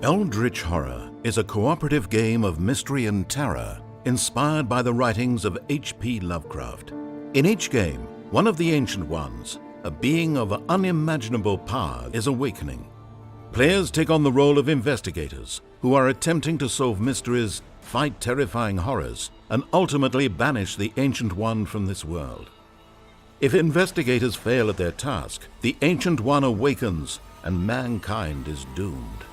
Eldritch Horror is a cooperative game of mystery and terror inspired by the writings of H.P. Lovecraft. In each game, one of the Ancient Ones, a being of unimaginable power, is awakening. Players take on the role of investigators who are attempting to solve mysteries, fight terrifying horrors, and ultimately banish the Ancient One from this world. If investigators fail at their task, the Ancient One awakens and mankind is doomed.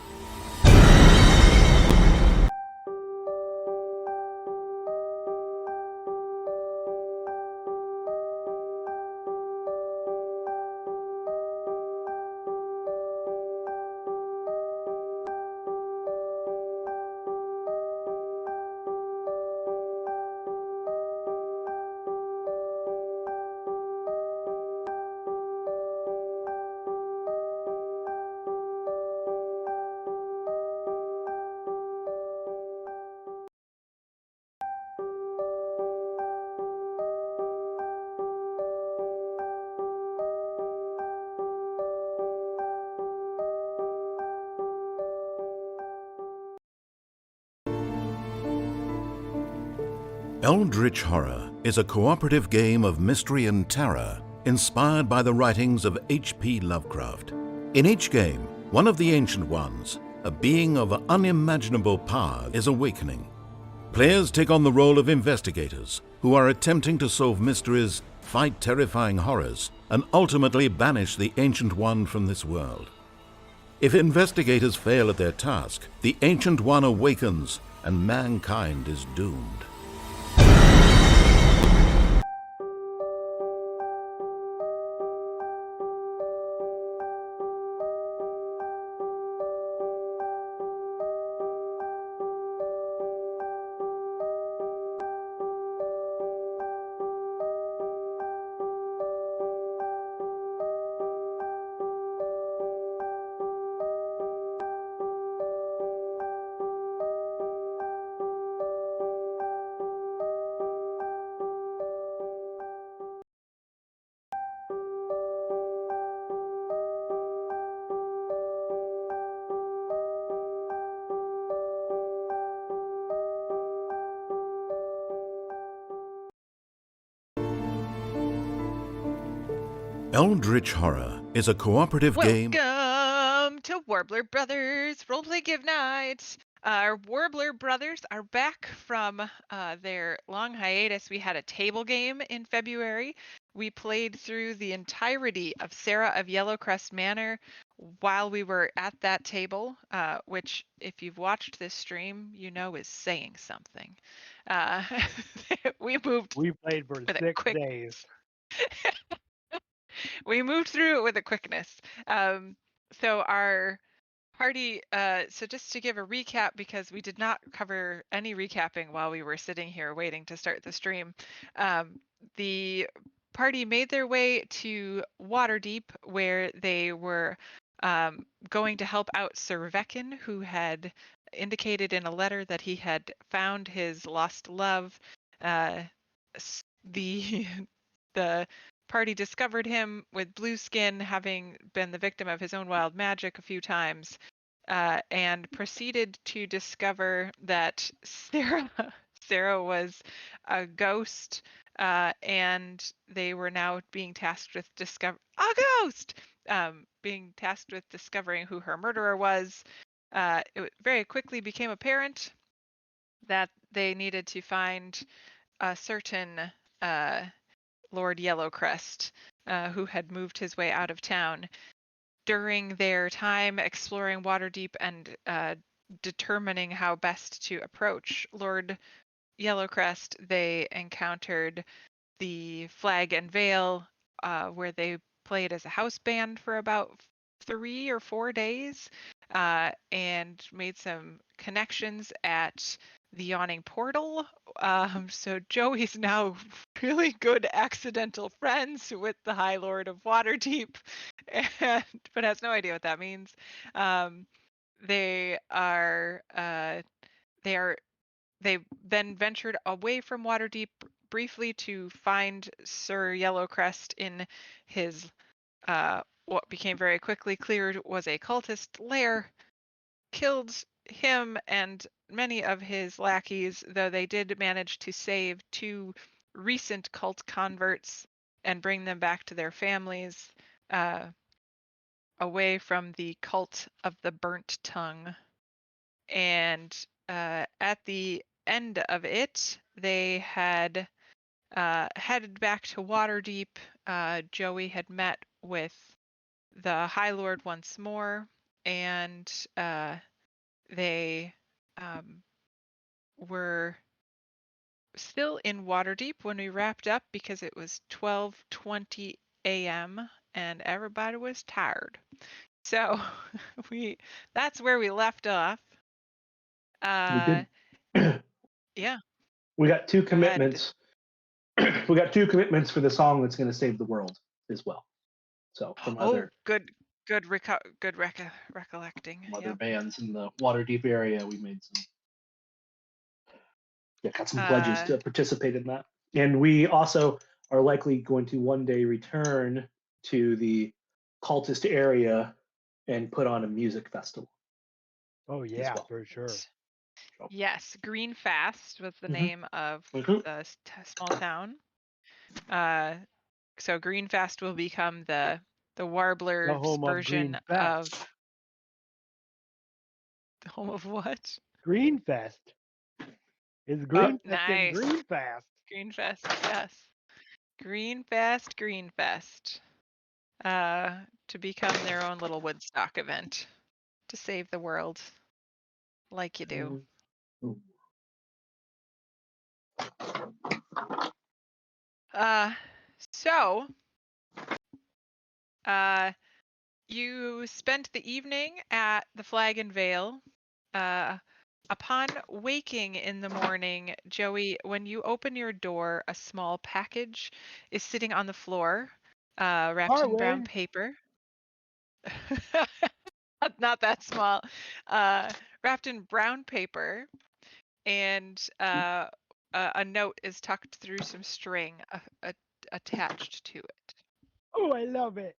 Eldritch Horror is a cooperative game of mystery and terror inspired by the writings of H.P. Lovecraft. In each game, one of the Ancient Ones, a being of unimaginable power, is awakening. Players take on the role of investigators who are attempting to solve mysteries, fight terrifying horrors, and ultimately banish the Ancient One from this world. If investigators fail at their task, the Ancient One awakens and mankind is doomed. Eldritch Horror is a cooperative game. Welcome to Warbler Brothers Roleplay Give Night. Our Warbler Brothers are back from their long hiatus. We had a table game in February. We played through the entirety of Sarah of Yellowcrest Manor while we were at that table, which, if you've watched this stream, you know is saying something. We played for with a 6 quick days. we moved through it with a quickness. So our party, so just to give a recap, because we did not cover any recapping while we were sitting here waiting to start the stream, the party made their way to Waterdeep, where they were going to help out Sir Veckin, who had indicated in a letter that he had found his lost love. The the party discovered him with blue skin, having been the victim of his own wild magic a few times, and proceeded to discover that Sarah was a ghost, and they were now being tasked with being tasked with discovering who her murderer was. It very quickly became apparent that they needed to find a certain Lord Yellowcrest, who had moved his way out of town. During their time exploring Waterdeep and determining how best to approach Lord Yellowcrest, they encountered the Flag and Veil, where they played as a house band for about 3 or 4 days, and made some connections at the Yawning Portal. So Joey's now really good accidental friends with the High Lord of Waterdeep, but has no idea what that means. They then ventured away from Waterdeep briefly to find Sir Yellowcrest in his what became very quickly clear was a cultist lair. killed him and many of his lackeys, though they did manage to save 2 recent cult converts and bring them back to their families, uh, away from the cult of the burnt tongue. And at the end of it, they had headed back to Waterdeep. Joey had met with the High Lord once more, and they were still in Waterdeep when we wrapped up because it was 12:20 a.m. and everybody was tired. So we that's where we left off. We Uh, did. yeah, We got 2 go ahead. commitments. We got 2 commitments for the song that's going to save the world as well. So from Oh, good recollecting. other Yep. bands in the Waterdeep area, we made some. Yeah, got some pledges Uh, to participate in that, and we also are likely going to one day return to the cultist area and put on a music festival Oh as yeah, well. for sure. So, yes, Green Fast was the Mhm. name of Mhm. the small town. So Green Fast will become the The Warbler's home of version Green of Fest. the home of what? Green Fest. It's Oh, Green Fest and nice. Green Fest. Green Fest, yes. Green Fast, Green Fest. To become their own little Woodstock event to save the world, like you do. So, you spent the evening at the Flag and Veil. Upon waking in the morning, Joey, when you open your door, a small package is sitting on the floor, wrapped in brown Harwin. paper. Not that small. Wrapped in brown paper, and a note is tucked through some string attached to it. Oh, I love it.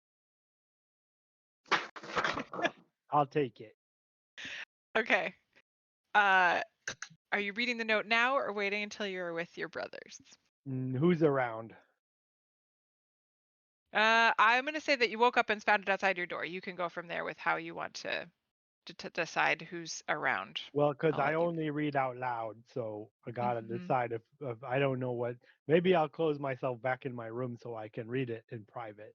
I'll take it. Okay. Are you reading the note now or waiting until you're with your brothers? Who's around? I'm going to say that you woke up and found it outside your door. You can go from there with how you want to decide who's around. Well, because I'll I let you. only read out loud, so I gotta Mhm. decide if I don't know what. Maybe I'll close myself back in my room so I can read it in private.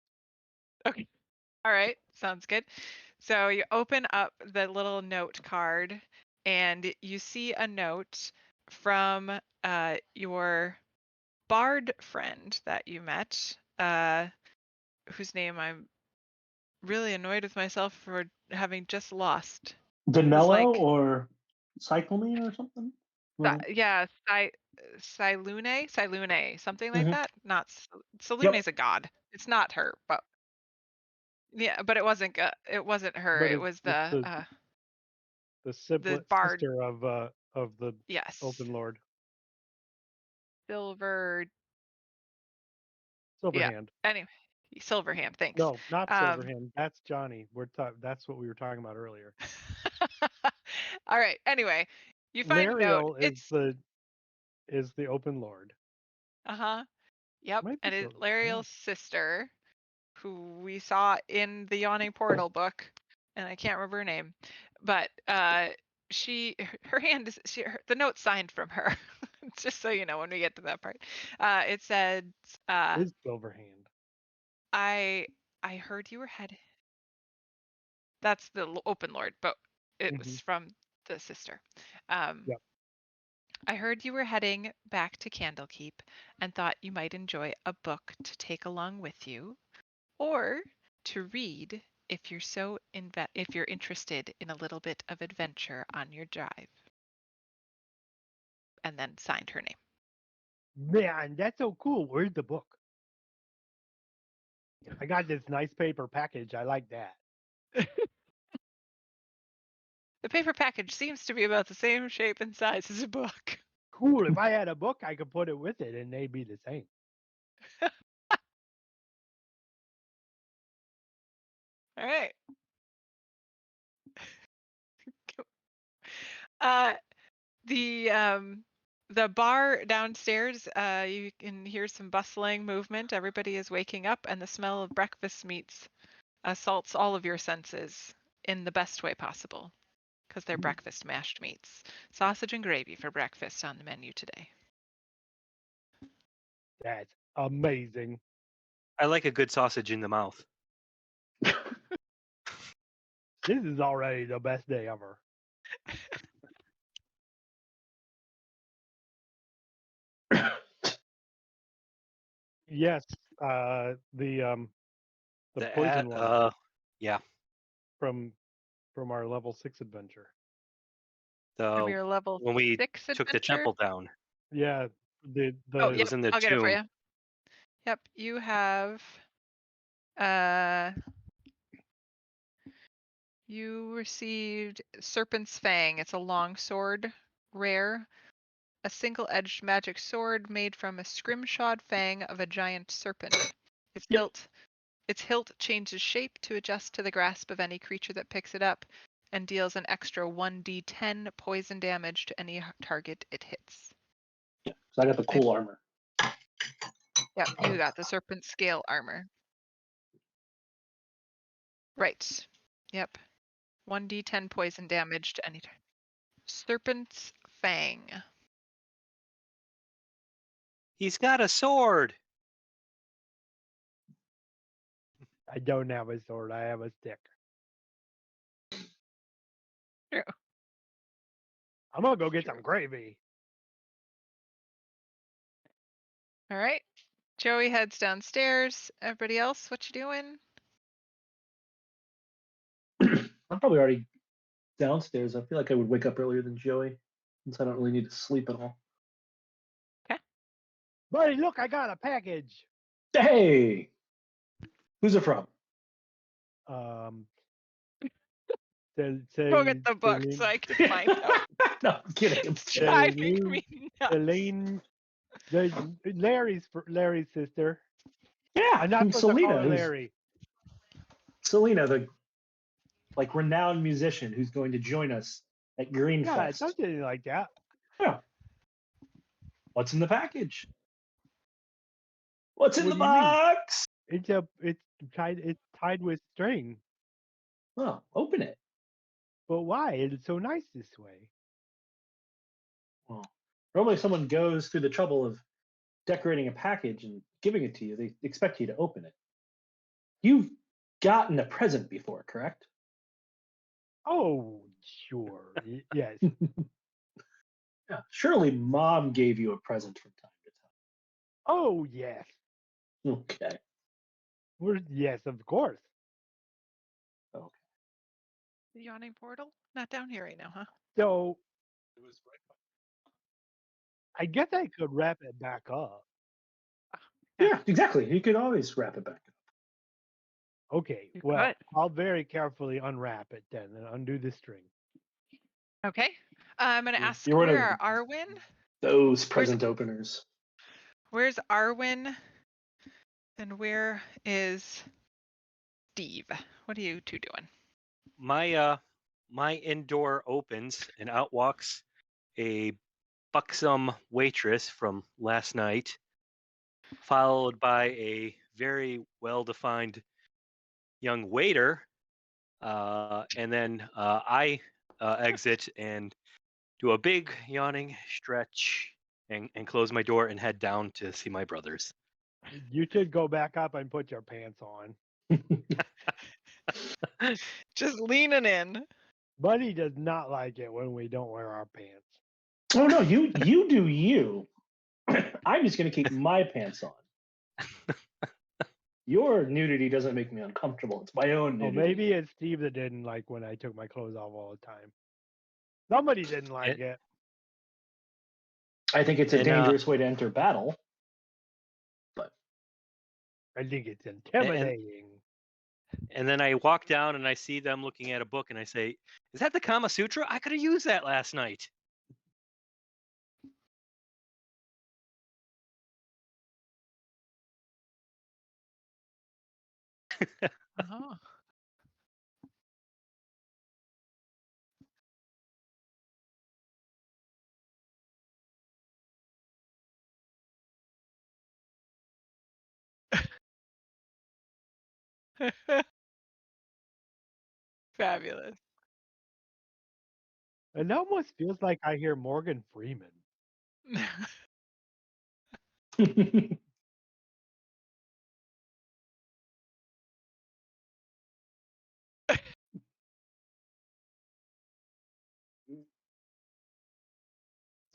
Okay. All right. Sounds good. So you open up the little note card and you see a note from your bard friend that you met, whose name I'm really annoyed with myself for having just lost. It was Danello like, or Cyclamine or something. yeah, Silune, something like Mhm. that. Not Yep. Salune's a god. It's not her, but yeah, but it wasn't it wasn't her. But It was it's the the sibling bard. sister of the Yes, Open Lord, Silver. Yeah. Silverhand. Anyway, Silverhand. Thanks. No, not Um, Silverhand. That's Johnny. That's what we were talking about earlier. all right. Anyway, you find a note. Lariel It's is the Open Lord. uh-huh. Yep. Might be And it's Silver. Yeah. Lariel's sister, who we saw in the Yawning Portal book, and I can't remember her name, but she her hand is the note signed from her. Just so you know, when we get to that part, it said, Is Silverhand. "I I heard you were headed." That's the Open Lord, but it Hmm. was from the sister. Um, Yep. I heard you were heading back to Candlekeep and thought you might enjoy a book to take along with you, or to read if you're if you're interested in a little bit of adventure on your drive. And then signed her name. Man, that's so cool. Where's the book? I got this nice paper package. I like that. The paper package seems to be about the same shape and size as a book. Cool. If I had a book, I could put it with it and they'd be the same. All right. The bar downstairs, you can hear some bustling movement. Everybody is waking up, and the smell of breakfast meats assaults all of your senses in the best way possible, because they're breakfast mashed meats. Sausage and gravy for breakfast on the menu today. That's amazing. I like a good sausage in the mouth. This is already the best day ever. Yes, the poison one Yeah. from our level 6 adventure. From The your level when we 6 took the adventure? temple down. Yeah, the Oh, It yep, was in the I'll get it for tomb. you. Yep, you have you received Serpent's Fang. It's a long sword, rare. A single-edged magic sword made from a scrimshawed fang of a giant serpent. Its hilt changes shape to adjust to the grasp of any creature that picks it up, and deals an extra 1d10 poison damage to any target it hits. So I got the cool armor. Yep, you got the serpent scale armor. Right. Yep. 1d10 poison damage to any target. Serpent's Fang. He's got a sword. I don't have a sword. I have a stick. True. I'm gonna go get some gravy. All right. Joey heads downstairs. Everybody else, what you doing? I'm probably already downstairs. I feel like I would wake up earlier than Joey, since I don't really need to sleep at all. Buddy, look, I got a package. Hey, who's it from? Go get the book so I can find out. No, I'm kidding. I'm It's kidding. driving me nuts. Celine, Larry's sister. Yeah, I'm not from supposed to call Selena. her Larry. Selena, the renowned musician who's going to join us at Yeah, Greenfest. something like that. Yeah. What's in the package? What's in What the do you mean? box? It's tied with string. Oh, open it. But why? It's so nice this way. Well, normally someone goes through the trouble of decorating a package and giving it to you. They expect you to open it. You've gotten a present before, correct? Oh, sure. Yes. Yeah. Surely mom gave you a present from time to Oh, yes. time. Okay. Yes, of course. Okay. The yawning portal? Not down here right now, huh? So I guess I could wrap it back up. Yeah, exactly. You could always wrap it back up. Okay. You Well, could. I'll very carefully unwrap it then and undo the string. Okay. I'm gonna Yeah, ask you're one of where are Arwen? those present openers. Where's Arwen? And where is Steve? What are you two doing? My indoor opens and out walks a buxom waitress from last night, followed by a very well-defined young waiter, and then I exit and do a big yawning stretch and close my door and head down to see my brothers. You should go back up and put your pants on. Just leaning in. Buddy does not like it when we don't wear our pants. Oh no, you do you. I'm just gonna keep my pants on. Your nudity doesn't make me uncomfortable. It's my own Oh, nudity. maybe it's Steve that didn't like when I took my clothes off all the time. Somebody didn't like it. I think it's a And, dangerous way to enter battle. But I think it's intimidating. And then I walk down and I see them looking at a book and I say, "Is that the Kama Sutra? I could have used that last night." Oh. Fabulous. It almost feels like I hear Morgan Freeman.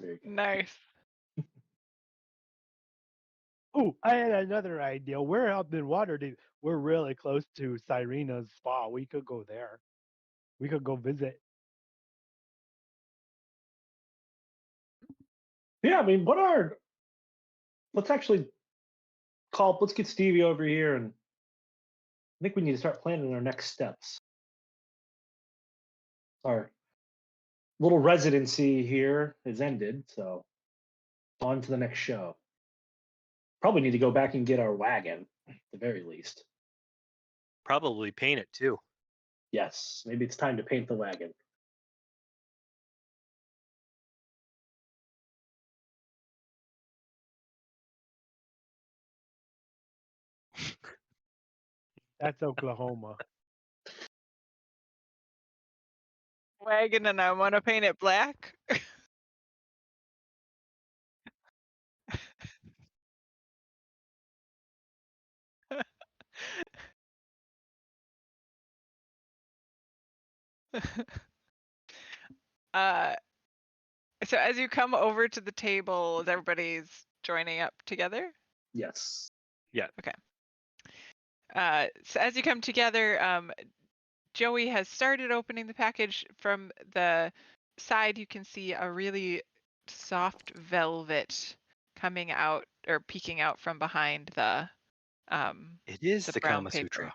There you go. Nice. Oh, I had another idea. We're up in Waterdeep. We're really close to Cyrena's spa. We could go there. We could go visit. Yeah, I mean, let's actually let's get Stevie over here, and I think we need to start planning our next steps. Our little residency here is ended, so on to the next show. Probably need to go back and get our wagon, at the very least. Probably paint it too. Yes, maybe it's time to paint the wagon. That's Oklahoma. Wagon, and I want to paint it black. uh, so as you come over to the table, everybody's joining up together. Yes. Yeah. Okay. So as you come together, Joey has started opening the package. From the side, you can see a really soft velvet coming out or peeking out from behind the It is the brown Kama paper.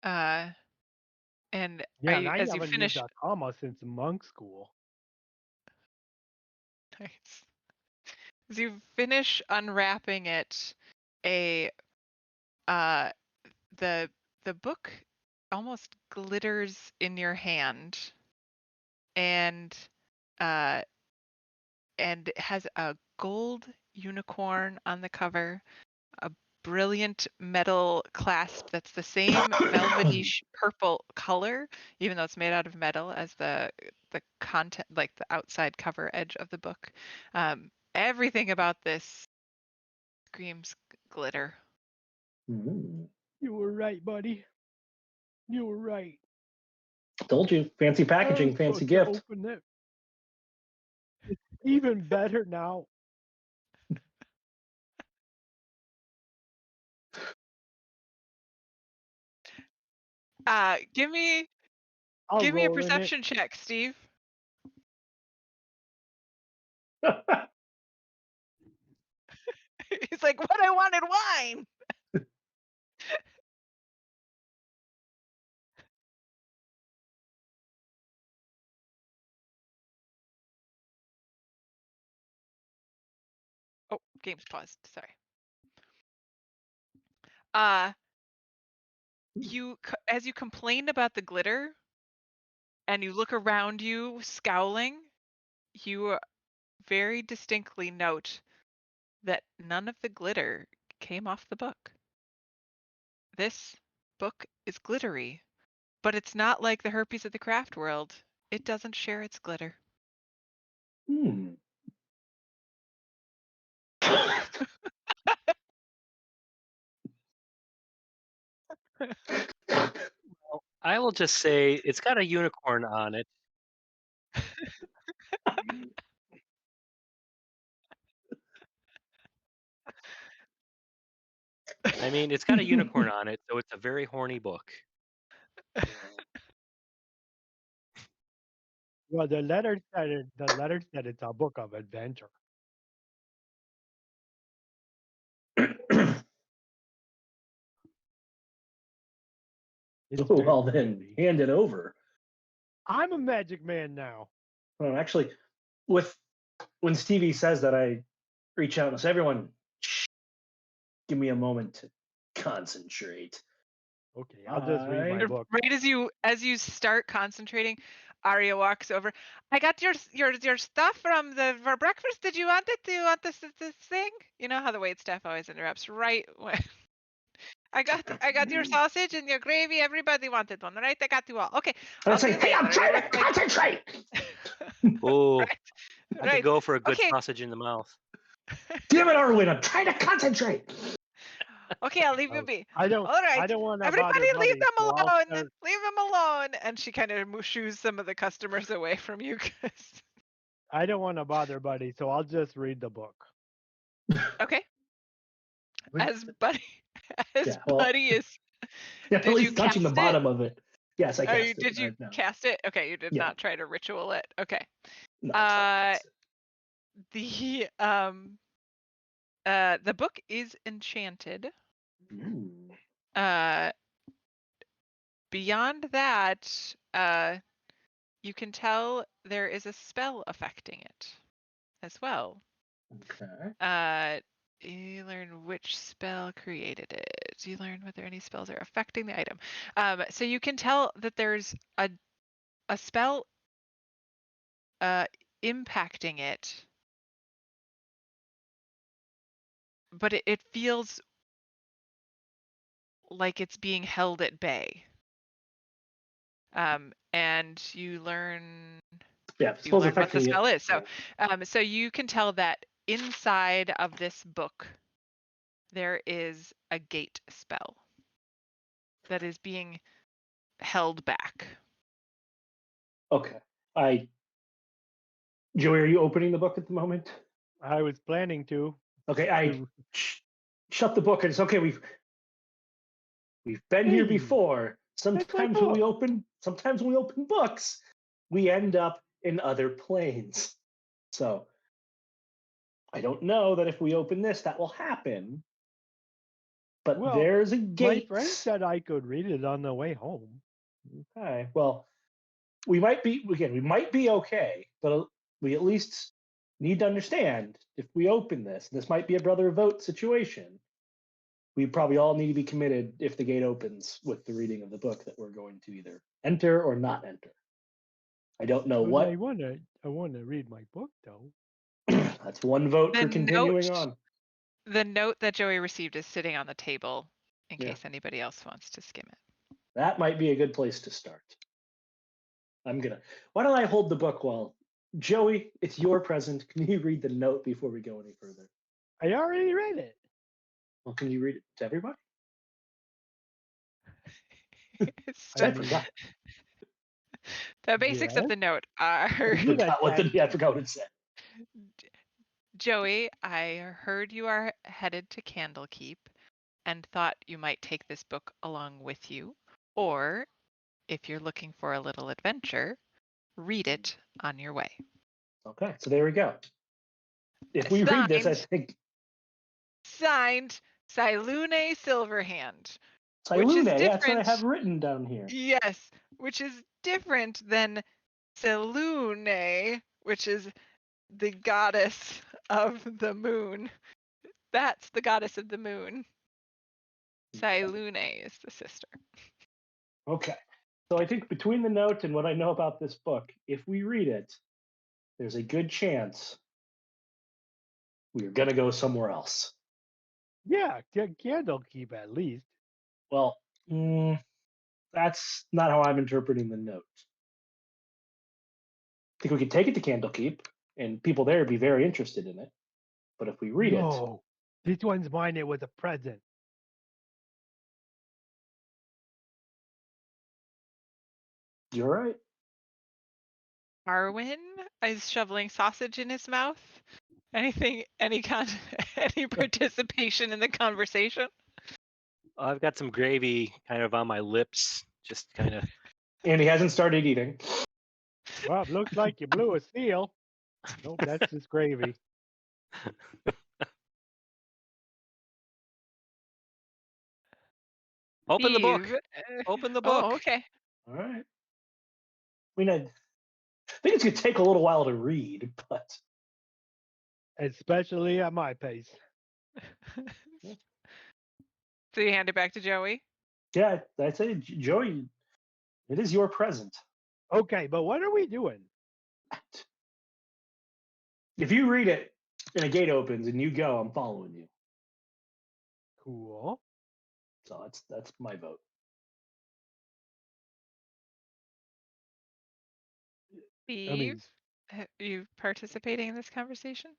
Sutra. And Yeah, and I as you haven't finish, used a comma since monk school. nice. As you finish unwrapping it, the book almost glitters in your hand, and it has a gold unicorn on the cover, a brilliant metal clasp that's the same velvety purple color, even though it's made out of metal, as the content, like the outside cover edge of the book. Everything about this screams glitter. Mm. You were right, buddy. You were right. Told you, fancy I was packaging, fancy supposed to gift. open it. It's even better now. Give me I'll a roll in it. perception check, Steve. He's like, what? I wanted wine. Oh, game's paused. Sorry. As you complain about the glitter and you look around you scowling, you very distinctly note that none of the glitter came off the book. This book is glittery, but it's not like the Herpes of the Craft World. It doesn't share its glitter. Hmm. I will just say it's got a unicorn on it. I mean, it's got a unicorn on it, so it's a very horny book. Well, the letter said it's a book of adventure. It's Well, very then pretty. hand it over. I'm a magic man now. Well, actually, when Stevie says that, I reach out and say, "Everyone, shh, give me a moment to concentrate." Okay, I'll just read my book. Right as you start concentrating, Arya walks over. I got your stuff for breakfast. Did you want it? Do you want this thing? You know how the wait staff always interrupts right when I got your sausage and your gravy. Everybody wanted one, right? I got you all. Okay. And I'll it's like, do hey, the I'm other. trying It to was like, concentrate. Oh, right, I could right. go for a good Okay. sausage in the mouth. Damn it, Arwen, I'm trying to concentrate. Okay, I'll leave you Oh, be. I don't All right. want to Everybody bother leave Buddy, them so I'll alone. start. Leave them alone. And she kind of shoos some of the customers away from you guys. I don't want to bother Buddy, so I'll just read the book. Okay. Wait, As Buddy as Yeah, well, Buddy is yeah, at did you least touching the cast it? bottom of it. Yes, I Are you cast it. did you No. cast it? Okay, you did Yeah. not try to ritual it. Okay. No, I tried to Uh cast the book is enchanted. it. Ooh. Uh Beyond that, you can tell there is a spell affecting it as well. Okay. You learn which spell created it. You learn whether any spells are affecting the item. So you can tell that there's a spell impacting it, but it feels like it's being held at bay. And you learn Yeah, you learn what the affecting it. spell is. So Yeah. so you can tell that inside of this book there is a gate spell that is being held back. Okay. Joey, are you opening the book at the moment? I was planning to. Okay, I shut the book and it's okay. We've been here Hey, before. that's my Sometimes when we book. open books, we end up in other planes. So I don't know that if we open this, that will happen. But Well, there's a my gate. friend said I could read it on the way home. Okay. Well, we might be okay, but we at least need to understand if we open this might be a brother vote situation. We probably all need to be committed if the gate opens with the reading of the book that we're going to either enter or not enter. I don't know But what. I wanna read my book though. That's one vote for The continuing note on. the note that Joey received is sitting on the table in Yeah. case anybody else wants to skim it. That might be a good place to start. Why don't I hold the book while Joey, it's your present. Can you read the note before we go any further? I already read it. Well, can you read it to everybody? It's I I just, mean, forgot. the basics of yes. the note I are forgot I forgot what it said. Joey, I heard you are headed to Candlekeep and thought you might take this book along with you. Or, if you're looking for a little adventure, read it on your way. Okay, so there we go. If we read this, I think Signed, Silune Silverhand. Silune, that's what I have written down here. Yes, which is different than Selune, which is the goddess of the moon. That's the goddess of the moon. Silune is the sister. Okay. So I think between the note and what I know about this book, if we read it, there's a good chance we're going to go somewhere else. Yeah, Candlekeep at least. Well, that's not how I'm interpreting the note. I think we could take it to Candlekeep, and people there would be very interested in it. But if we read it, No, this one's mine. It was a present. you're right. Arwen is shoveling sausage in his mouth. Any any participation in the conversation? I've got some gravy kind of on my lips, just kind of. And he hasn't started eating. Well, it looks like you blew a seal. Nope, that's just gravy. Open the book. Steve, Open the book. Oh, okay. All right. I mean, I think it's going to take a little while to read, but Especially at my pace. So you hand it back to Joey? yeah, I'd say, Joey, it is your present. Okay, but what are we doing? If you read it and a gate opens and you go, I'm following you. Cool. So that's my vote. Steve, are you participating in this conversation?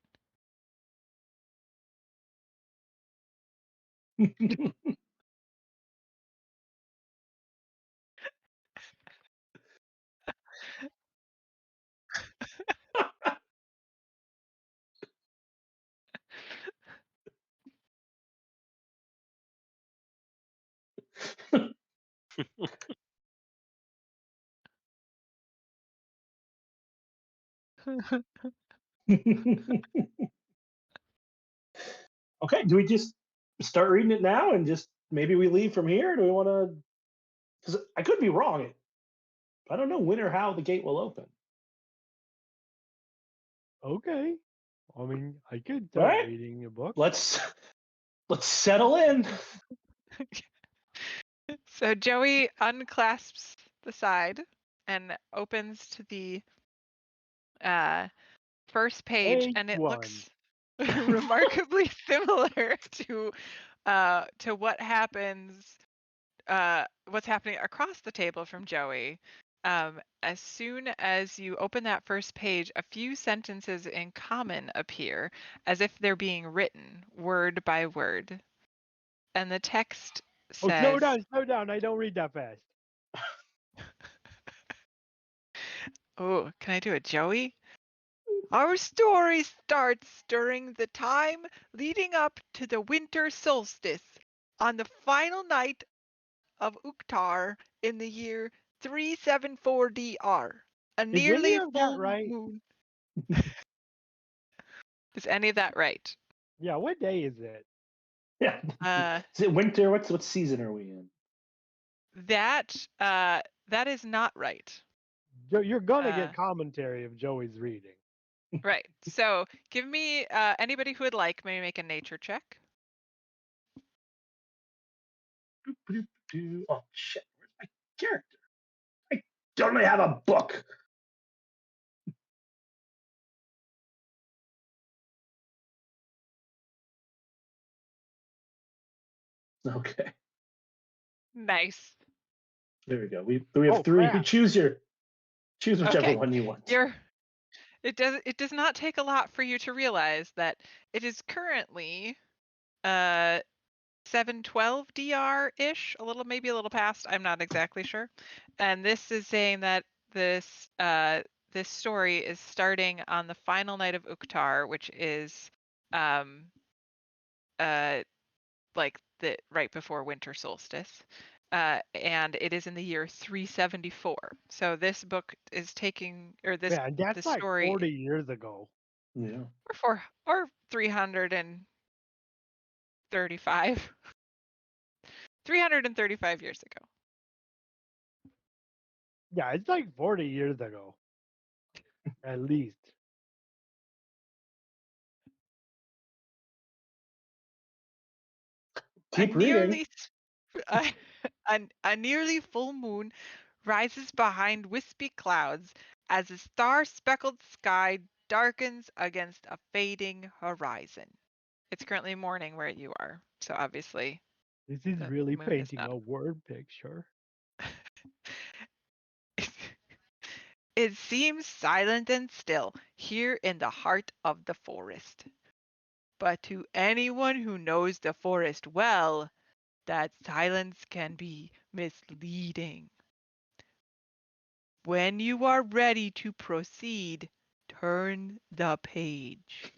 Okay, do we just start reading it now and just maybe we leave from here? Do we want to? Because I could be wrong. I don't know when or how the gate will open. Okay. I mean, I could All start right. reading a book. Let's settle in. So Joey unclasps the side and opens to the first page, and it Page looks remarkably similar to what's happening across the table from Joey. As soon as you open that first page, a few sentences in common appear, as if they're being written word by word. And the text Oh, slow says, down. I don't read that fast. oh, can I do it, Joey? Our story starts during the time leading up to the winter solstice on the final night of Uktar in the year 374 DR. A Is any nearly of that full right? moon. Is any of that right? Yeah, what day is it? Yeah. Uh, Is it winter? What season are we in? that is not right. You're gonna Uh, get commentary of Joey's reading. right. So give me anybody who would like, maybe make a nature check. Oh shit! Where's my character? I don't have a book. Okay, Nice. there we go. We have Oh, three. crap. Choose whichever Okay. one you want. It does not take a lot for you to realize that it is currently 712 DR-ish, maybe a little past. I'm not exactly sure. And this is saying that this story is starting on the final night of Uktar, which is like the right before winter solstice. And it is in the year 374. So this book is taking, or this Man, the that's like story, 40 years ago. Yeah. or 335, 335 years ago. Yeah, it's like 40 years ago. At least. A Keep reading. nearly a, a nearly full moon rises behind wispy clouds as a star-speckled sky darkens against a fading horizon. It's currently morning where you are, so obviously This is the really moon is painting not. a word picture. It seems silent and still here in the heart of the forest. But to anyone who knows the forest well, that silence can be misleading. When you are ready to proceed, turn the page.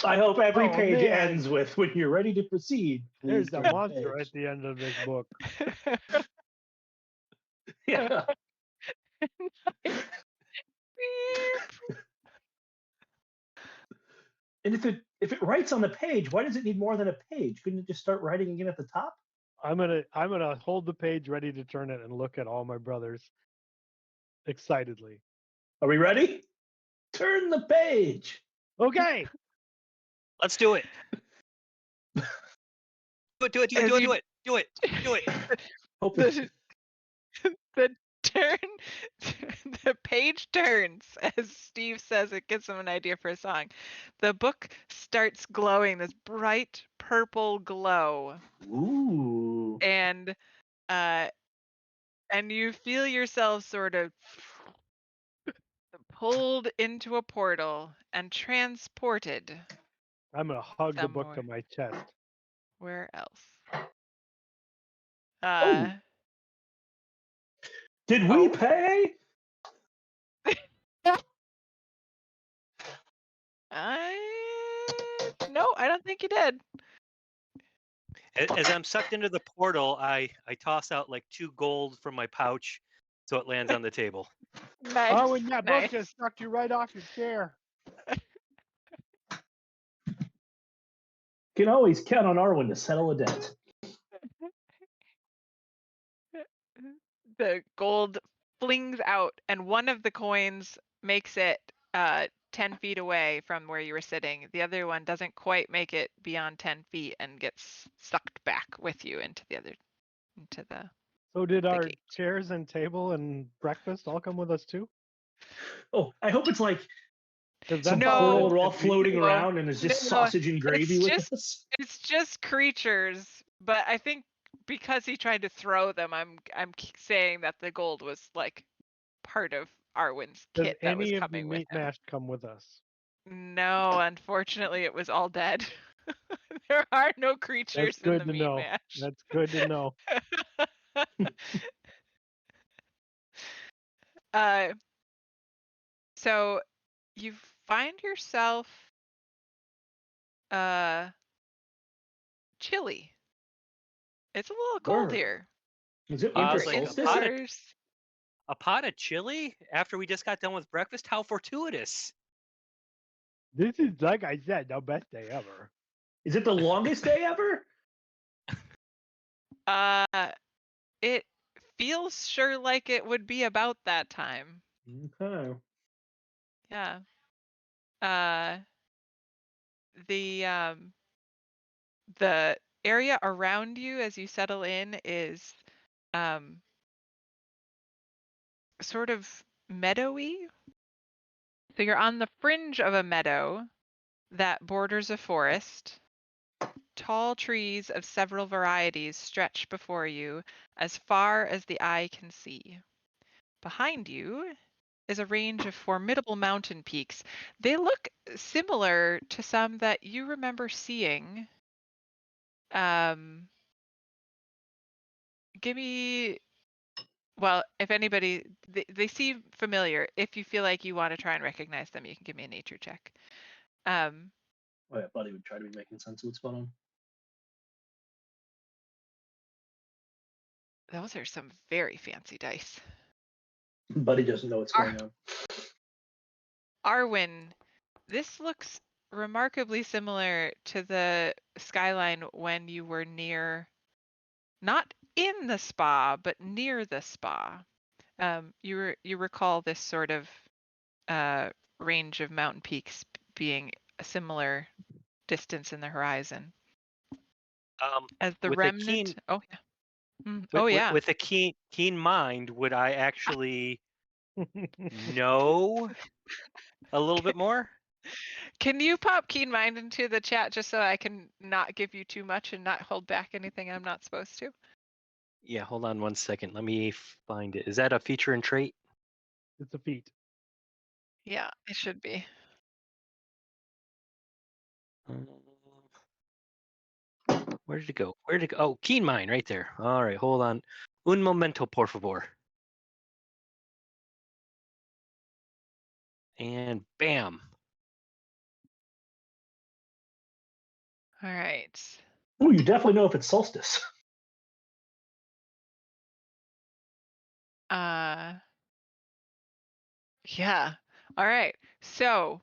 I hope every Oh, page man. ends with "When you're ready to proceed, please There's a turn the monster page." at the end of this book. Yeah. And if it writes on the page, why does it need more than a page? Couldn't it just start writing again at the top? I'm gonna hold the page ready to turn it and look at all my brothers excitedly. Are we ready? Turn the page. Okay. Let's do it. Do it. As you Do it. Hope the turn, the page turns, as Steve says, it gives him an idea for a song. The book starts glowing this bright purple glow, Ooh. and you feel yourself sort of pulled into a portal and transported I'm gonna hug the book to somewhere. my chest. Where else? Oh. Did we pay? No, I don't think you did. As I'm sucked into the portal, I toss out like 2 gold from my pouch, so it lands on the table. Nice. Oh, and that book nice. just sucked you right off your chair. Can always count on Arwen to settle a debt. The gold flings out, and one of the coins makes it 10 feet away from where you were sitting. The other one doesn't quite make it beyond 10 feet and gets sucked back with you into the So did the our gate. chairs and table and breakfast all come with us too? Oh, I hope it's like Because some that's No, portal we're all confusing. floating No, around and it's just no, sausage and gravy with just us. it's just creatures, but I think because he tried to throw them, I'm saying that the gold was like part of Arwen's Does kit that was any of the coming with meat him. mash come with us? No, unfortunately, it was all dead. There are no creatures That's in good the to meat know. mash. That's good to know. uh, so you find yourself chilly. It's a little cold Word. here. Is it You winter were Like solstice? indoors. a pot of chili after we just got done with breakfast? How fortuitous. This is, like I said, the best day ever. Is it the longest day ever? It feels sure like it would be about that time. Okay. Yeah. Uh, the area around you as you settle in is sort of meadowy. So you're on the fringe of a meadow that borders a forest. Tall trees of several varieties stretch before you as far as the eye can see. Behind you is a range of formidable mountain peaks. They look similar to some that you remember seeing. Give me, well, if anybody, they seem familiar. If you feel like you want to try and recognize them, you can give me a nature check. Oh, yeah, Buddy would try to be making sense of what's going on. Those are some very fancy dice. Buddy doesn't know what's going on. Arwen, this looks remarkably similar to the skyline when you were near, not in the spa, but near the spa. You recall this sort of range of mountain peaks being a similar distance in the horizon. As the With remnant. Oh yeah. with, Oh with, yeah. with a keen mind, would I actually know a little bit more? Can you pop Keen Mind into the chat just so I can not give you too much and not hold back anything I'm not supposed to? Yeah, hold on 1 second. Let me find it. Is that a feature and trait? It's a feat. Yeah, it should be. Where did it go? Where did it go? Oh, keen mind right there. All right, hold on. Un momento, por favor. And bam. All right. Oh, you definitely know if it's solstice. Yeah. All right. So,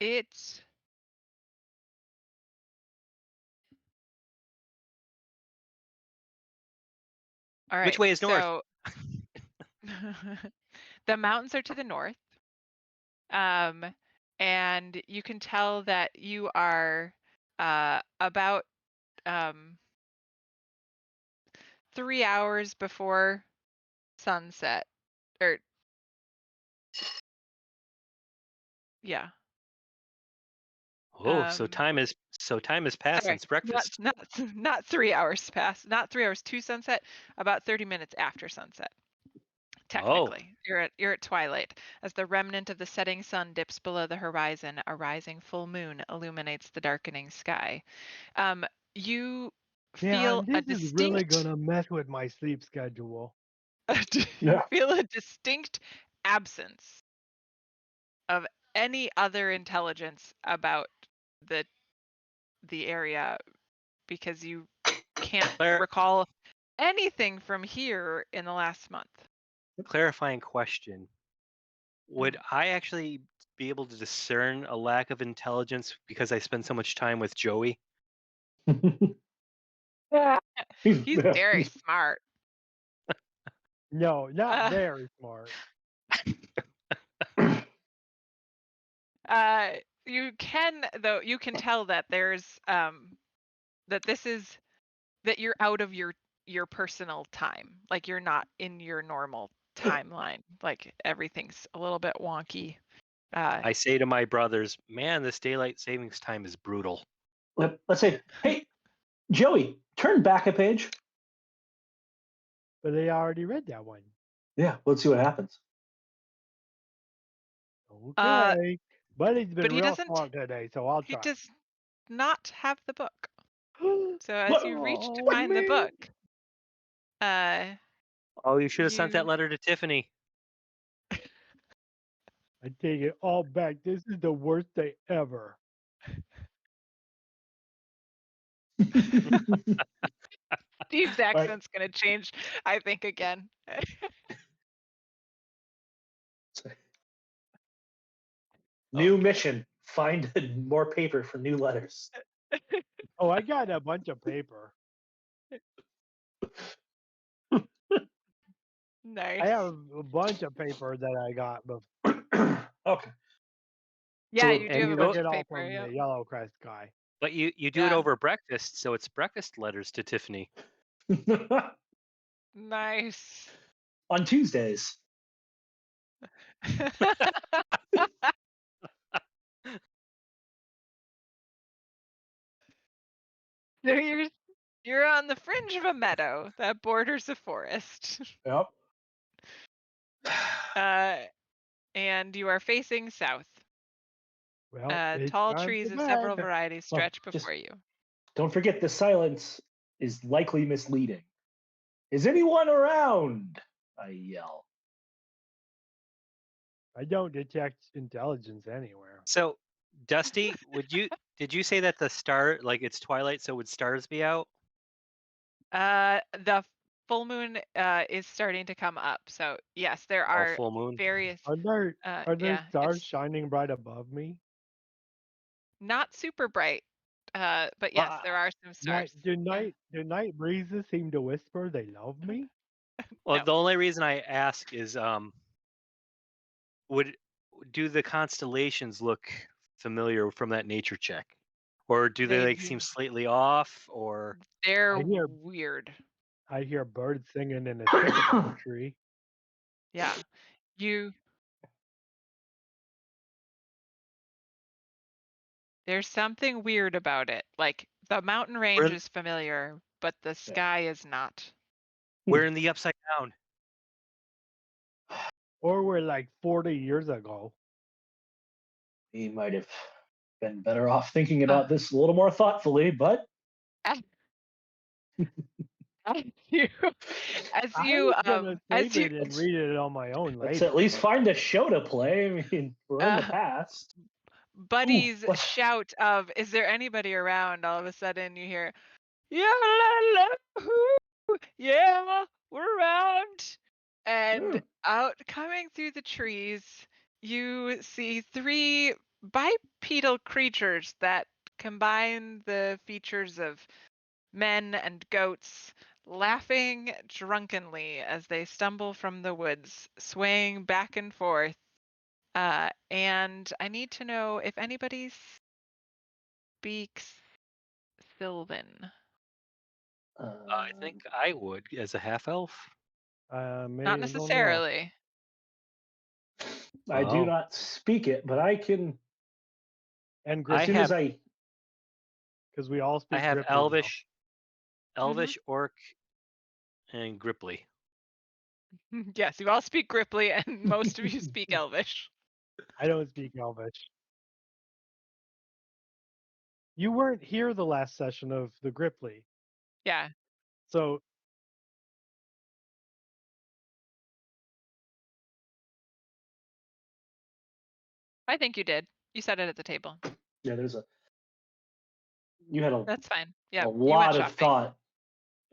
it's all right. Which way is north? So the mountains are to the north. And you can tell that you are about 3 hours before sunset. Or yeah. Oh, so time is passed Sorry, since breakfast. not 3 hours past, not 3 hours to sunset, about 30 minutes after sunset. Oh, Technically, you're at twilight. As the remnant of the setting sun dips below the horizon, a rising full moon illuminates the darkening sky. You feel Man, a this is really distinct gonna mess with my sleep schedule. you Yeah. feel a distinct absence of any other intelligence about the the area because you can't Clar- recall anything from here in the last month. clarifying question. Would Mm. I actually be able to discern a lack of intelligence because I spend so much time with Joey? He's very smart. No, not Uh, very smart. you can tell that there's that this is that you're out of your personal time. Like you're not in your normal timeline. Like everything's a little bit wonky. I say to my brothers, man, this daylight savings time is brutal. Let's say, hey, Joey, turn back a page. But they already read that one. Yeah, let's see what happens. Okay. Buddy's but been he real doesn't smart today, so I'll he try. does not have the book. So as What? you reach to Oh, find the man. book, uh Oh, you should have sent that you letter to Tiffany. I take it all back. This is the worst day ever. Steve's Right. accent's gonna change, I think, again. New Okay. mission. Find more paper for new letters. Oh, I got a bunch of paper. Nice. I have a bunch of paper that I got, but Okay. Yeah, So you do And have you a go, bunch took of it all paper, from yeah. the Yellow Crest guy. but you do it Yeah. over breakfast, so it's breakfast letters to Tiffany. Nice. on Tuesdays. So you're on the fringe of a meadow that borders a forest. Yep. And you are facing south. Well, it's Tall time trees for of several bed. varieties Well, stretch just before you. don't forget the silence is likely misleading. Is anyone around? I yell. I don't detect intelligence anywhere. So, Dusty, did you say that the star, like it's twilight, so would stars be out? The full moon is starting to come up. So yes, there Oh, are full moon. various Are there yeah, stars it's shining bright above me? not super bright. But yes, there are some stars. Yeah. Do night breezes seem to whisper they love me? Well, No. the only reason I ask is, would do the constellations look familiar from that nature check, or do they They like seem do. slightly off? Or They're I hear weird. I hear birds singing in a sycamore tree. Yeah. You There's something weird about it. Like the mountain range we're is familiar, but the Yeah. sky is not. we're in the upside down. Or we're like 40 years ago. He might have been better off thinking Uh, about this a little more thoughtfully, but as you as I you was gonna as save you it and let's read it on my own let's later. at least but find a show to play. I mean, we're in the uh past. Ooh, Buddy's what? shout of "Is there anybody around?" All of a sudden you hear, "Yeah, la, la, hoo, yeah, we're around." And Ooh. out coming through the trees, you see three bipedal creatures that combine the features of men and goats, laughing drunkenly as they stumble from the woods, swaying back and forth. And I need to know if anybody speaks Sylvan. I think I would as a half elf. Maybe, Not I don't know. necessarily. I do Wow. not speak it, but I can. And As I soon as I because we all speak I have Gripply now. Elvish, Orc, and Gripply. Yes, you all speak Gripply, and most of you speak Elvish. I don't speak Elvish. You weren't here the last session of the Gripply, Yeah. so I think you did. You said it at the table. yeah, you had That's fine. Yeah. a You went lot of shopping. thought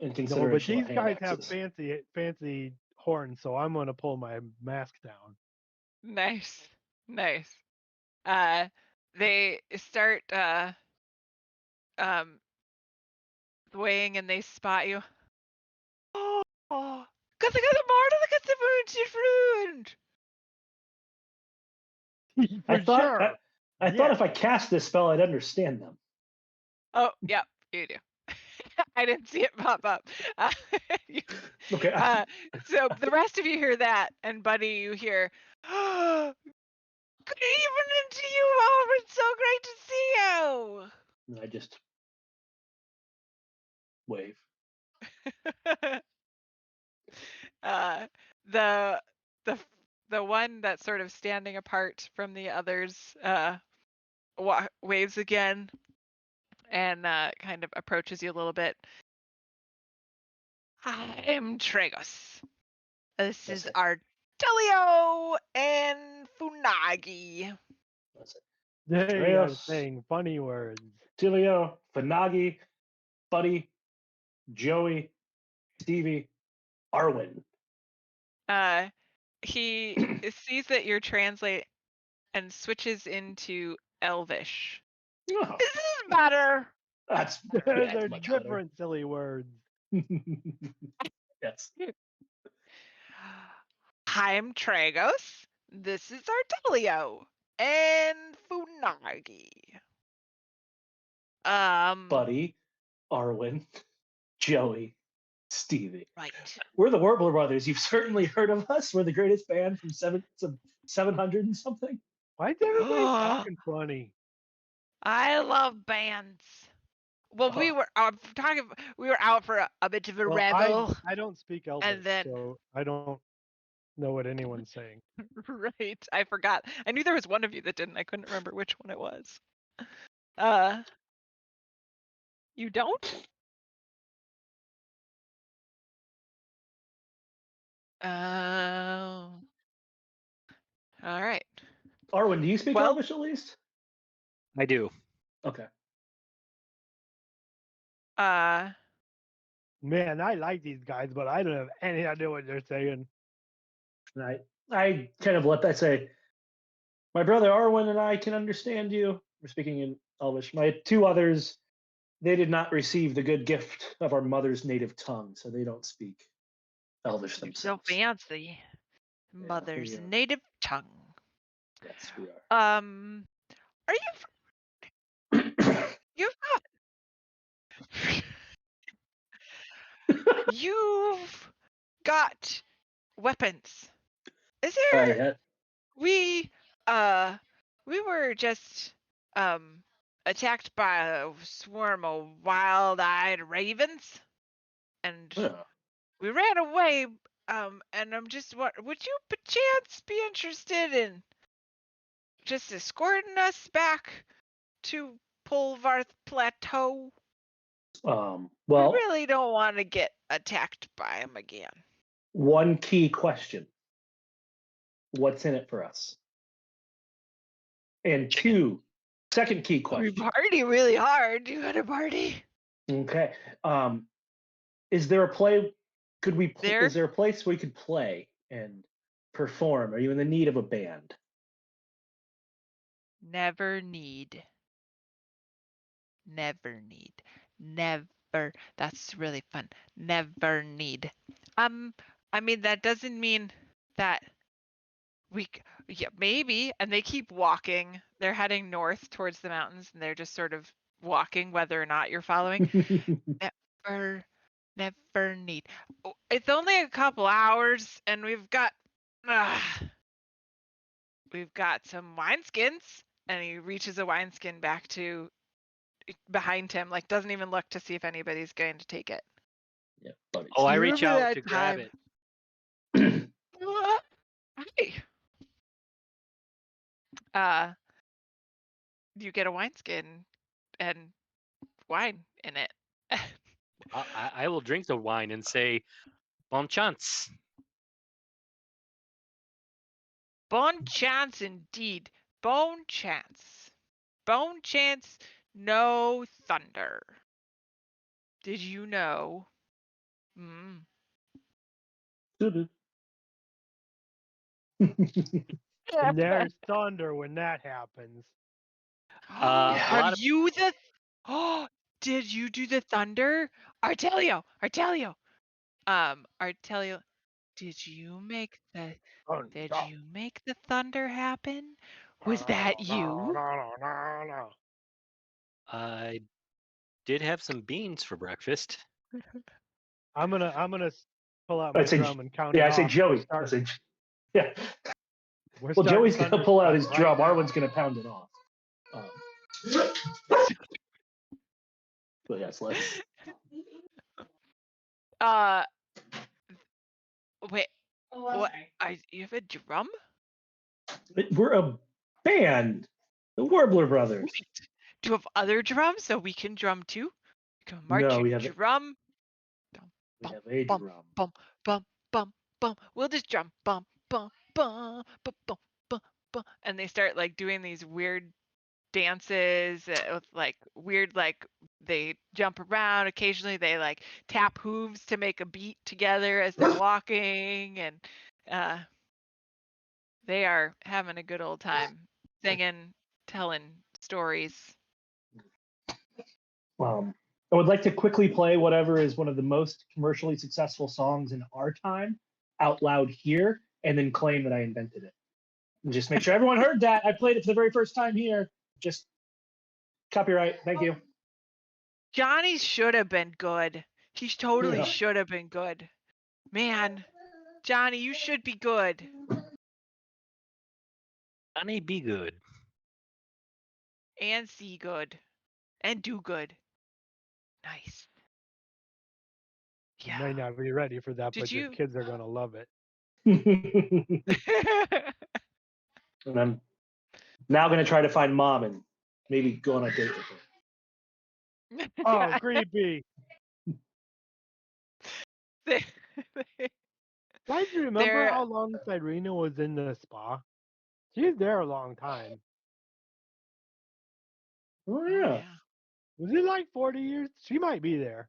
and no, but consideration. these of hand guys have axes. fancy horns, so I'm gonna pull my mask down. Nice. Nice. They start weighing and they spot you. Oh, look at the mortal, look at the wounded friend. For I thought sure. I thought Yeah. if I cast this spell, I'd understand them. Oh, yeah, you do. I didn't see it pop up. You- Okay. so the rest of you hear that, and Buddy, you hear, good evening to you all. It's so great to see you. And I just wave. The the one that's sort of standing apart from the others waves again and kind of approaches you a little bit. I'm Tragos. This That's is it. Artelio and Funagi. That's it. They are Atreus, saying funny words. Tilio, Fanagi, Buddy, Joey, Stevie, Arwen. He sees that you're translate and switches into Elvish. Oh, This is better. that's They're much better. different silly words. Yes. I'm Tragos. This is Artelio and Funagi. Buddy, Arwen, Joey, Stevie. Right. We're the Warbler Brothers. You've certainly heard of us. We're the greatest band from 700 and something. Why is everybody talking funny? I love bands. Well, we Oh. were we were out for a bit of a Well, revel. I don't speak Elvish, then- so I don't know what anyone's saying. Right. I forgot. I knew there was one of you that didn't. I couldn't remember which one it was. You don't? Oh. All right. Arwen, do you speak Well- Elvish at least? I do. Okay. Man, I like these guys, but I don't have any idea what they're saying. And I kind of let that say, my brother Arwen and I can understand you. We're speaking in Elvish. My two others, they did not receive the good gift of our mother's native tongue, so they don't speak Elvish You're so themselves. fancy. Mother's we are. native tongue. Yes, we are. Are you've got you've got weapons. Is there Yeah. we were just attacked by a swarm of wild-eyed ravens, and Yeah. we ran away. And I'm just would you perchance be interested in just escorting us back to Pulvarth Plateau? Well, We really don't want to get attacked by him again. one key question. What's in it for us? And second key We question. party really hard. You got to party. Okay. Is there a play? There? Is there a place we could play and perform? Are you in the need of a band? Never need. Never need. Never. That's really fun. Never need. I mean, that doesn't mean that yeah, maybe. And they keep walking. They're heading north towards the mountains, and they're just sort of walking, whether or not you're following. Never Never need. Oh, it's only a couple hours, and we've got some wineskins. And he reaches a wineskin back to behind him, like doesn't even look to see if anybody's going to take it. Yeah, buddies. Oh, I You reach remember out that to grab time? it. Hi. You get a wineskin and wine in it. I will drink the wine and say, "Bon chance." Bon chance indeed. Bon chance. Bon chance, no thunder. Did you know? Mm. And there's thunder when that happens. A Are lot of you the? Oh, did you do the thunder? Artelio. Artelio, did you make the? Did you make the thunder happen? Was that you? I did have some beans for breakfast. I'm gonna pull out my I'd say, drum and count yeah, it I say off. Joey. I say, yeah. We're Well, starting Joey's gonna thunder pull out stuff his right drum. now. Arwen's gonna pound it off. But yes, let's. Wait. What? You have a drum? We're a band, the Warbler Brothers. Wait. Do you have other drums so we can drum too? You can No, marching we have drum. we have a Bum, drum. bum, bum, bum, bum. We'll just drum. Bum, bum, bum, bum, bum, bum, bum. And they start like doing these weird dances with like weird, like they jump around. Occasionally they like tap hooves to make a beat together as they're walking. And they are having a good old time singing, telling stories. I would like to quickly play whatever is one of the most commercially successful songs in our time out loud here, and then claim that I invented it. And just make sure everyone heard that. I played it for the very first time here. Just copyright. Thank you. Johnny should have been good. He totally Yeah. should have been good. Man, Johnny, you should be good. Johnny, be good. And see good. And do good. Nice. You might not be ready for that, Did but your you? kids are gonna love it. And I'm now going to try to find mom and maybe go on a date with her. Oh, creepy. Guys, remember They're- how long Cyrena was in the spa? She's there a long time. Oh, Oh, yeah. Was it like 40 years? She might be there.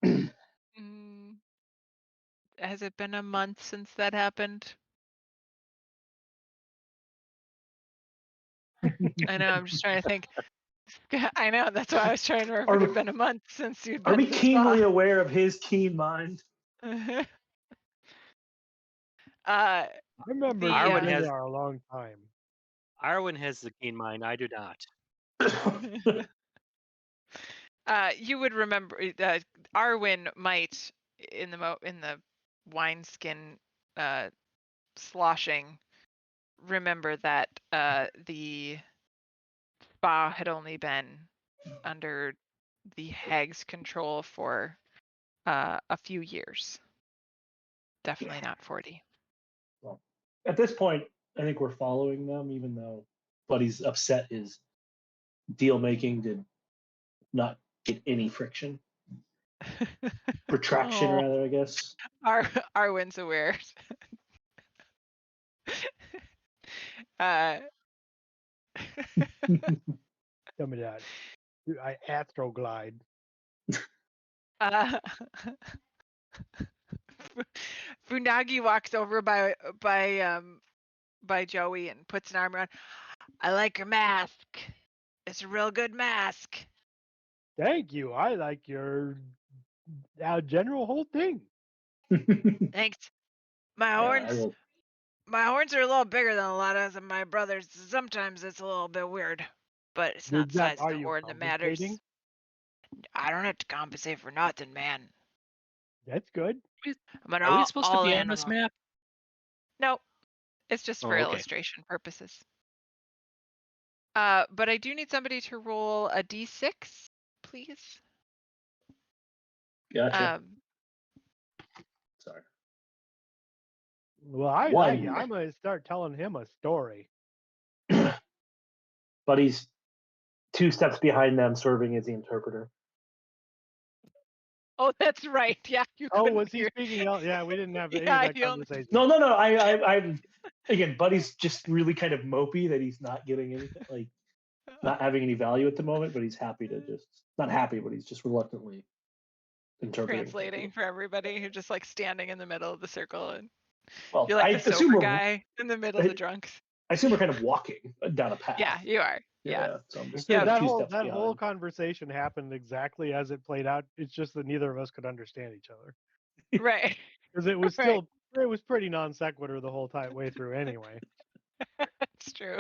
Mm, has it been a month since that happened? I know, I'm just trying to think. I know, that's why I was trying to remember. It had been a month since you'd Are been we to the keenly aware of his keen mind? spa. I remember The, she's Arwen been has- there a long time. Arwen has the keen mind. I do not. you would remember Arwen might in the wineskin sloshing remember that the spa had only been under the hag's control for a few years. Definitely not 40. Well, at this point, I think we're following them, even though Buddy's upset his deal making did not get any friction. Protraction, Oh. rather, I guess. Arwen's aware. Tell me that. I astroglide. Funagi walks over by Joey and puts an arm around. I like your mask. It's a real good mask. Thank you. I like your general whole thing. Thanks. My Yeah, I horns. will. My horns are a little bigger than a lot of my brothers. Sometimes it's a little bit weird, but it's not the size of Are the you horn that matters. compensating? I don't have to compensate for nothing, man. That's good. I'm an Are we supposed to all be on in this on. map? Nope, it's just for Oh, okay. illustration purposes. But I do need somebody to roll a d6, please. Gotcha. Sorry. Well, I'm gonna start telling him a story. Buddy's 2 steps behind them, serving as the interpreter. Oh, that's right. Yeah, you Oh, couldn't was he hear. speaking out? Yeah, we didn't have any Yeah, of that he only- conversation. No. I'm again. Buddy's just really kind of mopey that he's not getting anything, like not having any value at the moment. But he's happy to just not happy, but he's just reluctantly interpreting. Translating for everybody who's just like standing in the middle of the circle, and Well, you're like I the assume sober we're guy in the middle of the drunks. I assume we're kind of walking down a path. Yeah, you are. Yeah. So I'm just Yeah, kind of that 2 whole steps behind. whole conversation happened exactly as it played out. It's just that neither of us could understand each other Right. because it was Right. it was pretty non sequitur the whole time way through anyway. It's true.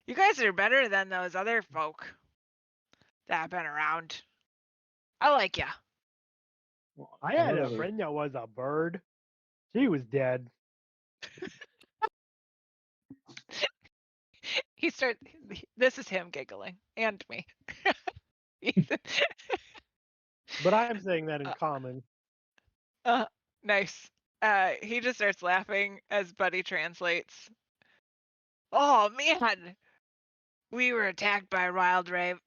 You guys are better than those other folk that have been around. I like ya. Well, I had a whatever. friend that was a bird. She was dead. He starts. This is him giggling, and me. Ethan. But I'm saying that in common. Nice. He just starts laughing as Buddy translates. Oh man, we were attacked by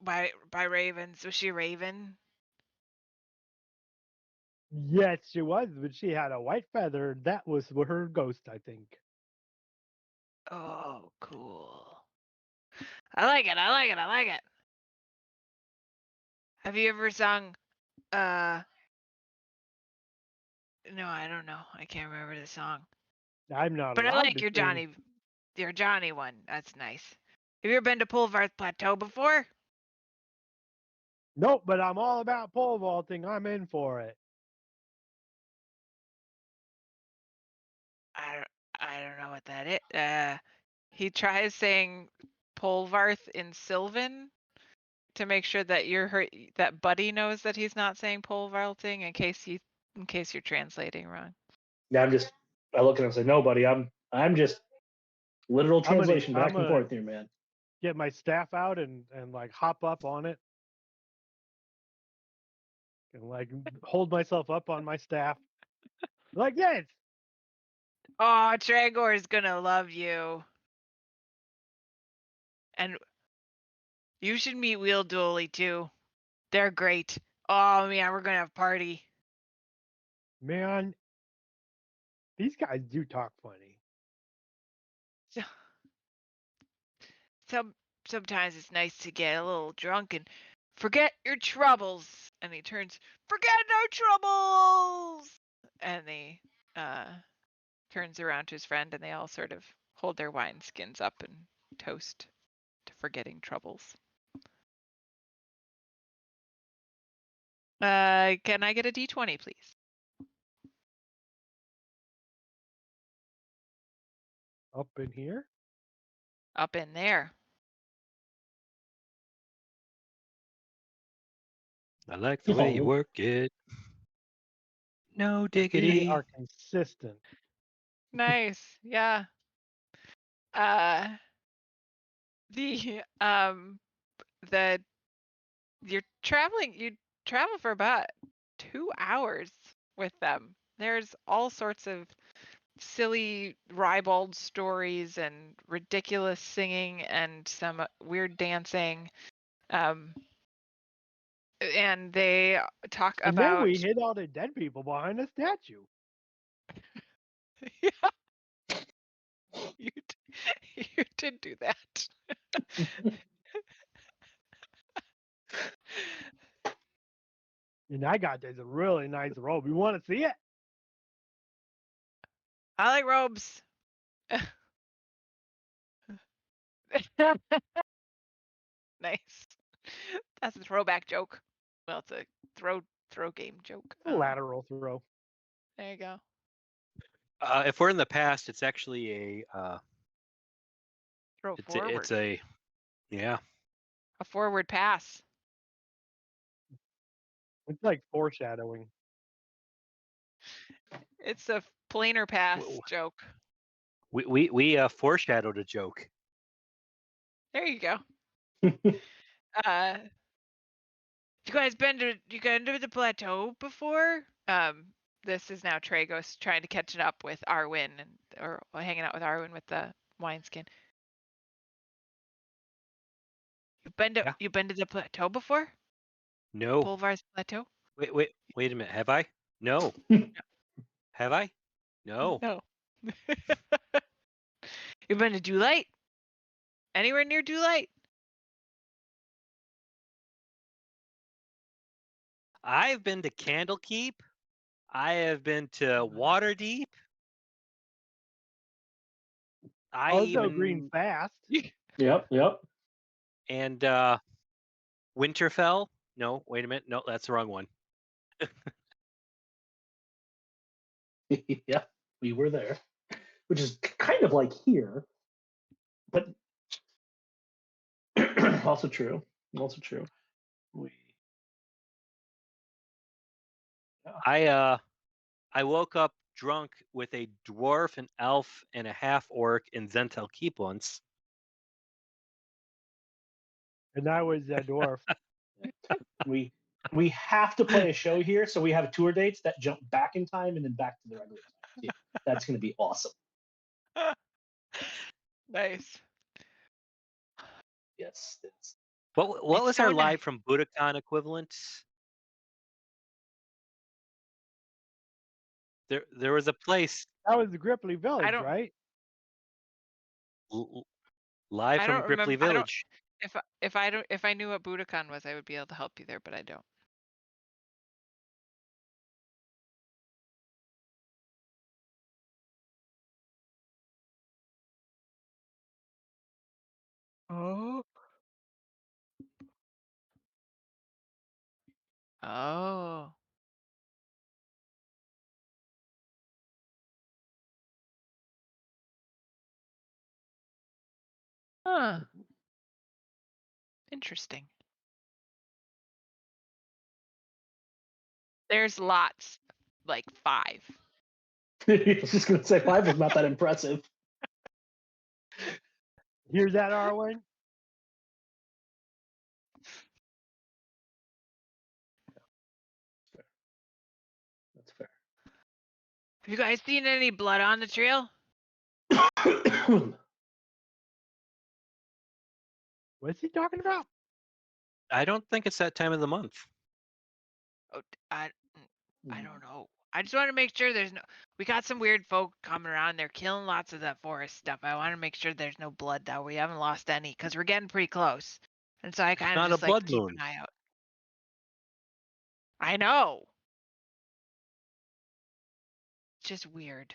by ravens. Was she a raven? Yes, she was, but she had a white feather. That was her ghost, I think. Oh, cool. I like it. I like it. I like it. Have you ever sung? No, I don't know. I can't remember the song. I'm not But I allowed like to your sing. Johnny one. That's nice. Have you ever been to Pulvarth Plateau before? Nope, but I'm all about pole vaulting. I'm in for it. I don't know what that is. He tries saying Polvarth in Sylvan to make sure that that Buddy knows that he's not saying pole vaulting in case you're translating wrong. Yeah, I look at him and say, "No, buddy, I'm just literal translation back and forth here, man." Get my staff out and like hop up on it. And like hold myself up on my staff. Like this. Oh, Tragor is gonna love you. And you should meet Wheel Dooley too. They're great. Oh man, we're gonna have a party. Man, these guys do talk funny. Sometimes it's nice to get a little drunk and forget your troubles. And he turns, forget no troubles. And he turns around to his friend, and they all sort of hold their wine skins up and toast to forgetting troubles. Can I get a D20, please? Up in here? Up in there. I like the way you work it. No diggity. We are consistent. Nice. Yeah. The you travel for about 2 hours with them. There's all sorts of silly ribald stories and ridiculous singing and some weird dancing. And they talk And about then we hid all the dead people behind the statue. Yeah. You did do that. And I got this really nice robe. You want to see it? I like robes. Nice. That's a throwback joke. Well, it's a throw game joke. Lateral throw. There you go. If we're in the past, it's actually a Throw forward. yeah. A forward pass. It's like foreshadowing. It's a planar pass W- joke. We foreshadowed a joke. There you go. You guys been to the plateau before? This is now Tragos trying to catch it up with Arwen or hanging out with Arwen with the wineskin. Yeah. You've been to the plateau before? No. Polvar's plateau? Wait a minute. Have I? No. Have I? No. No. You've been to Dewlight? Anywhere near Dewlight? I've been to Candlekeep. I have been to Waterdeep. I Also, green even fast. Yep. and Winterfell. No, wait a minute. No, that's the wrong one. Yeah, we were there, which is kind of like here, but also true. Also true. We. I woke up drunk with a dwarf, an elf, and a half orc in Candlekeep once. And I was a dwarf. We have to play a show here, so we have tour dates that jump back in time and then back to the regular time. Yeah, that's going to be awesome. Nice. Yes. It's, What It's was so our nice. live from Budokan equivalent? There was a place That was the Gripply Village, don't- right? live I from don't Gripply remember. Village. If I knew what Budokan was, I would be able to help you there, but I don't. Oh. Oh. Huh. Interesting. There's lots, like 5. I was just going to say 5 was not that impressive. Here's that, Arwen. That's fair. Have you guys seen any blood on the trail? What's he talking about? I don't think it's that time of the month. Oh, I don't know. I just want to make sure there's no. We got some weird folk coming around. They're killing lots of that forest stuff. I want to make sure there's no blood that we haven't lost any because we're getting pretty close. And so I kind of Not a just like to blood keep moon. an eye out. I know. It's just weird.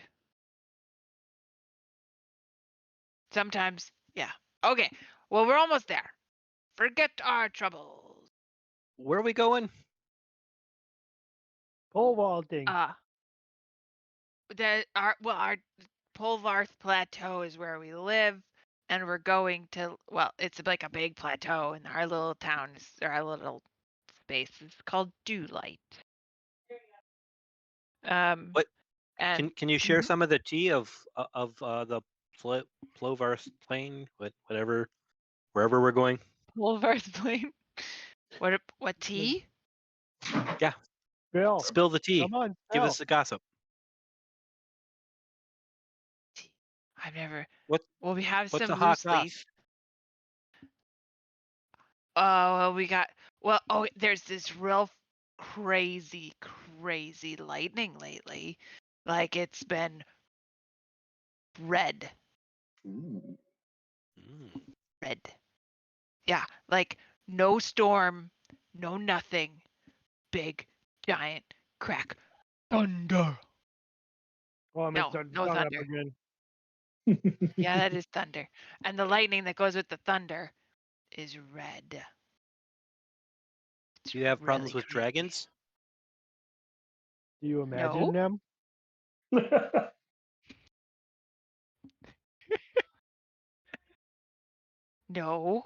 Sometimes, yeah. Okay. Well, we're almost there. Forget our troubles. Where are we going? Pole vaulting. Our Polvarth Plateau is where we live, and we're going to. Well, it's like a big plateau, and our little town is, or our little space is called Dewlight. What And can you share some of the tea of the Plovarth Plain, whatever, wherever we're going? Polvarth Plain. What tea? Yeah, Bill, spill the tea. come on, Give Bill. us the gossip. I've never. What Well, we have what's some a hot loose goss? leaf. Oh, well, we got. Well, oh, there's this real crazy lightning lately. Like it's been red. Ooh. Red. Yeah, like no storm, no nothing. Big, giant crack. Thunder. Oh, I'm No, gonna start the no song up thunder. again. Yeah, that is thunder. And the lightning that goes with the thunder is red. It's Do you have really problems with crazy. dragons? Do you No. imagine them? No.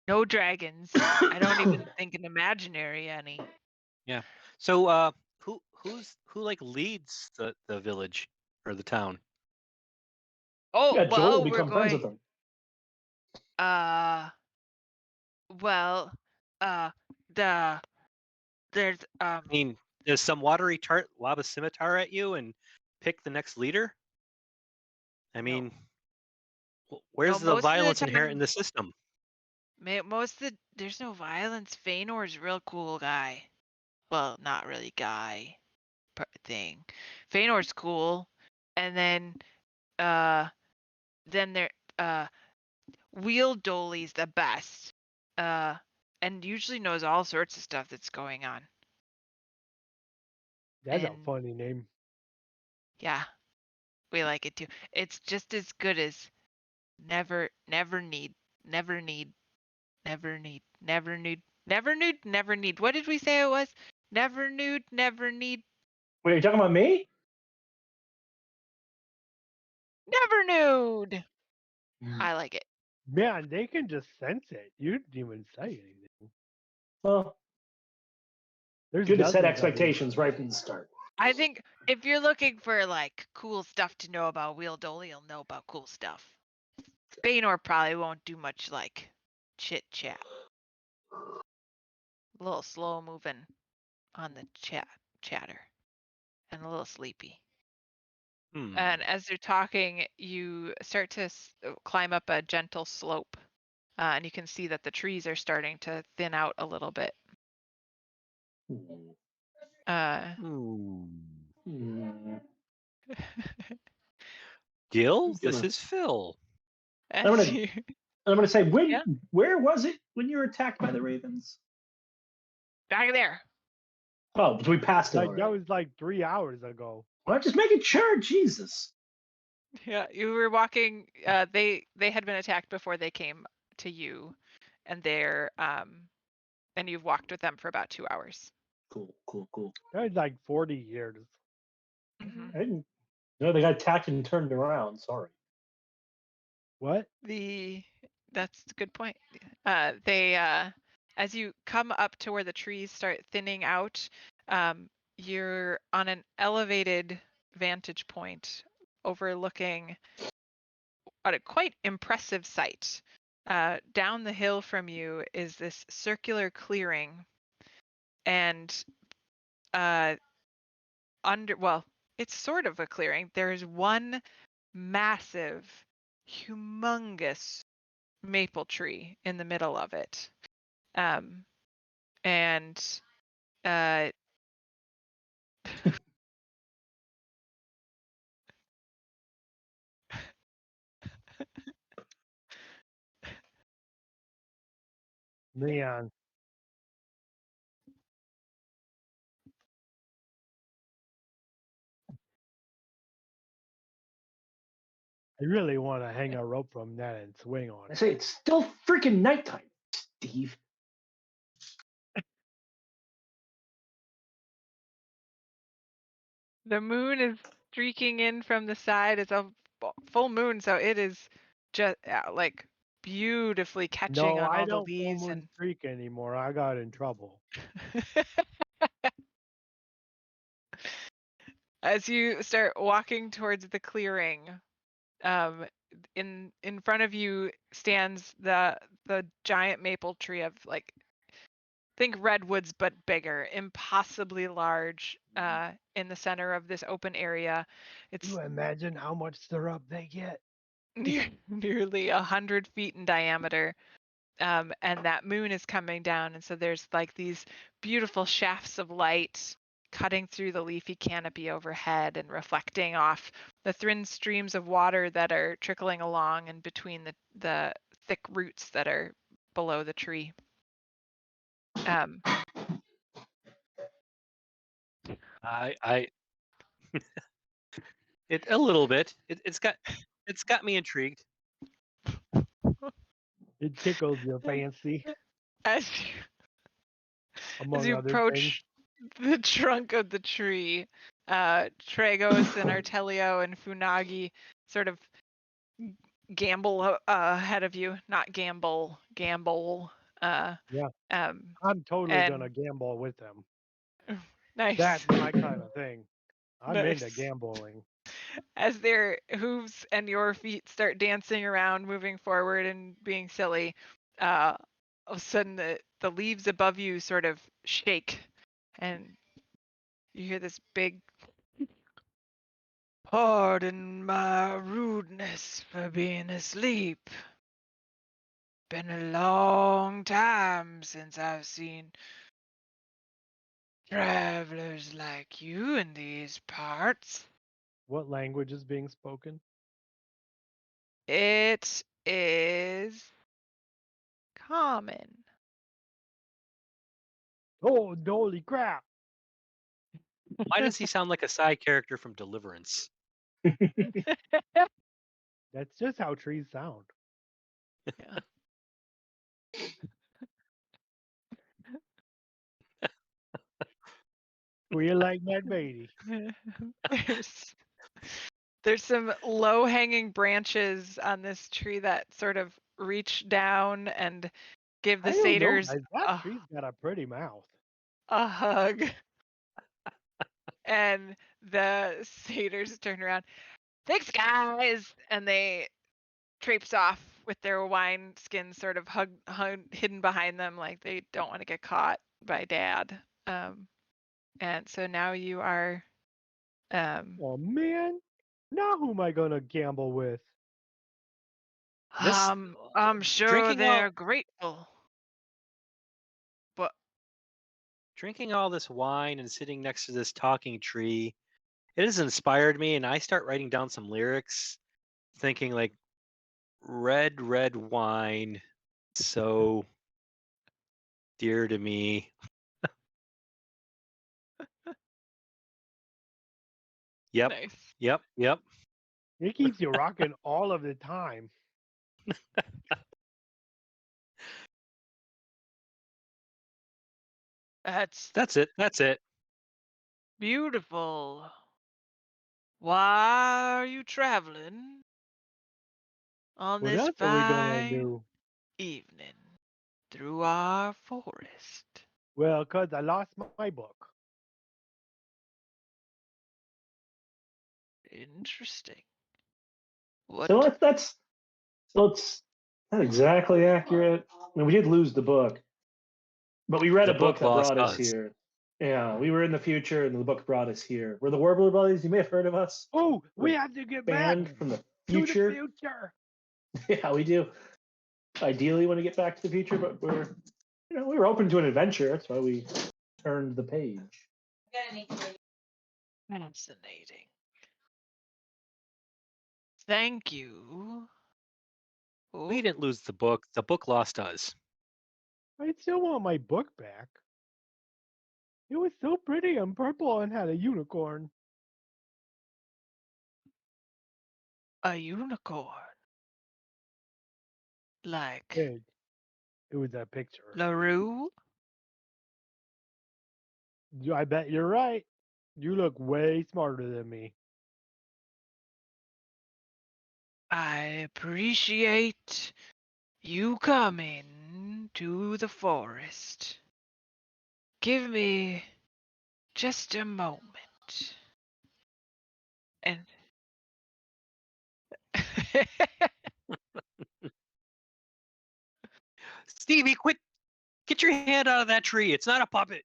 No dragons. I don't even think an imaginary any. So who like leads the village or the town? Oh, Yeah, Joel will well, we're become friends with going. them. Well, the there's I mean, does some watery tart lob a scimitar at you and pick the next leader? I no, mean, no. where's the Most of the violence inherent in time, the system? there's no violence. Feanor's a real cool guy. Well, not really guy thing. Feanor's cool, and then there Wheel Dolly's the best. And usually knows all sorts of stuff that's going on. That's a And funny name. yeah, we like it too. It's just as good as never need. What did we say it was? Never nude, never need, Wait, are you talking about me? never nude. I like it. Man, they can just sense it. You didn't even say anything. Well, There's good to set dozens of these. expectations right from the start. I think if you're looking for like cool stuff to know about Wheel Dolly, you'll know about cool stuff. Feanor probably won't do much like chit chat. A little slow moving on the chatter and a little sleepy. Hmm. And as they're talking, you start to climb up a gentle slope, and you can see that the trees are starting to thin out a little bit. Uh, Hmm. Gil, Who's this gonna- is Phil. I'm as gonna you, I'm gonna say Yeah. where was it when you were attacked by the ravens? back there. Oh, we passed it Like already. that was like 3 hours ago. Well, just making sure. Jesus. Yeah, you were walking. They had been attacked before they came to you, and and you've walked with them for about 2 hours. Cool. That was like 40 years. Mm-hmm. I didn't know they got attacked and turned around. Sorry. What? That's a good point. As you come up to where the trees start thinning out, you're on an elevated vantage point overlooking a quite impressive sight. Down the hill from you is this circular clearing, and it's sort of a clearing. There's one massive, humongous maple tree in the middle of it. And Leon. I really want to hang a rope from that and swing on I it. say it's still freaking nighttime, Steve. the moon is streaking in from the side. It's a full moon, so it is just like beautifully catching No, on I all the don't full leaves moon streak anymore. I got in trouble. As you start walking towards the clearing, in front of you stands the giant maple tree of like, think redwoods but bigger, impossibly large, in the center of this open area. It's You imagine how much syrup they get? nearly 100 feet in diameter. And that moon is coming down, and so there's like these beautiful shafts of light cutting through the leafy canopy overhead and reflecting off the thin streams of water that are trickling along and between the thick roots that are below the tree. I it a little bit. It's got me intrigued. It tickles your fancy, as among you other things. approach the trunk of the tree, Tragos and Artelio and Funagi sort of gamble ahead of you, not gamble, gamble. Uh, Yeah, um, I'm totally gonna and gamble with them. nice, That's my kind of thing. I'm into nice. gambling. As their hooves and your feet start dancing around, moving forward and being silly, all of a sudden the leaves above you sort of shake, and you hear this big, "Pardon my rudeness for being asleep. Been a long time since I've seen travelers like you in these parts." What language is being spoken? It is common. Oh, holy crap! Why does he sound like a side character from Deliverance? That's just how trees sound. Yeah. We like that baby. there's there's some low hanging branches on this tree that sort of reach down and give the I don't know, satyrs guys. That tree's got a pretty mouth. a hug. And the satyrs turn around. "Thanks, guys," and they traipse off with their wine skins sort of hidden behind them, like they don't want to get caught by Dad. And so now you are. Oh man, now who am I gonna gamble with? This I'm sure drinking all they're grateful, but drinking all this wine and sitting next to this talking tree, it has inspired me, and I start writing down some lyrics, thinking like red, red wine, so dear to me. Yep, nice. yep, yep. It keeps you rocking all of the time. That's That's it. That's it. beautiful. Why are you traveling on What this else are we gonna fine do? evening through our forest? Well, 'cause I lost my book. Interesting. So What? it's not exactly accurate. I mean, we did lose the book, but we read The a book book that lost brought us us. here. Yeah, we were in the future, and the book brought us here. We're the Warbler Brothers. You may have heard of us. Oh, We're we a have to get back band from the to the future. future. Yeah, we do. Ideally, want to get back to the future, but we were open to an adventure. That's why we turned the page. Fascinating. Thank you. We Oh, didn't lose the book. The book lost us. I still want my book back. It was so pretty and purple and had a unicorn. a unicorn. Like It, it was a picture. Larue? I bet you're right. You look way smarter than me. I appreciate you coming to the forest. Give me just a moment. And Stevie, quit! Get your hand out of that tree. It's not a puppet.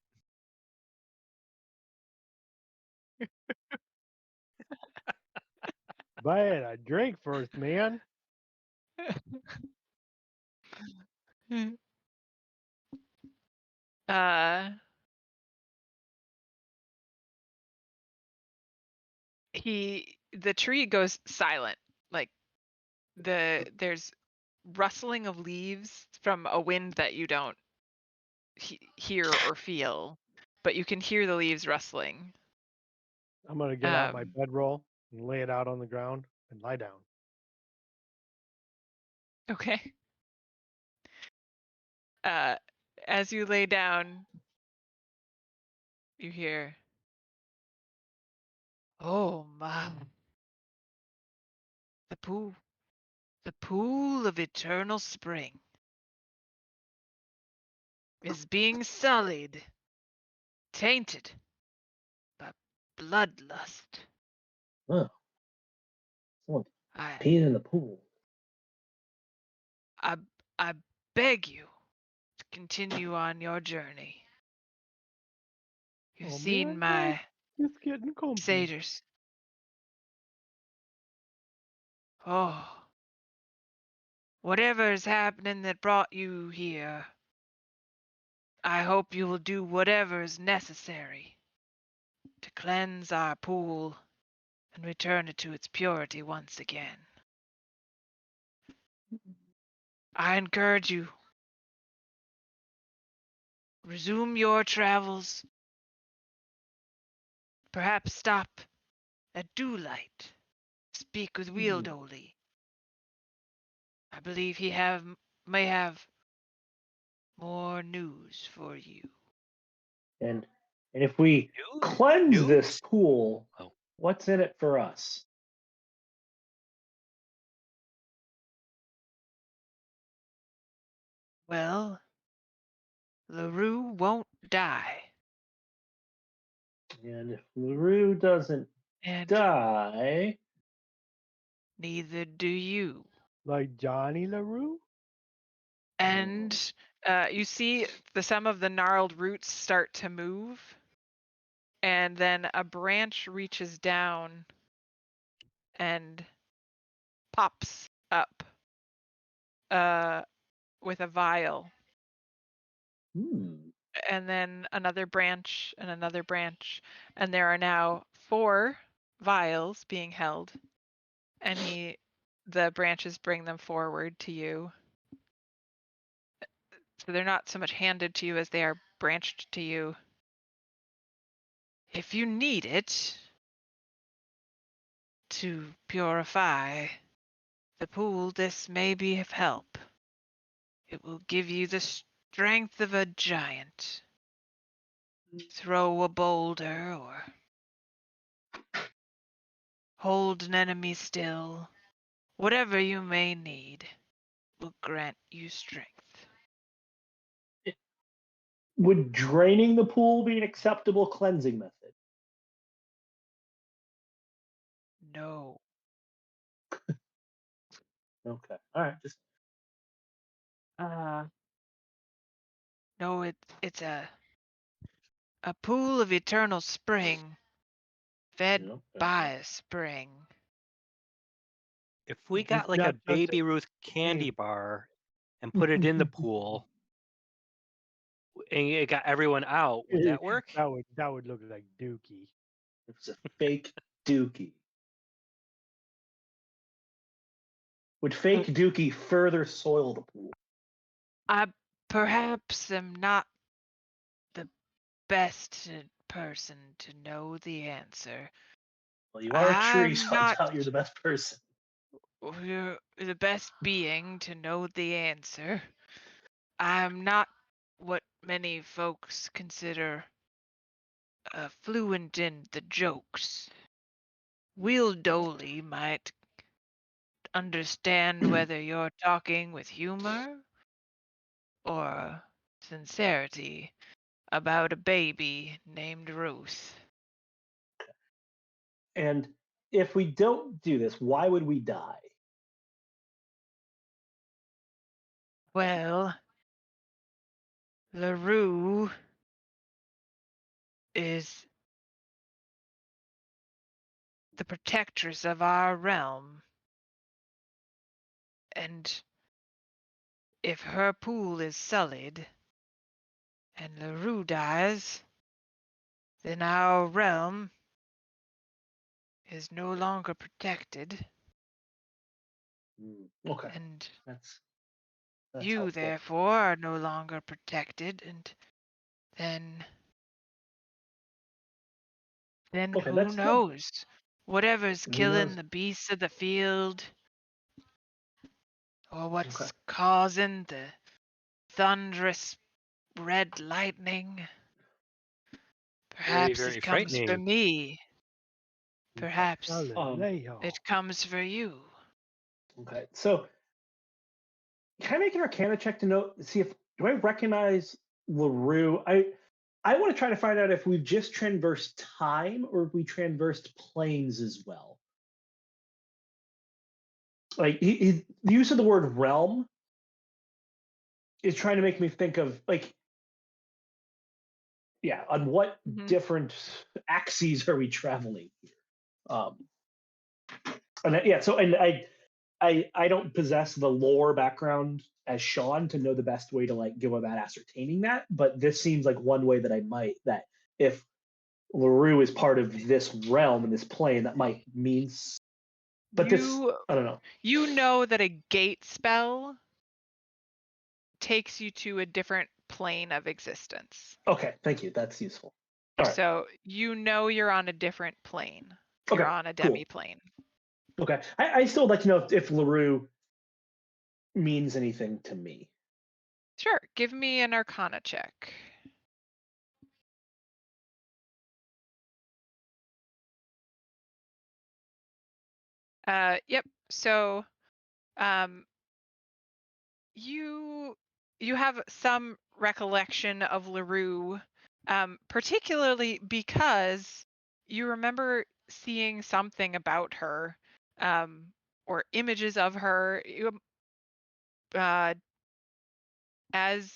Buy it a drink first, man. uh the tree goes silent. Like there's rustling of leaves from a wind that you don't hear or feel, but you can hear the leaves rustling. I'm gonna get out my Um, bedroll and lay it out on the ground and lie down. okay. Uh, as you lay down, you hear, "Oh my, the poo, The pool of eternal spring is being sullied, tainted by bloodlust. Oh, someone I, peed in the pool. I, I beg you to continue on your journey. You've Oh seen man, my just getting comfy. satyrs. Oh, whatever is happening that brought you here, I hope you will do whatever is necessary to cleanse our pool and return it to its purity once again. I encourage you, resume your travels. Perhaps stop at Dewlight. Speak with Wheeldoley. I believe he may have more news for you. And if we News? cleanse this News? pool, Oh. what's in it for us? Well, Larue won't die, And if LaRue doesn't and die, neither do you. Like Johnny LaRue? And you see some of the gnarled roots start to move, and then a branch reaches down and pops up with a vial, and then another branch and another branch, and there are now 4 vials being held, and the branches bring them forward to you. So they're not so much handed to you as they are branched to you. If you need it to purify the pool, this may be of help. It will give you the strength of a giant. Throw a boulder or hold an enemy still. Whatever you may need will grant you strength. would draining the pool be an acceptable cleansing method? No. Okay. All right. Just No, it's a pool of eternal spring, fed by a spring. If we It's got like not a just Baby Ruth candy bar and put it in the pool and it got everyone out, would that work? that would look like Dookie. it's a fake Dookie. Would fake Dookie further soil the pool? I perhaps am not the best person to know the answer. Well, you are a tree, I'm so I not doubt you're the best person. the best being to know the answer. I'm not what many folks consider fluent in the jokes. Will Doley might understand whether you're talking with humor or sincerity about a baby named Ruth. And if we don't do this, why would we die? Well, LaRue is the protectress of our realm, and if her pool is sullied and LaRue dies, then our realm is no longer protected, Okay, and that's you helpful. therefore are no longer protected, and then Okay, who that's good. knows? Whatever's Who killing knows? the beasts of the field, or what's Okay. causing the thunderous red lightning. Very, Perhaps very it comes for frightening. me. Perhaps Um, it comes for you. Okay, so Can I make an Arcana check to see if do I recognize Larue? I want to try to find out if we've just traversed time or if we traversed planes as well. Like the use of the word realm is trying to make me think of like, yeah, on what different axes are we traveling here? I don't possess the lore background as Sean to know the best way to like go about ascertaining that, but this seems like one way that I might, that if Larue is part of this realm and this plane, that might mean. But this, I don't know. You know that a gate spell takes you to a different plane of existence. Okay, thank you. That's useful. All right. So you know you're on a different plane. You're on a demi-plane. Okay. I still would like to know if Larue means anything to me. Sure. Give me an Arcana check. Yep. So you have some recollection of Larue, particularly because you remember seeing something about her, or images of her. As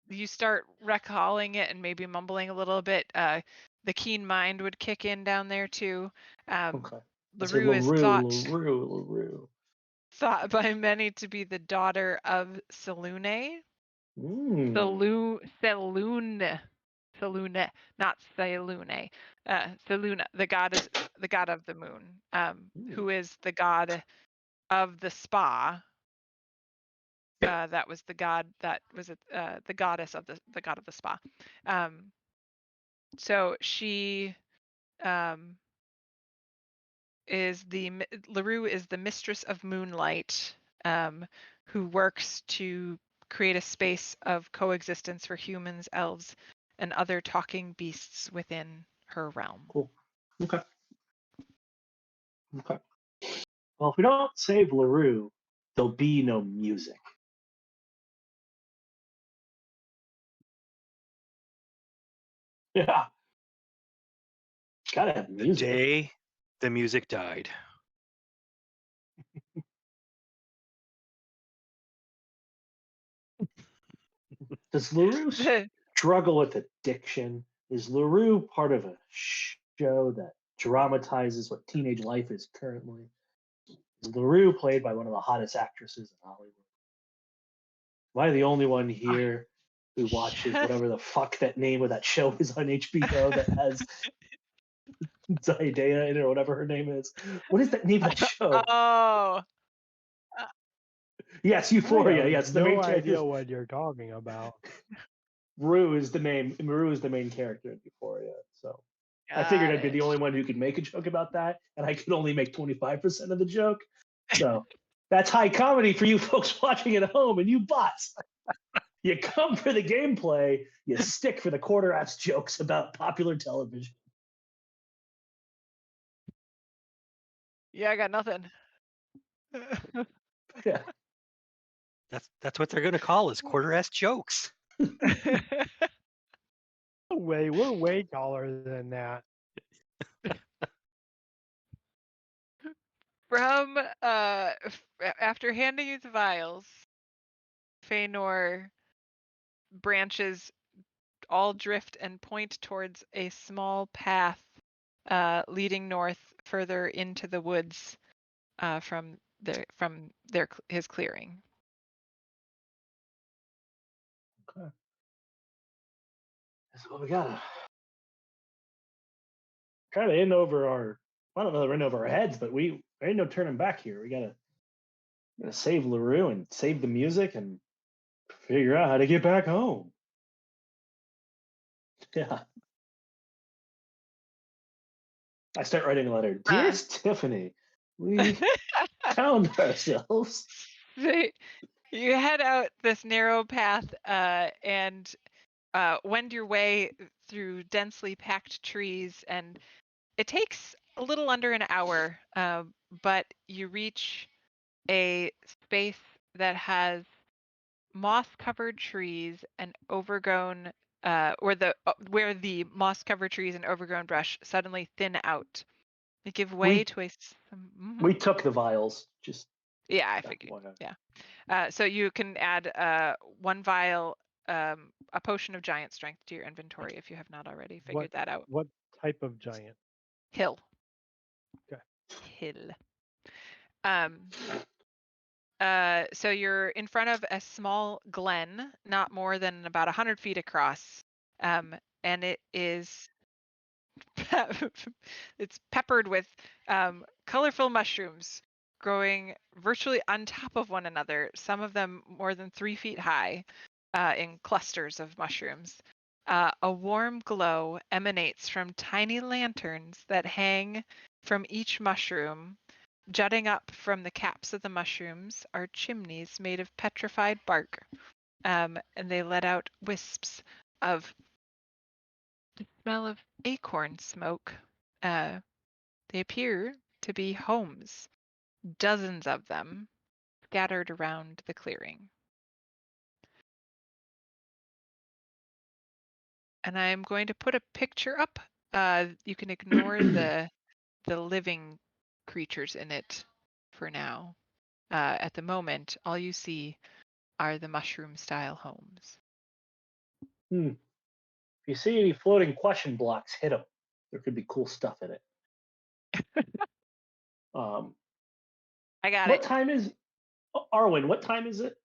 you start recalling it and maybe mumbling a little bit, the keen mind would kick in down there too. Okay. Larue is Larue. thought by many to be the daughter of Selune. Selune, not Selune. Seluna, the god of the moon, who is the god of the spa. That was the god that was the goddess of the god of the spa. So she Larue is the mistress of moonlight, who works to create a space of coexistence for humans, elves, and other talking beasts within her realm. Cool. Okay. Well, if we don't save Larue, there'll be no music. Yeah. Gotta have music. The day the music died. Does Larue struggle with addiction? Is Larue part of a show that dramatizes what teenage life is currently? Is Larue played by one of the hottest actresses in Hollywood? Am I the only one here who watches whatever the fuck that name of that show is on HBO that has Zendaya in it or whatever her name is? What is that name of that show? Oh. Yes, Euphoria. Yes, the main character. Idea what you're talking about. Rue is the name. Rue is the main character in Euphoria. So I figured I'd be the only one who could make a joke about that, and I could only make 25% of the joke. So that's high comedy for you folks watching at home, and you bots. You come for the gameplay, you stick for the quarter-ass jokes about popular television. Yeah, I got nothing. Yeah. That's what they're gonna call us, quarter-ass jokes. We're way taller than that. From after handing you the vials, Feanor branches all drift and point towards a small path leading north further into the woods from his clearing. Okay. So we gotta kind of in over our. I don't know that we're in over our heads, but there ain't no turning back here. We gotta save Larue and save the music and figure out how to get back home. Yeah. I start writing a letter. Dearest Tiffany, we found ourselves. You head out this narrow path and wend your way through densely packed trees, and it takes a little under an hour, but you reach a space that has moss-covered trees and overgrown, where the moss-covered trees and overgrown brush suddenly thin out. They give way to a. We took the vials. Just Yeah, I figured. Yeah. So you can add 1 vial, a potion of giant strength to your inventory if you have not already figured that out. What type of giant? Hill. Okay. Hill. So you're in front of a small glen, not more than about 100 feet across, and it is it's peppered with colorful mushrooms growing virtually on top of one another, some of them more than 3 feet high, in clusters of mushrooms. A warm glow emanates from tiny lanterns that hang from each mushroom. Jutting up from the caps of the mushrooms are chimneys made of petrified bark, and they let out wisps of the smell of acorn smoke. They appear to be homes, dozens of them scattered around the clearing. And I'm going to put a picture up. You can ignore the living creatures in it for now. At the moment, all you see are the mushroom-style homes. If you see any floating question blocks, hit them. There could be cool stuff in it. I got What it. time is Arwen? What time is it?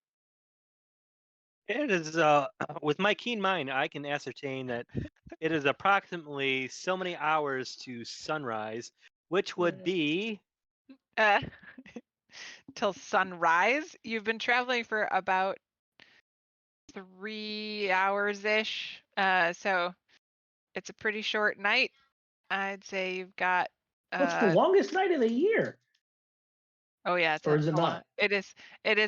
It is with my keen mind, I can ascertain that it is approximately so many hours to sunrise, which would be Till sunrise. You've been traveling for about 3 hours-ish. So it's a pretty short night. I'd say you've got What's the longest night of the year? Oh yeah, Or is it a long. not? It is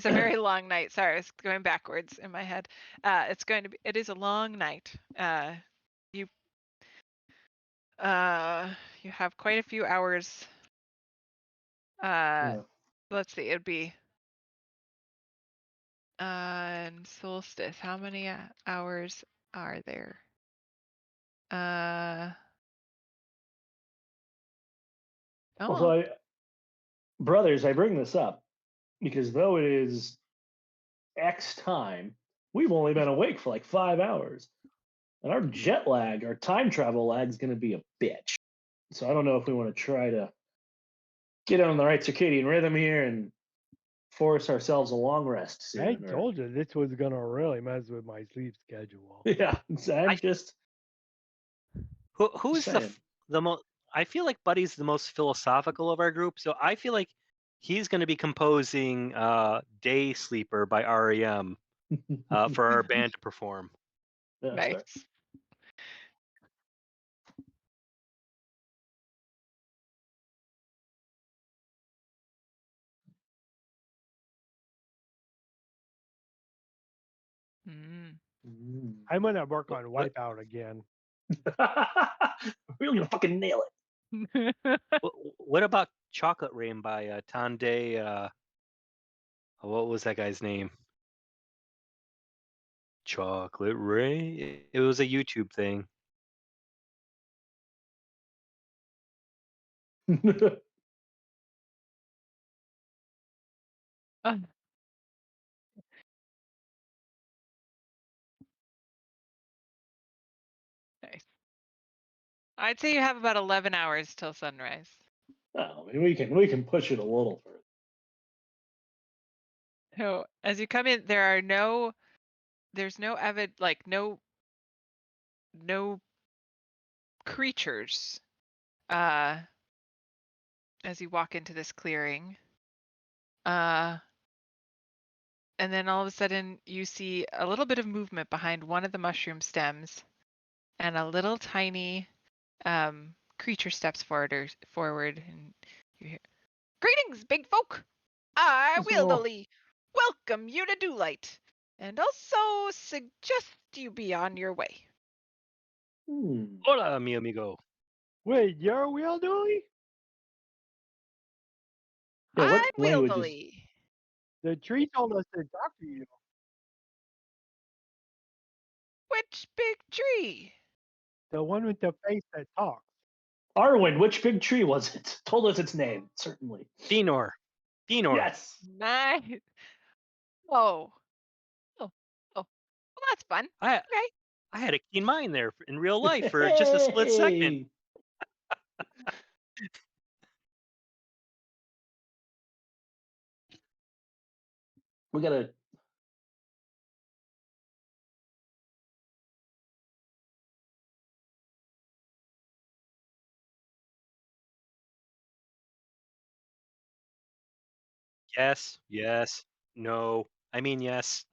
a very long night. Sorry, I was going backwards in my head. It is a long night. You you have quite a few hours. Let's see, it'd be and solstice. How many hours are there? So brothers, I bring this up because though it is X time, we've only been awake for like 5 hours. And our jet lag, our time travel lag is going to be a bitch. So I don't know if we want to try to get on the right circadian rhythm here and force ourselves a long rest soon. I told you this was gonna really mess with my sleep schedule. Yeah, I'm just. who's the most. I feel like Buddy's the most philosophical of our group, so I feel like he's going to be composing "Day Sleeper" by REM for our band to perform. Yeah, nice. sorry. I'm gonna work on Wipeout again. We're gonna fucking nail it. What about "Chocolate Rain" by Tande? What was that guy's name? Chocolate Rain. It was a YouTube thing. Nice. I'd say you have about 11 hours till sunrise. Oh, I mean, we can push it a little further. So as you come in, there's no creatures as you walk into this clearing. And then all of a sudden you see a little bit of movement behind one of the mushroom stems, and a little tiny creature steps forward, and you hear, "Greetings, big folk! I Wildily welcome you to Dewlight, and also suggest you be on your way." Hola, mi amigo. Wait, you're Wheel Dooley? Yeah, I'm what language is? Wildily. The tree told us to talk to you. Which big tree? The one with the face that talks. Arwen, which big tree was it? Told us its name, certainly. Dinor. Yes. Nice. Oh. Oh. Oh. Well, that's fun. I Okay. I had a keen mind there in real life for just a split second. Hey! We gotta. Yes, yes, no. I mean yes.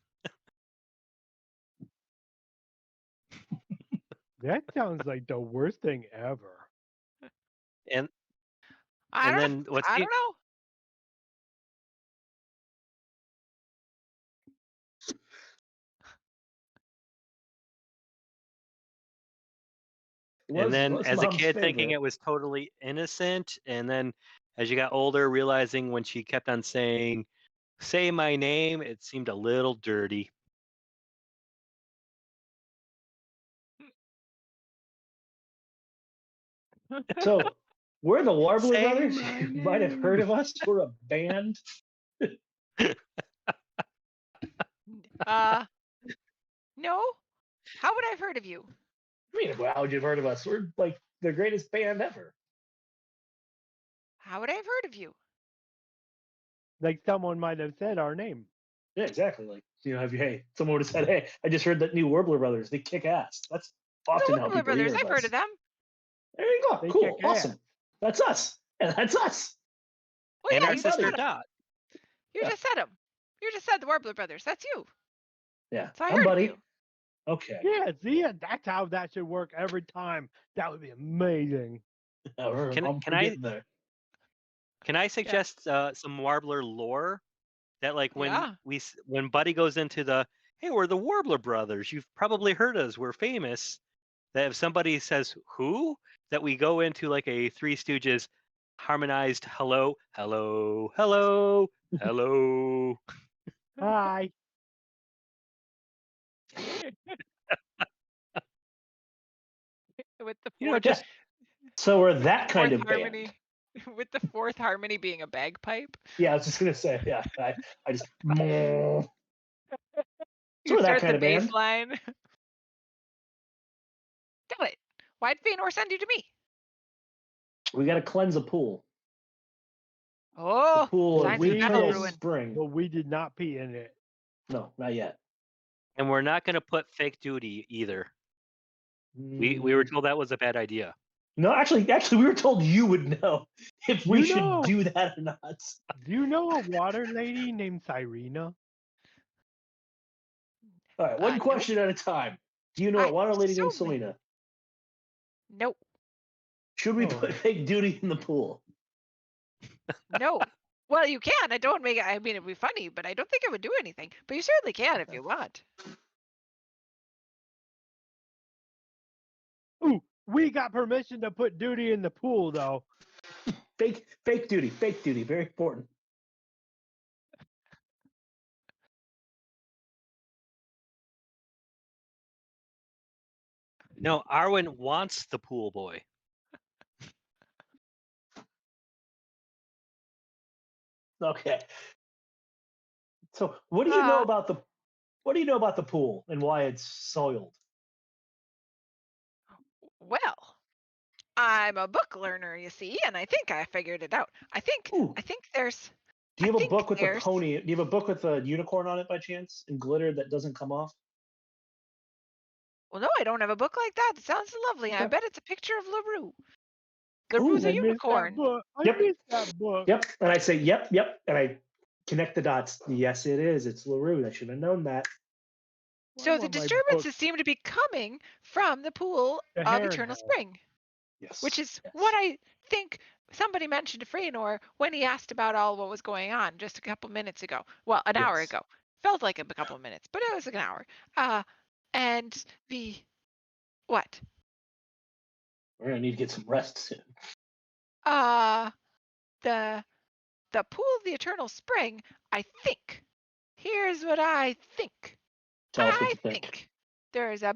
That sounds like the worst thing ever. And I and don't then know. what's I the don't know. It and was, it then was as a Mom's kid thinking favorite. it was totally innocent, and then as you got older realizing when she kept on saying, "Say my name," it seemed a little dirty. So, we're the Warbler Say Brothers. my You might have heard name. of us. We're a band. Uh, no. How would I have heard of you? I mean, how would you have heard of us? We're like the greatest band ever. How would I have heard of you? Like someone might have said our name. Yeah, exactly. Like, hey, someone would have said, hey, I just heard that new Warbler Brothers. They kick ass. That's often The how Warbler people hear Brothers. of I've heard us. of them. There you go. They Cool. kick Awesome. ass. That's us. And that's us. Well, And yeah, our you just sister said them. Dot. You Yeah. just said them. You just said the Warbler Brothers. That's you. Yeah. So I I'm heard of Buddy. you. Okay. Yeah, see, that's how that should work every time. That would be amazing. Can We're getting there. I suggest some Warbler lore that like Yeah. when Buddy goes into the, hey, we're the Warbler brothers. You've probably heard us. We're famous. That if somebody says who, that we go into like a Three Stooges harmonized hello, hello, hello, hello. Hi. With the You know, fourth, just So we're that kind fourth of band. harmony. With the fourth harmony being a bagpipe. Yeah, I was just gonna say, yeah. I just so You we're that start the kind of bass band. line. Do it. Why'd Feanor send you to me? We gotta cleanse a pool. The Oh, pool of signs of We battle eternal did, ruin. spring. but we did not pee in it. No, not yet. and we're not going to put fake duty either. We were told that was a bad idea. No, actually, we were told you would know if we You should know- do that or not. Do you know a water lady named Cyrena? All right, one Nope. question at a time. Do you know a water lady named so many- Selena? Nope. Should we Oh. put fake duty in the pool? No. Well, you can. I don't make it. I mean, it'd be funny, but I don't think it would do anything. But you certainly can if you want. Ooh, we got permission to put duty in the pool, though. Fake duty, very important. No, Arwen wants the pool boy. Okay. So, what do you know Uh, about the pool and why it's soiled? Well, I'm a book learner, you see, and I think I figured it out. I think Ooh. there's. Do you I have a think book with a there's- pony? Do you have a book with a unicorn on it by chance and glitter that doesn't come off? Well, no, I don't have a book like that. It sounds lovely. I Okay. bet it's a picture of LaRue. Ooh, LaRue's I a missed that unicorn. book. I Yep. missed that book. Yep. And I say, yep, and I connect the dots. Yes, it is. It's LaRue. I should have known that. I So the want my disturbances book seem to be coming from the pool to of Heron Eternal House. Spring, Yes. which is yes. what I think somebody mentioned to Freenor when he asked about all what was going on just a couple minutes ago. Well, an hour Yes. ago. Felt like a couple of minutes, but it was like an hour. And the what? We're gonna need to get some rest soon. The the pool of the eternal spring, I think. Here's what I think. Tell us what I you think. think there's a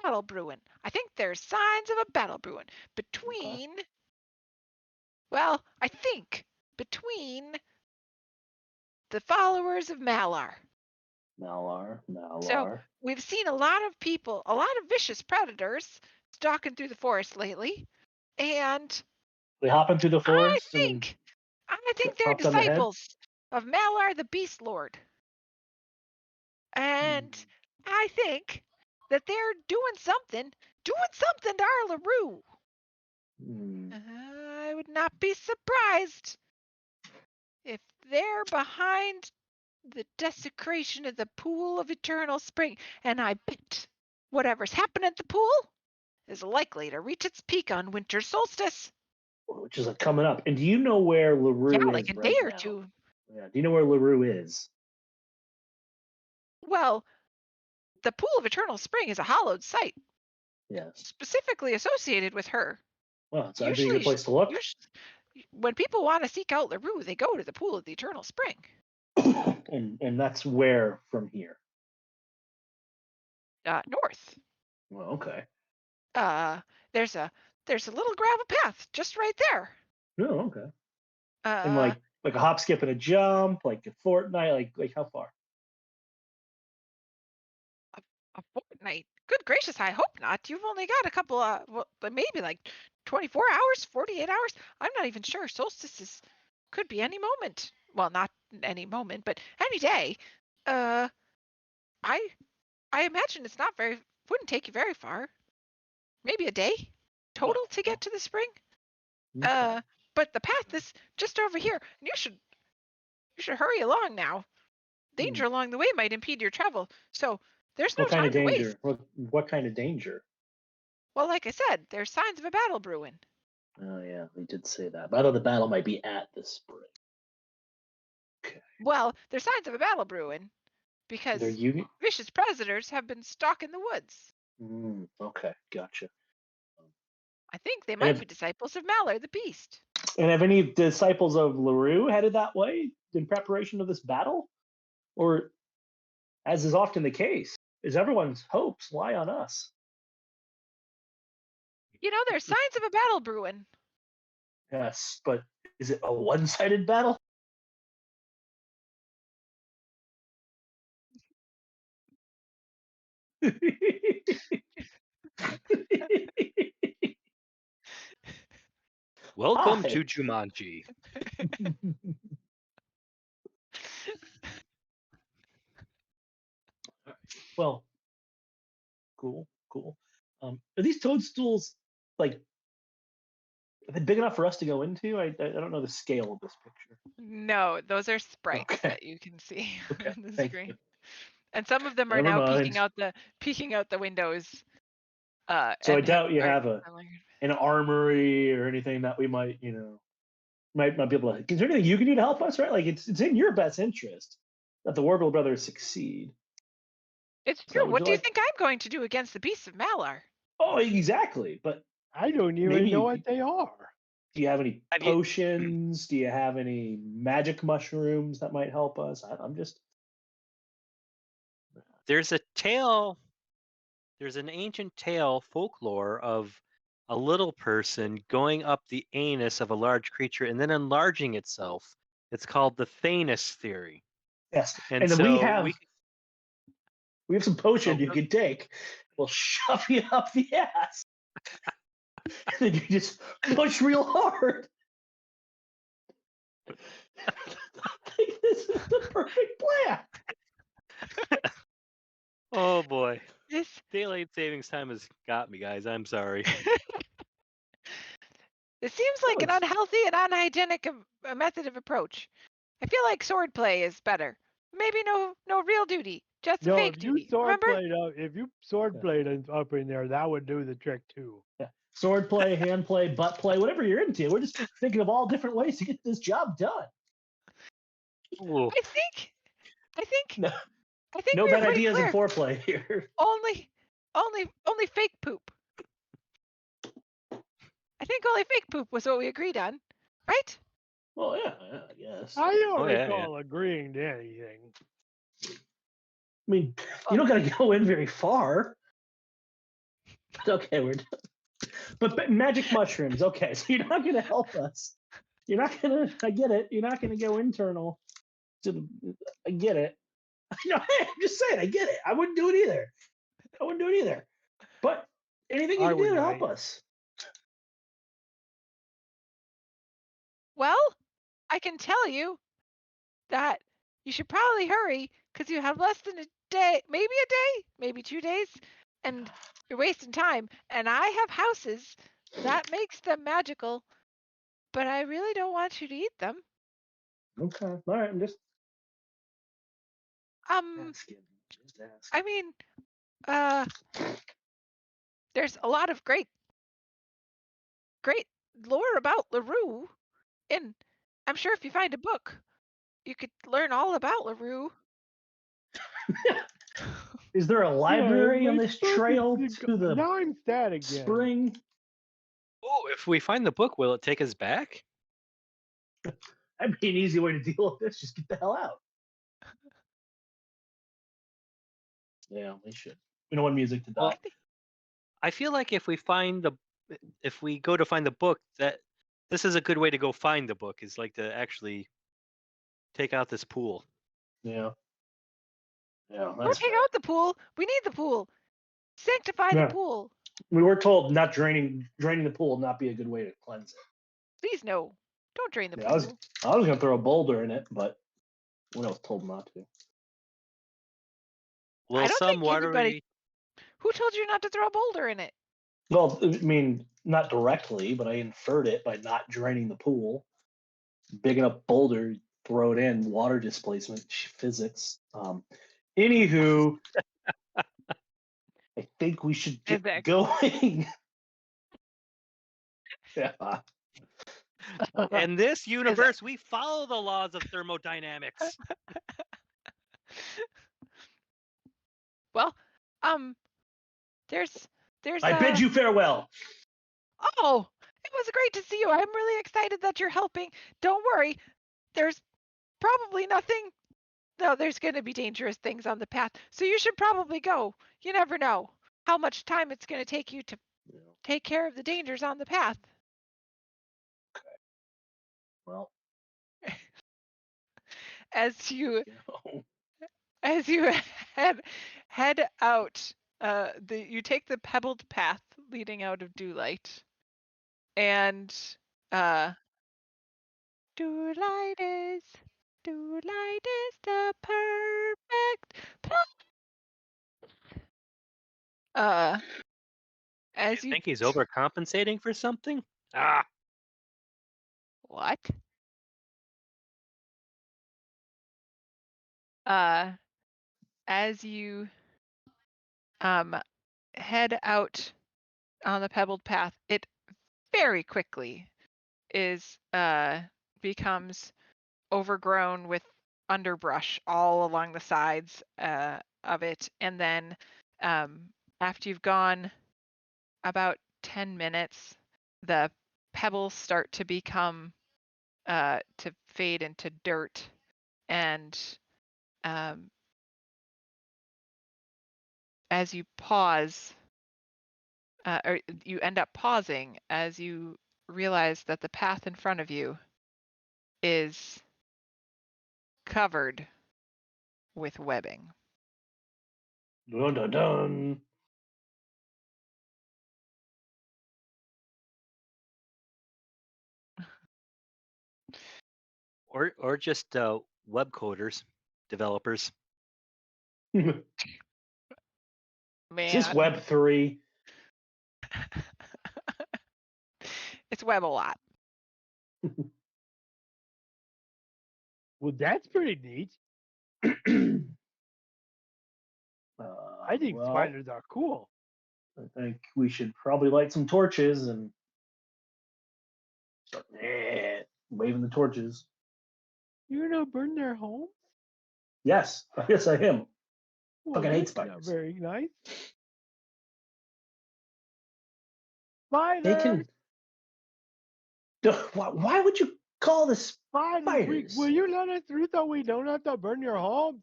battle brewing. I think there's signs of a battle brewing between, well, I think between the followers of Malar. Malar. So we've seen a lot of people, a lot of vicious predators stalking through the forest lately, and They hopping through the forest and I think they're popped on the head. disciples of Malar the Beast Lord. And I think that they're doing something to our LaRue. I would not be surprised if they're behind the desecration of the pool of eternal spring. And I bet whatever's happened at the pool is likely to reach its peak on winter solstice. Which is coming up. And do you know where LaRue like is a right day or now? two. Yeah. Do you know where LaRue is? Well, the pool of eternal spring is a hallowed site. Yes. Specifically associated with her. Well, it's a good place to look. When people want to seek out LaRue, they go to the pool of the eternal spring. and that's where from here? North. Well, okay. There's a little gravel path just right there. Oh, okay. And like a hop, skip, and a jump, like a fortnight, like how far? A fortnight? Good gracious, I hope not. You've only got a couple maybe like 24 hours, 48 hours. I'm not even sure. Solstices could be any moment. Well, not any moment, but any day. I imagine it's wouldn't take you very far. Maybe a day total to get to the spring. Okay. But the path is just over here. And you should hurry along now. Danger along the way might impede your travel. So there's no time to waste. What kind of danger? Well, like I said, there's signs of a battle brewing. Oh yeah, we did say that. But I thought the battle might be at the spring. Okay. Well, there's signs of a battle brewing because vicious predators have been stalking the woods. Okay, gotcha. I think they might be disciples of Malar the Beast. And have any disciples of LaRue headed that way in preparation of this battle? Or, as is often the case, is everyone's hopes lie on us? There's signs of a battle brewing. Yes, but is it a one-sided battle? Welcome to Jumanji. Well, cool. Are these toadstools are they big enough for us to go into? I don't know the scale of this picture. No, those are sprites that you can see on the screen. You. And some of them are now peeking out the windows. So I doubt you have an armory or anything that we might be able to. Is there anything you can do to help us? Right, like it's in your best interest that the Warbler brothers succeed. It's true. What do you think I'm going to do against the beasts of Malar? Oh, exactly. But I don't even know what they are. Do you have any potions? Do you have any magic mushrooms that might help us? I'm just. There's a tale. There's an ancient tale, folklore of a little person going up the anus of a large creature and then enlarging itself. It's called the Thanos theory. Yes, and so so we have some potion you can take. We'll shove you up the ass. And then you just push real hard. I think this is the perfect plan. Oh boy. Daylight savings time has got me, guys. I'm sorry. It seems like an unhealthy and unhygienic method of approach. I feel like swordplay is better. Maybe no real duty, just a fake duty. If you swordplayed up in there, that would do the trick too. Yeah. Sword play, hand play, butt play, whatever you're into. We're just thinking of all different ways to get this job done. Ooh. I think no bad ideas in foreplay here. Only fake poop. I think only fake poop was what we agreed on, right? Well, yeah, this. I don't Oh, yeah, recall agreeing to anything. I mean, you don't got to go in very far. Okay, we're done. But magic mushrooms. Okay, so you're not going to help us. You're not going to. I get it. You're not going to go internal. I get it. No, I'm just saying. I get it. I wouldn't do it either. I wouldn't do it either. But anything you I can would do to not. help us. Well, I can tell you that you should probably hurry because you have less than a day, maybe 2 days, and you're wasting time. And I have houses that makes them magical, but I really don't want you to eat them. Okay. All right. I'm just asking. Just asking. I mean, uh, there's a lot of great lore about Larue, and I'm sure if you find a book, you could learn all about Larue. Is there a library on my this book trail is to the now I'm sad again. spring? Oh, if we find the book, will it take us back? That'd be an easy way to deal with this. Just get the hell out. Yeah, we should. We don't want music to die. Well, I feel like if we go to find the book, that this is a good way to go find the book. Is like to actually take out this pool. Yeah. Yeah, Or that's take fair. out the pool. We need the pool. Sanctify Yeah. the pool. We were told not draining the pool would not be a good way to cleanse it. Please no. Don't drain the Yeah, pool. I was gonna throw a boulder in it, but I was told not to. I Will don't some think anybody. watery? Who told you not to throw a boulder in it? Well, I mean, not directly, but I inferred it by not draining the pool. Big enough boulder, throw it in, water displacement, physics. Anywho, I think we should get Physics. going. Yeah. In this universe, we follow the laws of thermodynamics. Well, there's I bid you farewell. Oh, it was great to see you. I'm really excited that you're helping. Don't worry. There's probably nothing. No, there's going to be dangerous things on the path. So you should probably go. You never know how much time it's going to take you to take care of the dangers on the path. Well, As you you as you head out, you take the pebbled path leading out of Dewlight, and Dewlight is the perfect place. As You you think he's overcompensating for something? Ah, what? As you head out on the pebbled path, it very quickly becomes overgrown with underbrush all along the sides of it, and then after you've gone about 10 minutes, the pebbles start to become to fade into dirt, and as you pause, or you end up pausing as you realize that the path in front of you is covered with webbing. Dun, dun, dun. or just web coders, developers. Man, Is this Web 3? it's web a lot. Well, that's pretty neat. I think Well, spiders are cool. I think we should probably light some torches and start waving the torches. You're gonna burn their homes? Yes, yes, I am. Well, Fucking hate that's not spiders. very nice. They Spiders! can. Why would you Call the Fine, spiders. will you let us through so we don't have to burn your home?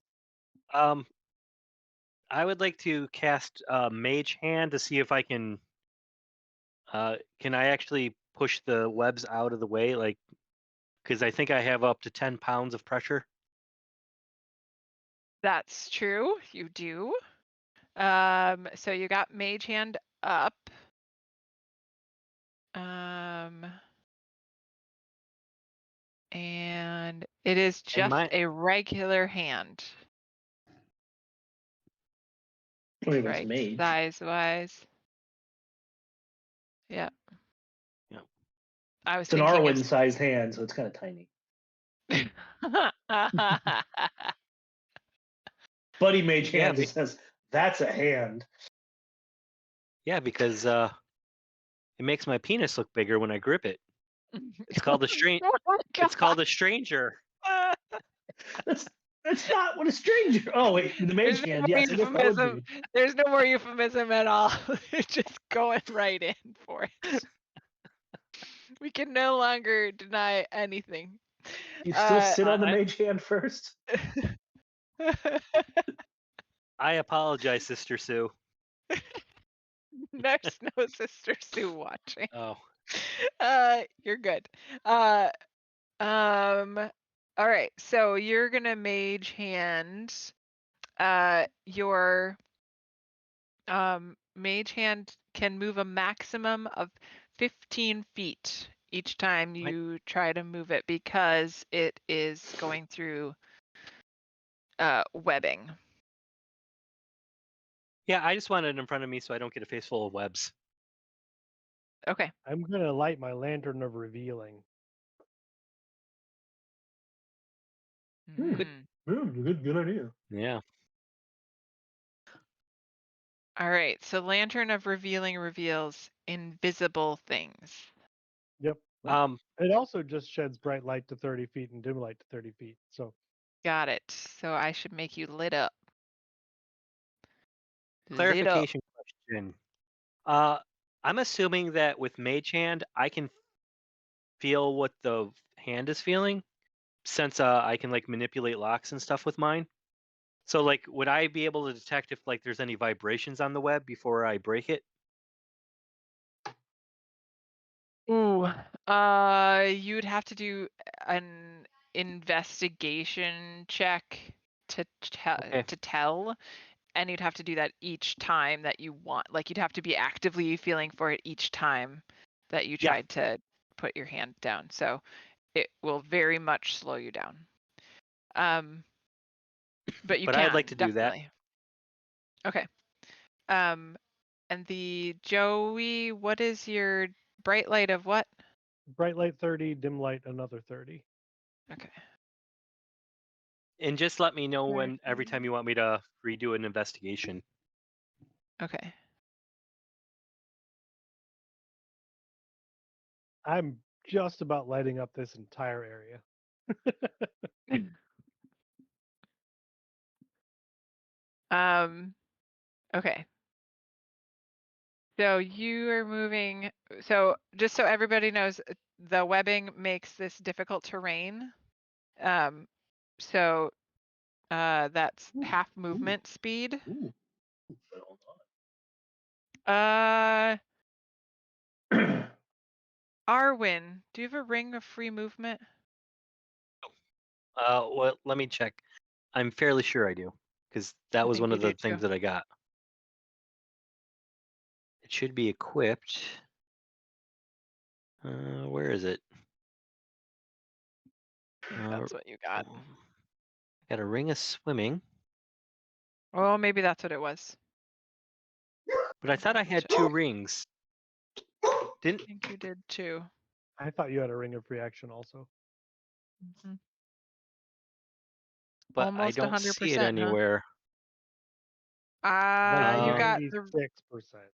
I would like to cast Mage Hand to see if I can. Can I actually push the webs out of the way? Like, because I think I have up to 10 pounds of pressure. That's true. You do. So you got Mage Hand up. And it is And just a regular hand, Wait, it's right? mage. Size-wise. Yeah. Yeah. I was It's an thinking Arwen-sized hand, so it's kind of tiny. Buddy Mage Yeah, Hands says, that's a hand. yeah, because it makes my penis look bigger when I grip it. It's called a strange. Oh my It's called God. a stranger. That's not what a stranger. Oh wait, the Mage There's no Hand. more Yes, I guess that would be. euphemism. There's no more euphemism at all. Just going right in for it. We can no longer deny anything. You still sit on the I- Mage Hand first. I apologize, Sister Sue. There's no Sister Sue watching. Oh, You're good. All right, so you're gonna Mage Hand. Your Mage Hand can move a maximum of 15 feet each time Right. you try to move it because it is going through webbing. yeah. I just want it in front of me so I don't get a face full of webs. Okay. I'm gonna light my lantern of revealing. Good. Mm. Good idea. Yeah. All right, so Lantern of Revealing reveals invisible things. Yep. Um. It also just sheds bright light to 30 feet and dim light to 30 feet. So Got it. So I should make you lit up. Lit up. Clarification question. Uh, I'm assuming that with Mage Hand, I can feel what the hand is feeling, since I can like manipulate locks and stuff with mine. So like, would I be able to detect if like there's any vibrations on the web before I break it? Ooh. You'd have to do an investigation check to Okay. tell, and you'd have to do that each time that you want. Like you'd have to be actively feeling for it each time that you Yeah. tried to put your hand down. So it will very much slow you down. But you But I'd like can to do that. definitely. Okay. And the Joey, what is your bright light of what? bright light 30, dim light another 30. Okay. And just let me know when every time you want me to redo an investigation. Okay. I'm just about lighting up this entire area. Okay. So you are moving. So just so everybody knows, the webbing makes this difficult terrain. So that's half movement speed. Ooh. Uh, Arwen, do you have a ring of free movement? Well, let me check. I'm fairly sure I do, because that I was think one you of do the too. things that I got. It should be equipped. Where is it? That's what you got. Got a ring of swimming, Oh, maybe that's what it was. but I thought I had 2 rings. Didn't I think you did too. I thought you had a ring of reaction also. Mhm. but I Almost don't see it 100%, huh? anywhere. Like You got the 96%.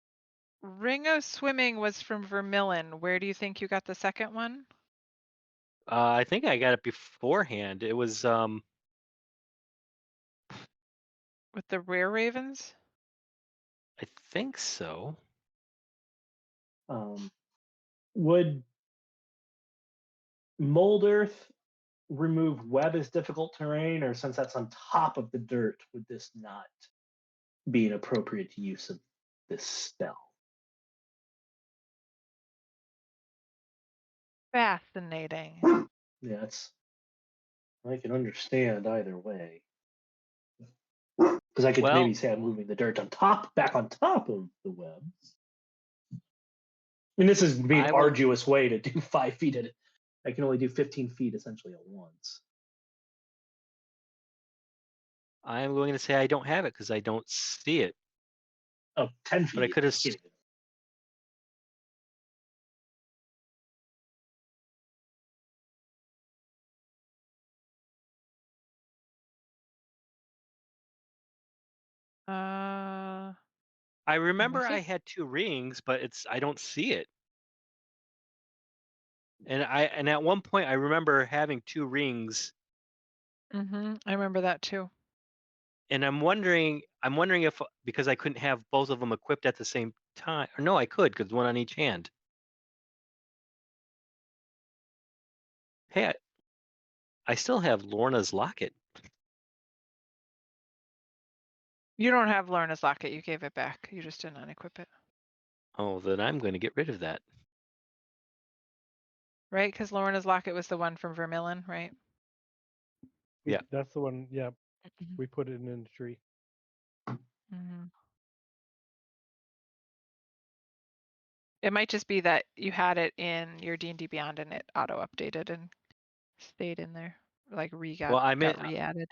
Ring of Swimming was from Vermillion. Where do you think you got the second one? I think I got it beforehand. It was With the Rare Ravens? I think so. Would mold earth remove web as difficult terrain, or since that's on top of the dirt, would this not be an appropriate use of this spell? Fascinating. Yeah, I can understand either way. Because I could Well, maybe say I'm moving the dirt back on top of the web. I mean, this is being I will. arduous way to do 5 feet at it. I can only do 15 feet essentially at once. I'm going to say I don't have it because I don't see it. Oh, 10 feet. But I could have. Getting it. I remember see. I had 2 rings, but I don't see it. And at one point I remember having 2 rings, I remember that too. and I'm wondering if because I couldn't have both of them equipped at the same time. Or no, I could because one on each hand. Hey, I still have Lorna's locket. You don't have Lorna's locket. You gave it back. You just didn't unequip it. Oh, then I'm going to get rid of that. Right? Because Lorna's locket was the one from Vermilion, right? Yeah. That's the one. Yeah, we put it in the tree. Mm-hmm. It might just be that you had it in your D&D Beyond and it auto-updated and stayed in there. Like Well, got re-added.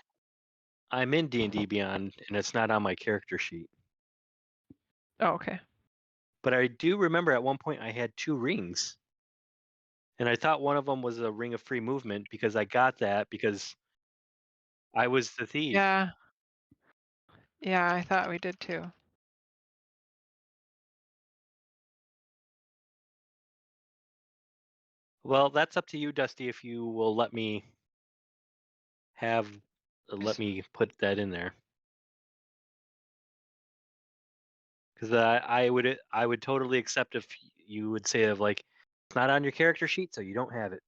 I'm in D&D Beyond, and it's not on my character sheet. Oh, okay. But I do remember at one point I had 2 rings. And I thought one of them was a ring of free movement because I got that because I was the thief. Yeah. Yeah, I thought we did too. Well, that's up to you, Dusty, if you will let me put that in there. Because I would totally accept if you would say of like, it's not on your character sheet, so you don't have it.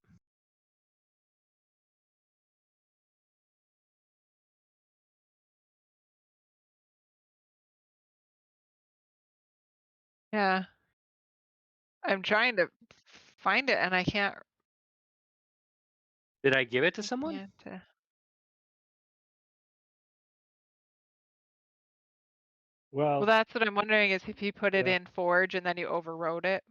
Yeah. I'm trying to find it and I can't. Did I give it to someone? Well, that's what I'm wondering is if you put it Yeah. in Forge and then you overrode it.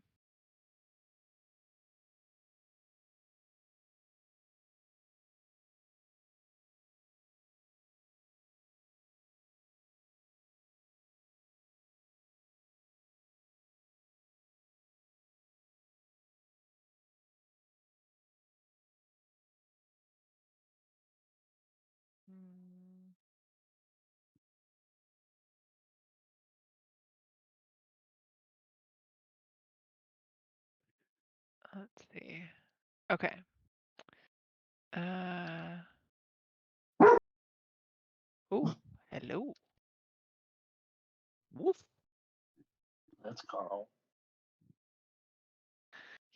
Let's see. Okay. Oh, hello. Woof. That's Carl.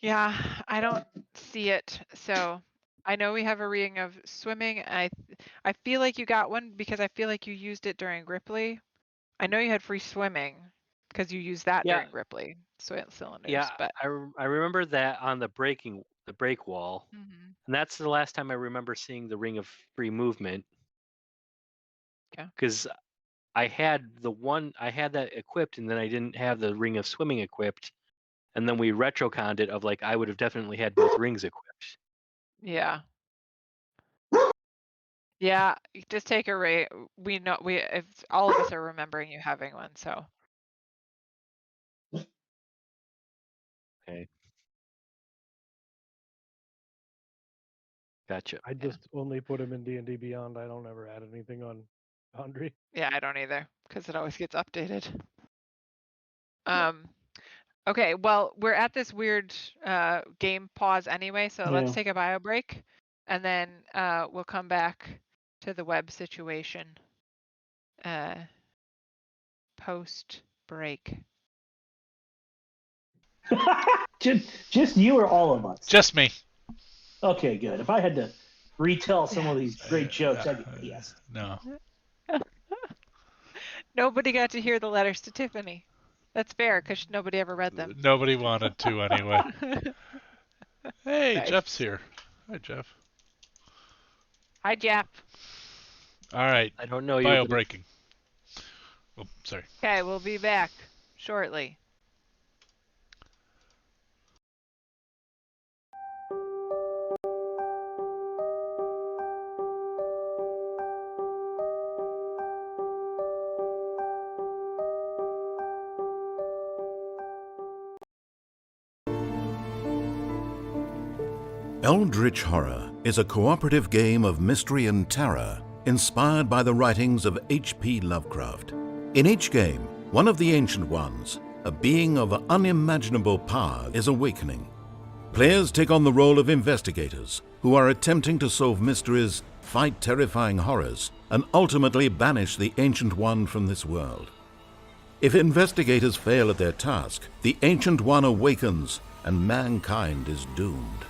Yeah, I don't see it. So I know we have a ring of swimming. I feel like you got one because I feel like you used it during Ripley. I know you had free swimming because you used that Yeah. during Ripley cylinders. Yeah, but I remember that on the break wall, Mhm. and that's the last time I remember seeing the ring of free movement. Okay. Because I had that equipped, and then I didn't have the ring of swimming equipped, and then we retroconned it of like I would have definitely had both rings equipped. Yeah. Yeah, just take a rate. We know if all of us are remembering you having one, so. Okay. Gotcha. I just only put them in D&D Beyond. I don't ever add anything on Boundary. Yeah, I don't either because it always gets updated. Okay, well, we're at this weird game pause anyway, so let's take a bio break and then we'll come back to the web situation post break. just you or all of us? Just me. Okay, good. If I had to retell some of these great jokes, I'd be yes. No. Nobody got to hear the letters to Tiffany. That's fair because nobody ever read them. Nobody wanted to anyway. Hey, Nice. Jeff's here. Hi, Jeff. Hi, Jeff. All right. I don't know you. Bio but breaking. Oh, sorry. Okay, we'll be back shortly. Eldritch Horror is a cooperative game of mystery and terror inspired by the writings of H.P. Lovecraft. In each game, one of the Ancient Ones, a being of unimaginable power, is awakening. Players take on the role of investigators who are attempting to solve mysteries, fight terrifying horrors, and ultimately banish the Ancient One from this world. If investigators fail at their task, the Ancient One awakens and mankind is doomed.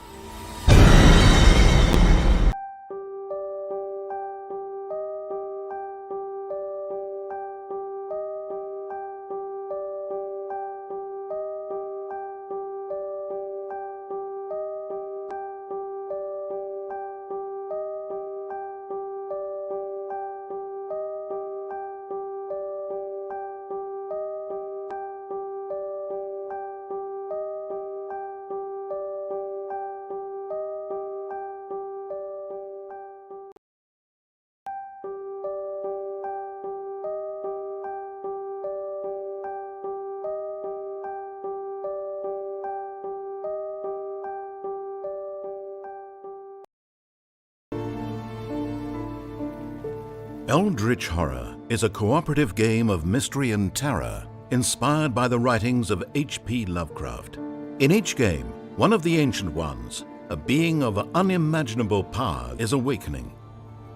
Eldritch Horror is a cooperative game of mystery and terror inspired by the writings of H.P. Lovecraft. In each game, one of the Ancient Ones, a being of unimaginable power, is awakening.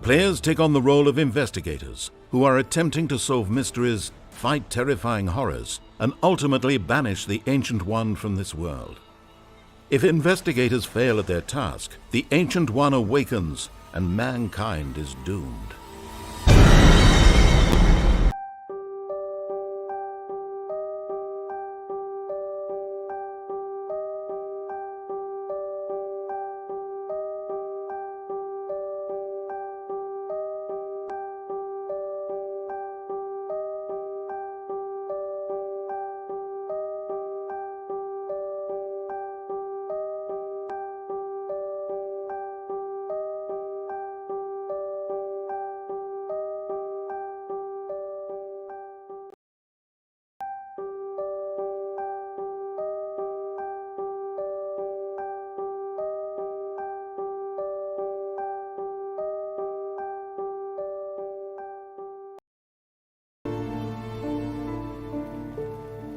Players take on the role of investigators who are attempting to solve mysteries, fight terrifying horrors, and ultimately banish the Ancient One from this world. If investigators fail at their task, the Ancient One awakens and mankind is doomed.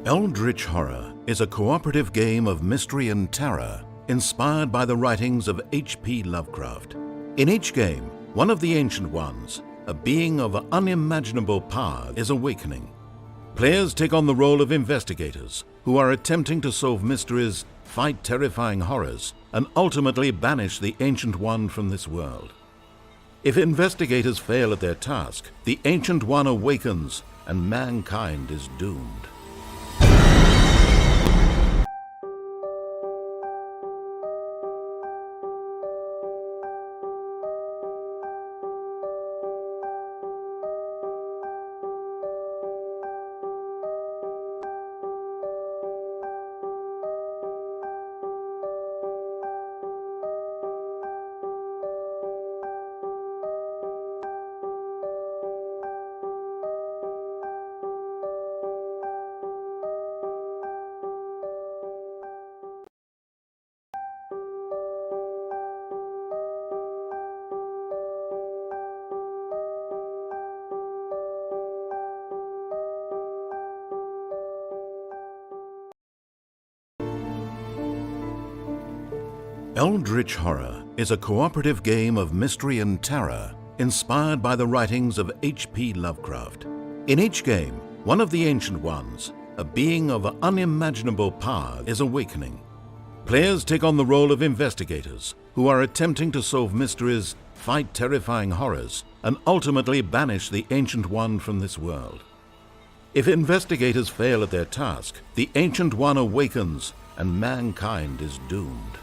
Eldritch Horror is a cooperative game of mystery and terror inspired by the writings of H.P. Lovecraft. In each game, one of the Ancient Ones, a being of unimaginable power, is awakening. Players take on the role of investigators who are attempting to solve mysteries, fight terrifying horrors, and ultimately banish the Ancient One from this world. If investigators fail at their task, the Ancient One awakens and mankind is doomed. Eldritch Horror is a cooperative game of mystery and terror inspired by the writings of H.P. Lovecraft. In each game, one of the Ancient Ones, a being of unimaginable power, is awakening. Players take on the role of investigators who are attempting to solve mysteries, fight terrifying horrors, and ultimately banish the Ancient One from this world. If investigators fail at their task, the Ancient One awakens and mankind is doomed.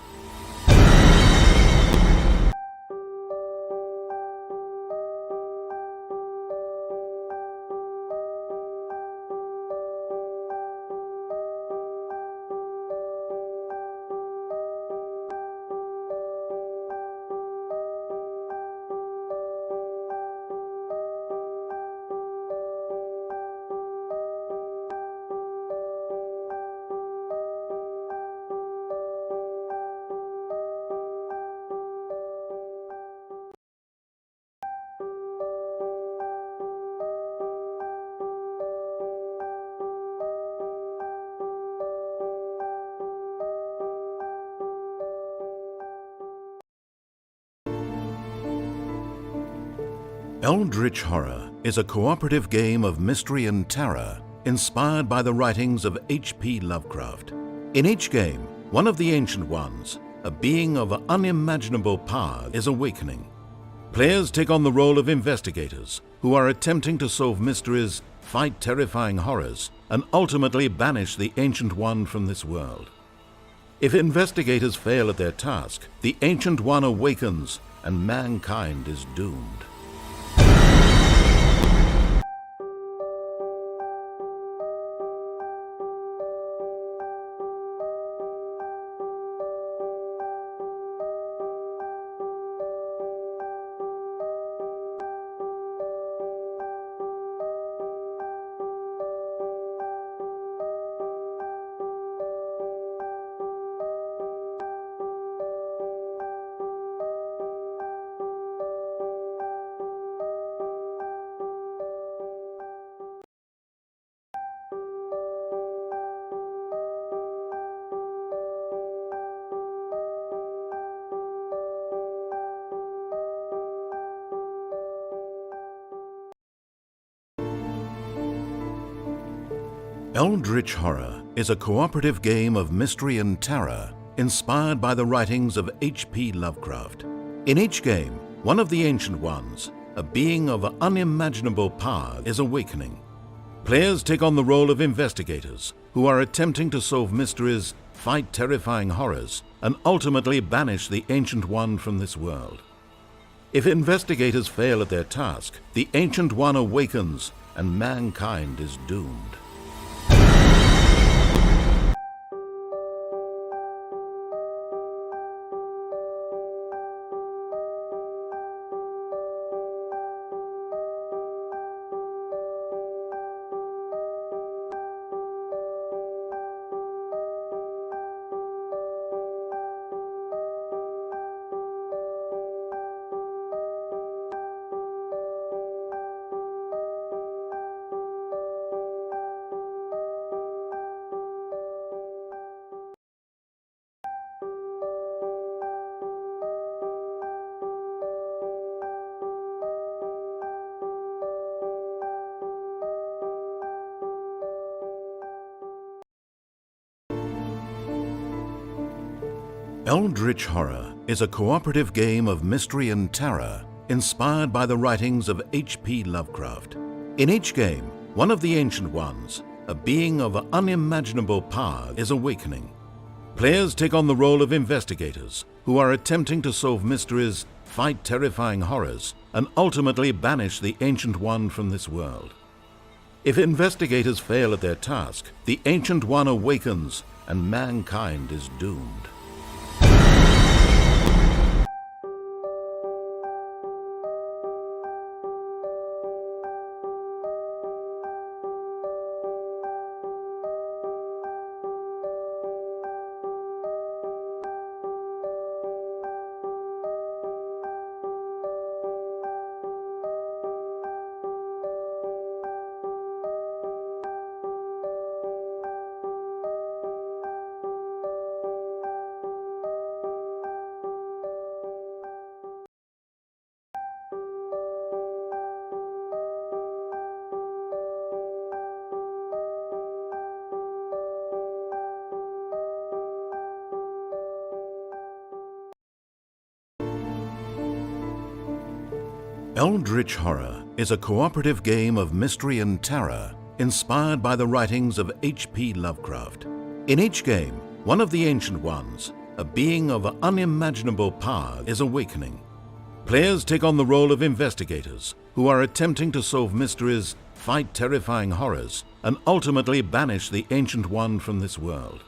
Eldritch Horror is a cooperative game of mystery and terror inspired by the writings of H.P. Lovecraft. In each game, one of the Ancient Ones, a being of unimaginable power, is awakening. Players take on the role of investigators who are attempting to solve mysteries, fight terrifying horrors, and ultimately banish the Ancient One from this world. If investigators fail at their task, the Ancient One awakens and mankind is doomed. Eldritch Horror is a cooperative game of mystery and terror inspired by the writings of H.P. Lovecraft. In each game, one of the Ancient Ones, a being of unimaginable power, is awakening. Players take on the role of investigators who are attempting to solve mysteries, fight terrifying horrors, and ultimately banish the Ancient One from this world. If investigators fail at their task, the Ancient One awakens and mankind is doomed. Eldritch Horror is a cooperative game of mystery and terror inspired by the writings of H.P. Lovecraft. In each game, one of the Ancient Ones, a being of unimaginable power, is awakening. Players take on the role of investigators who are attempting to solve mysteries, fight terrifying horrors, and ultimately banish the Ancient One from this world. If investigators fail at their task, the Ancient One awakens and mankind is doomed. Eldritch Horror is a cooperative game of mystery and terror inspired by the writings of H.P. Lovecraft. In each game, one of the Ancient Ones, a being of unimaginable power, is awakening. Players take on the role of investigators who are attempting to solve mysteries, fight terrifying horrors, and ultimately banish the Ancient One from this world.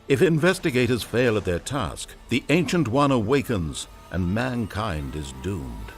If investigators fail at their task, the Ancient One awakens and mankind is doomed.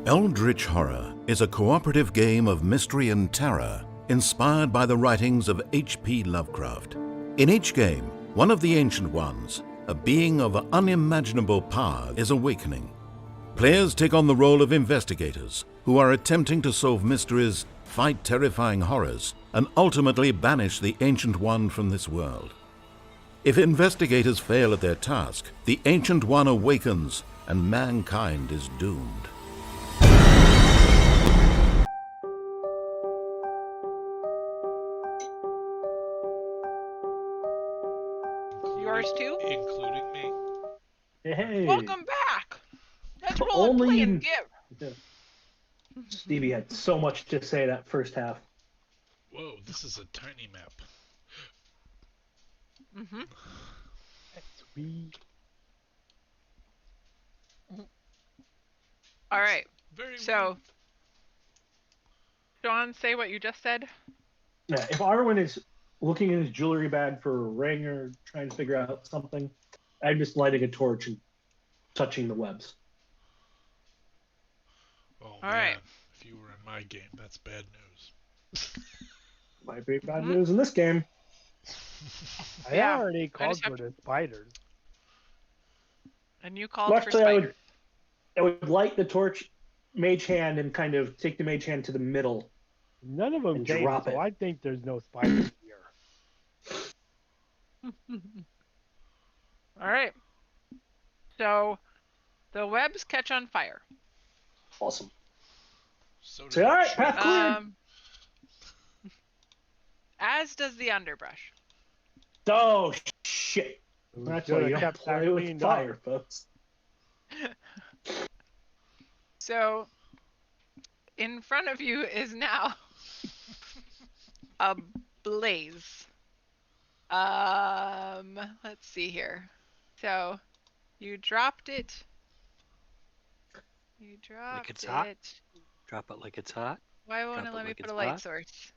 Eldritch Horror is a cooperative game of mystery and terror inspired by the writings of H.P. Lovecraft. In each game, one of the Ancient Ones, a being of unimaginable power, is awakening. Players take on the role of investigators who are attempting to solve mysteries, fight terrifying horrors, and ultimately banish the Ancient One from this world. If investigators fail at their task, the Ancient One awakens and mankind is doomed. Yours too? Including me. Hey, Welcome back. Let's roll Only and play in- and give. Stevie had so much to say that first half. Whoa, this is a tiny map. Mm-hmm. Sweet. All right. Very So, Sean, say what you just said. Yeah, if Arwen is looking in his jewelry bag for a ring or trying to figure out something, I'm just lighting a torch and touching the webs. Oh All man, right. if you were in my game, that's bad news. Might be bad Mhm. news in this game. I Yeah, already I called just have for the spiders. And you called Well, for actually, spiders. I would light the torch, mage hand, and kind of take the mage hand to the middle. None of them And came, drop so it. I think there's no spiders here. All right. So, the webs catch on fire. Awesome. So Say, all right, shit. path cleared. As does the underbrush. Oh shit! We That's should why have you don't kept that play with cleaned fire, up. folks. So, in front of you is now a blaze. Let's see here. So, you dropped it. You dropped it's hot? it. Drop it like it's hot. Why won't Drop it it let me like put it's a light hot. source?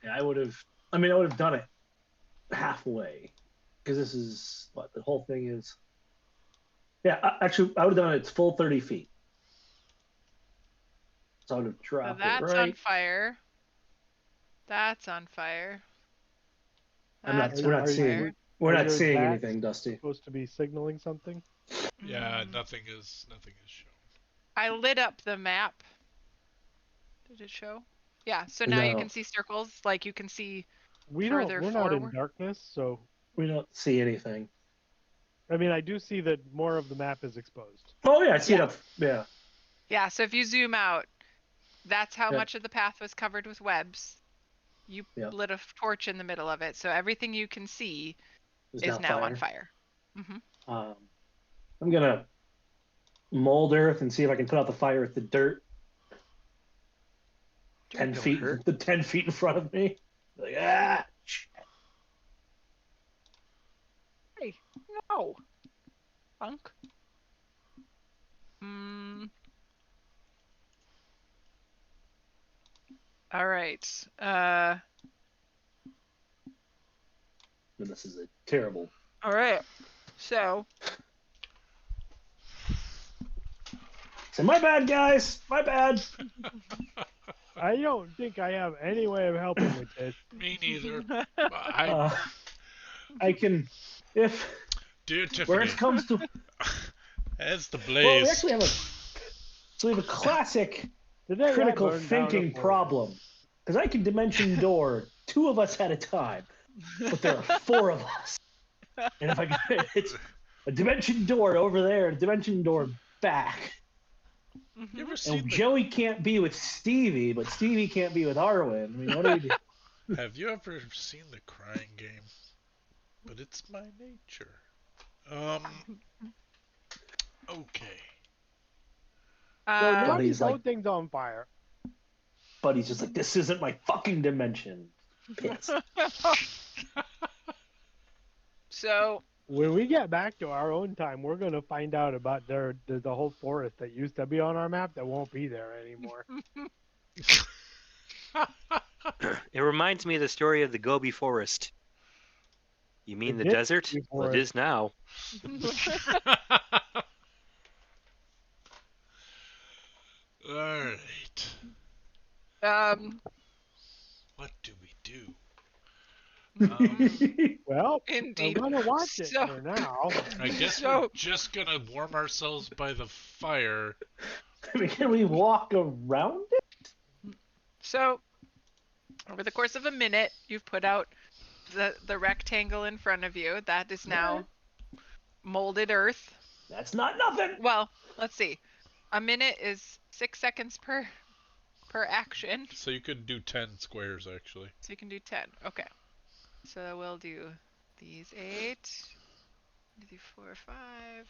Yeah, I would have. I mean, I would have done it halfway because this is what the whole thing is. Yeah, actually, I would have done it its full 30 feet. So I would have So dropped it that's on right. fire. That's on fire. I'm not. That's We're on not seeing. fire. We're Are not your seeing bats anything, Dusty. supposed to be signaling something? Yeah, Mm. nothing is shown. I lit up the map. Did it show? Yeah, so now you No. can see circles, like you can see We don't. further We're not in forward. darkness, so We don't see anything. I mean, I do see that more of the map is exposed. Oh yeah, I see Yeah. it up. Yeah. Yeah, so if you zoom out, that's how Yeah. much of the path was covered with webs. You Yeah. lit a torch in the middle of it, so everything you can see It's is now on fire. Hmm. I'm gonna mold earth and see if I can put out the fire with the dirt. Dirt 10 don't feet, hurt. the 10 feet in front of me. Like ah. Hey, no, punk. Hmm. All right. This is a terrible. All right. So, So my bad, guys. My bad. I don't think I have any way of helping with this. Me neither. Uh, I can, if Dear where Tiffany, it comes to, as the well, blaze. we actually have a classic Today I critical burned down a thinking forest. problem because I can dimension door 2 of us at a time, but there are 4 of us, and if I can, it's a dimension door over there, a dimension door back. You ever seen And the Joey can't be with Stevie, but Stevie can't be with Arwen. I mean, what do we do? Have you ever seen the Crying Game? But it's my nature. Okay. So now But you he's throw like- things on fire. But he's just like, this isn't my fucking dimension. Pissed. so When we get back to our own time, we're gonna find out about the whole forest that used to be on our map that won't be there anymore. It reminds me of the story of the Gobi Forest. You mean the Gobi desert? Well, it Forest. is now. Alright. What do we do? Well, Indeed. I'm gonna watch it So- for now. I guess So- we're just gonna warm ourselves by the fire. I mean, can we walk around it? So, over the course of a minute, you've put out the rectangle in front of you. That is now molded earth. That's not nothing. Well, let's see. A minute is 6 seconds per action, So you could do 10 squares, actually. so you can do 10. Okay. So we'll do these 8. Do 4, 5.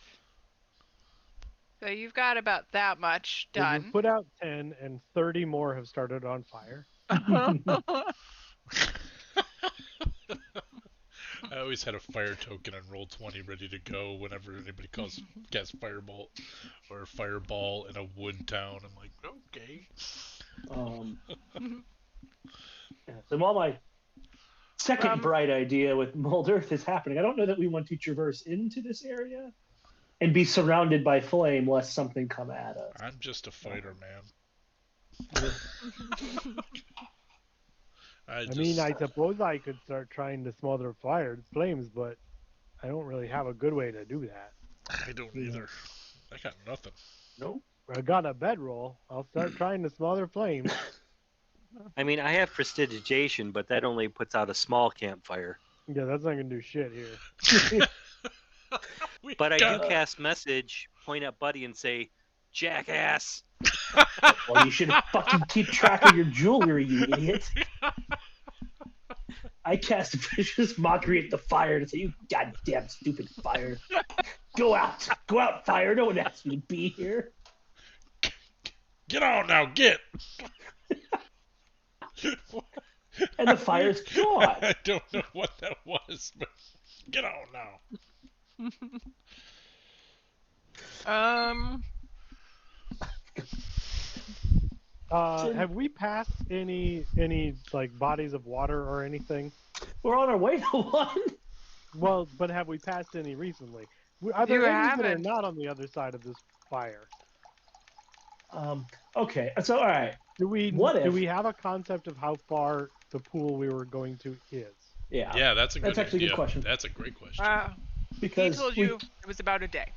So you've got about that much So done. We've put out 10, and 30 more have started on fire. I always had a fire token and roll 20 ready to go whenever anybody casts firebolt or fireball in a wood town. I'm like, okay. Yeah, so while my second bright idea with Mold Earth is happening, I don't know that we want to traverse into this area and be surrounded by flame lest something come at us. I'm just a fighter, man. I mean, I suppose I could start trying to smother flames, but I don't really have a good way to do that. I don't either. I got nothing. Nope. I got a bedroll. I'll start trying to smother flames. I mean, I have prestidigitation, but that only puts out a small campfire. Yeah, that's not gonna do shit here. But I do cast message, point at Buddy, and say, "Jackass." Well, you should fucking keep track of your jewelry, you idiot. I cast a vicious mockery at the fire to say, you goddamn stupid fire. Go out, fire. No one asked me to be here. Get on now, get! And the fire's gone. I don't know what that was, but get on now. Have we passed any like bodies of water or anything? We're on our way to one. Well, but have we passed any recently? Are there You any that are haven't. not on the other side of this fire? Okay, so all right. Do we What we have a concept of how far the pool we were going to is? Yeah. Yeah, that's a good That's actually a good idea. question. That's a great question. he Because told you it was about a day.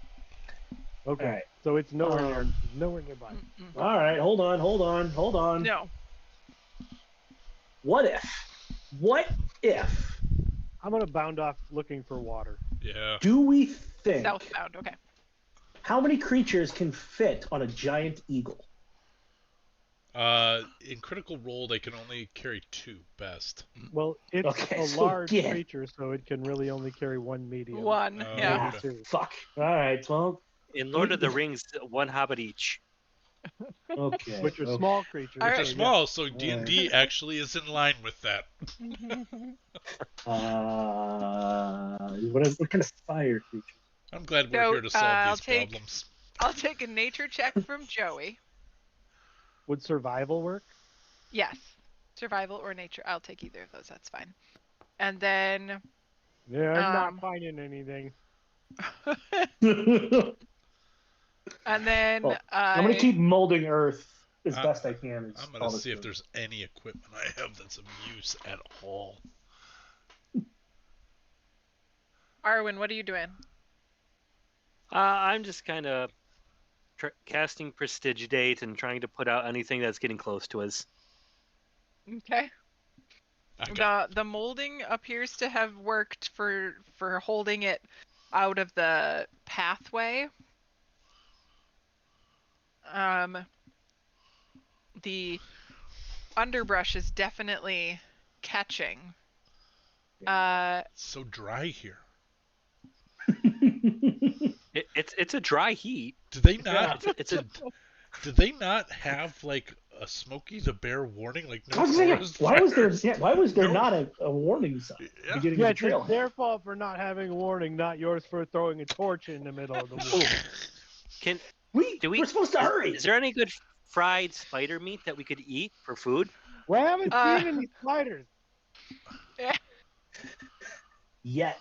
Okay, Alright. so it's nowhere nearby. All right, hold on. No. What if I'm gonna bound off looking for water. Yeah. do we think Southbound. Okay. how many creatures can fit on a giant eagle? In Critical Role, they can only carry 2 best. Well, it's Okay, a so large again- creature, so it can really only carry one medium. One. Oh, Yeah. Ah, okay. fuck. All right, well, In Lord of the Rings, 1 hobbit each. okay. Which are okay. small creatures. All They're right. so small, so D&D actually is in line with that. What kind of fire creature? I'm glad we're So, here to solve I'll these take- problems. I'll take a nature check from Joey. Would survival work? Yes. Survival or nature. I'll take either of those. That's fine. And then Yeah, I'm Um, not finding anything. And then Well, I'm gonna keep molding Earth as best I can. I'm gonna see if there's any equipment I have that's of use at all. Arwen, what are you doing? I'm just kind of casting Prestigitate and trying to put out anything that's getting close to us. Okay. The molding appears to have worked for holding it out of the pathway. The underbrush is definitely catching. It's so dry here. It's a dry heat. Do they not? It's a Do they not have like a Smokey the Bear warning? Like no I was saying, forest why was there? fires? Yeah, why was there No. not a warning sign? Yeah. Beginning Yeah, of it's the trail. their fault for not having a warning, not yours for throwing a torch in the middle of the woods. We're supposed to hurry. Is there any good fried spider meat that we could eat for food? We haven't seen any spiders. Yet.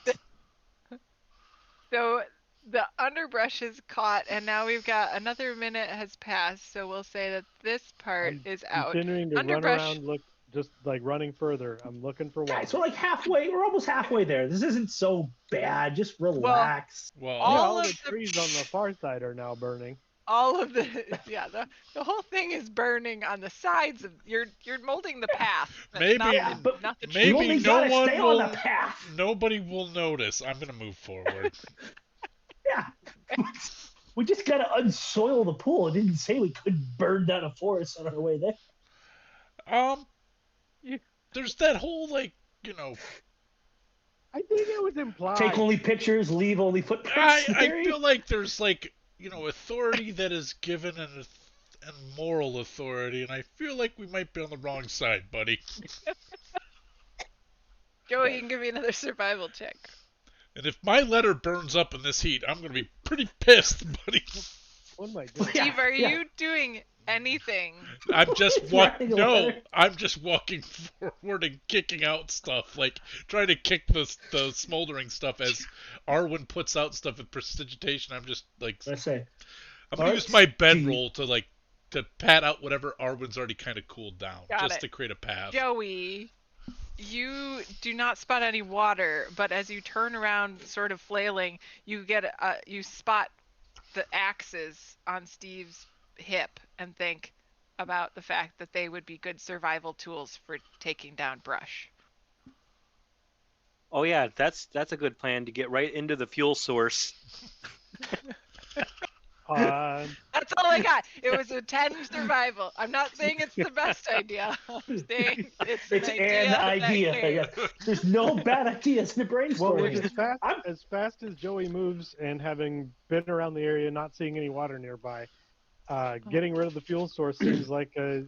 So the underbrush is caught, and now we've got another minute has passed. So we'll say that this part is out. Continuing to run Underbrush. around, just like running further. I'm looking for water. Guys, we're like halfway. We're almost halfway there. This isn't so bad. Just relax. Well, all all of the trees on the far side are now burning. All of the the whole thing is burning on the sides of you're molding the path. Maybe- not the maybe you only no gotta one stay will- on the path. nobody will notice. I'm gonna move forward. Yeah. We just gotta unsoil the pool. It didn't say we couldn't burn down a forest on our way there. There's that whole like I think it was implied. Take only pictures, leave only footprints. I theory. feel like there's like authority that is given and moral authority, and I feel like we might be on the wrong side, buddy. Joey, you can give me another survival check. And if my letter burns up in this heat, I'm gonna be pretty pissed, buddy. Oh my god. Yeah, Steve, are yeah. you doing anything? I'm just Writing a letter. I'm just walking forward and kicking out stuff, like trying to kick the smoldering stuff as Arwen puts out stuff with prestidigitation. I'm just like I say. I'm gonna use my bedroll to pat out whatever Arwen's already kind of cooled down, Got just it. to create a path. Joey, you do not spot any water, but as you turn around, sort of flailing, you spot the axes on Steve's hip and think about the fact that they would be good survival tools for taking down brush. Oh yeah, that's a good plan to get right into the fuel source. That's all I got. It was a 10 survival. I'm not saying it's the best idea. I'm saying it's an idea. Yeah. There's no bad ideas in the Well, brainstorming. with as fast as Joey moves and having been around the area, not seeing any water nearby, getting rid of the fuel source seems like a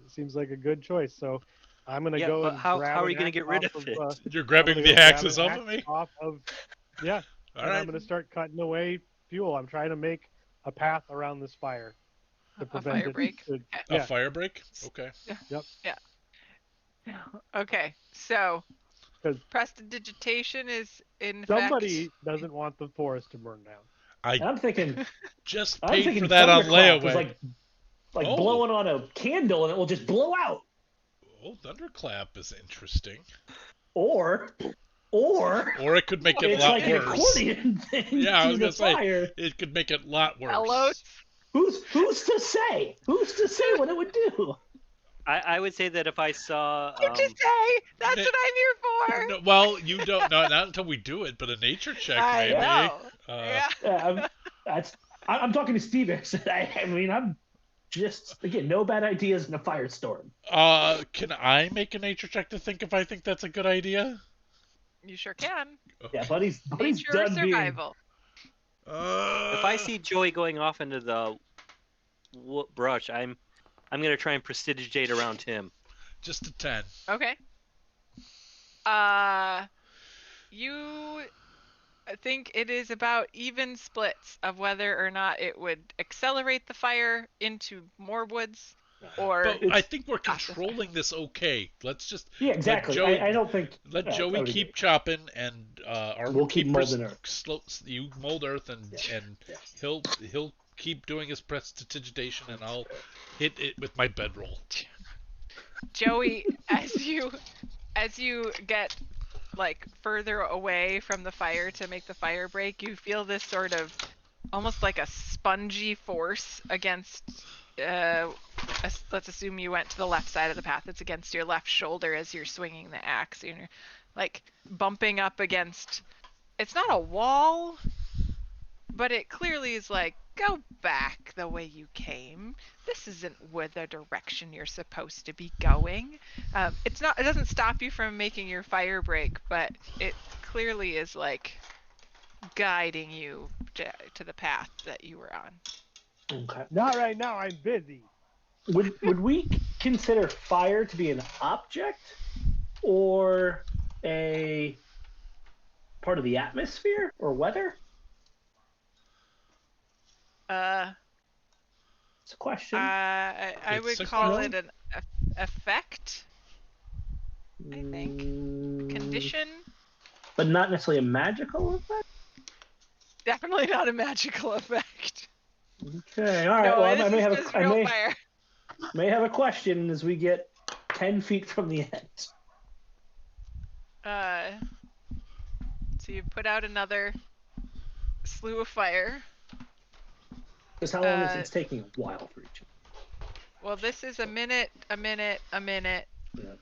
good choice. So I'm gonna go but and how grab are you an gonna axe get rid off of it? You're grabbing I'm the gonna grab axes an off axe of me? off of yeah. All And right. I'm gonna start cutting away fuel. I'm trying to make a path around this fire to prevent fire it. break? to- A yeah. fire break? Okay. Okay, so 'Cause prestidigitation is in Somebody fact. doesn't want the forest to burn down. I'm thinking. Just I'm paid thinking for that on thunderclap is layaway. like Oh. blowing on a candle and it will just blow out. Oh, thunderclap is interesting. Or Or it could make it a it's lot like an worse. accordion thing Yeah, I to was the gonna say fire. it could make it a lot worse. Hello. Who's to say? Who's to say what it would do? I would say that if I saw You just say that's ma- what I'm here for. No, well, you don't. Not until we do it, but a nature check I maybe. know. Uh, Yeah. I'm talking to Steve. I mean, I'm just again no bad ideas in a firestorm. Can I make a nature check to think if I think that's a good idea? You sure can. Yeah, buddy's Nature or done being. survival. Uh, if I see Joey going off into the brush, I'm gonna try and prestidigitate around him. just a 10. Okay. You think it is about even splits of whether or not it would accelerate the fire into more woods or But I It's- think we're not this way. controlling this okay. Let's just Yeah, exactly. I don't think. let yeah, I Joey would keep agree. chopping, and Armor We'll keep Keeper's molding earth. you mold earth, and Yeah. he'll keep doing his prestidigitation, and I'll hit it with my bedroll. Joey, as you get like further away from the fire to make the fire break, you feel this sort of almost like a spongy force against let's assume you went to the left side of the path. It's against your left shoulder as you're swinging the axe. You're like bumping up against, it's not a wall, but it clearly is like, go back the way you came. This isn't where the direction you're supposed to be going. It doesn't stop you from making your fire break, but it clearly is like guiding you to the path that you were on. Okay. Not right now. I'm busy. Would we consider fire to be an object or a part of the atmosphere or weather? It's a question. I It's would six call months. it an effect, I think. Condition? But not necessarily a magical effect? Definitely not a magical effect. Okay, all right. No, Well, this I may is have just a, I real fire. may have a question as we get 10 feet from the end. So you put out another slew of fire. Because how long is it's taking a while for each? Well, this is a minute, a minute, a minute, Yep.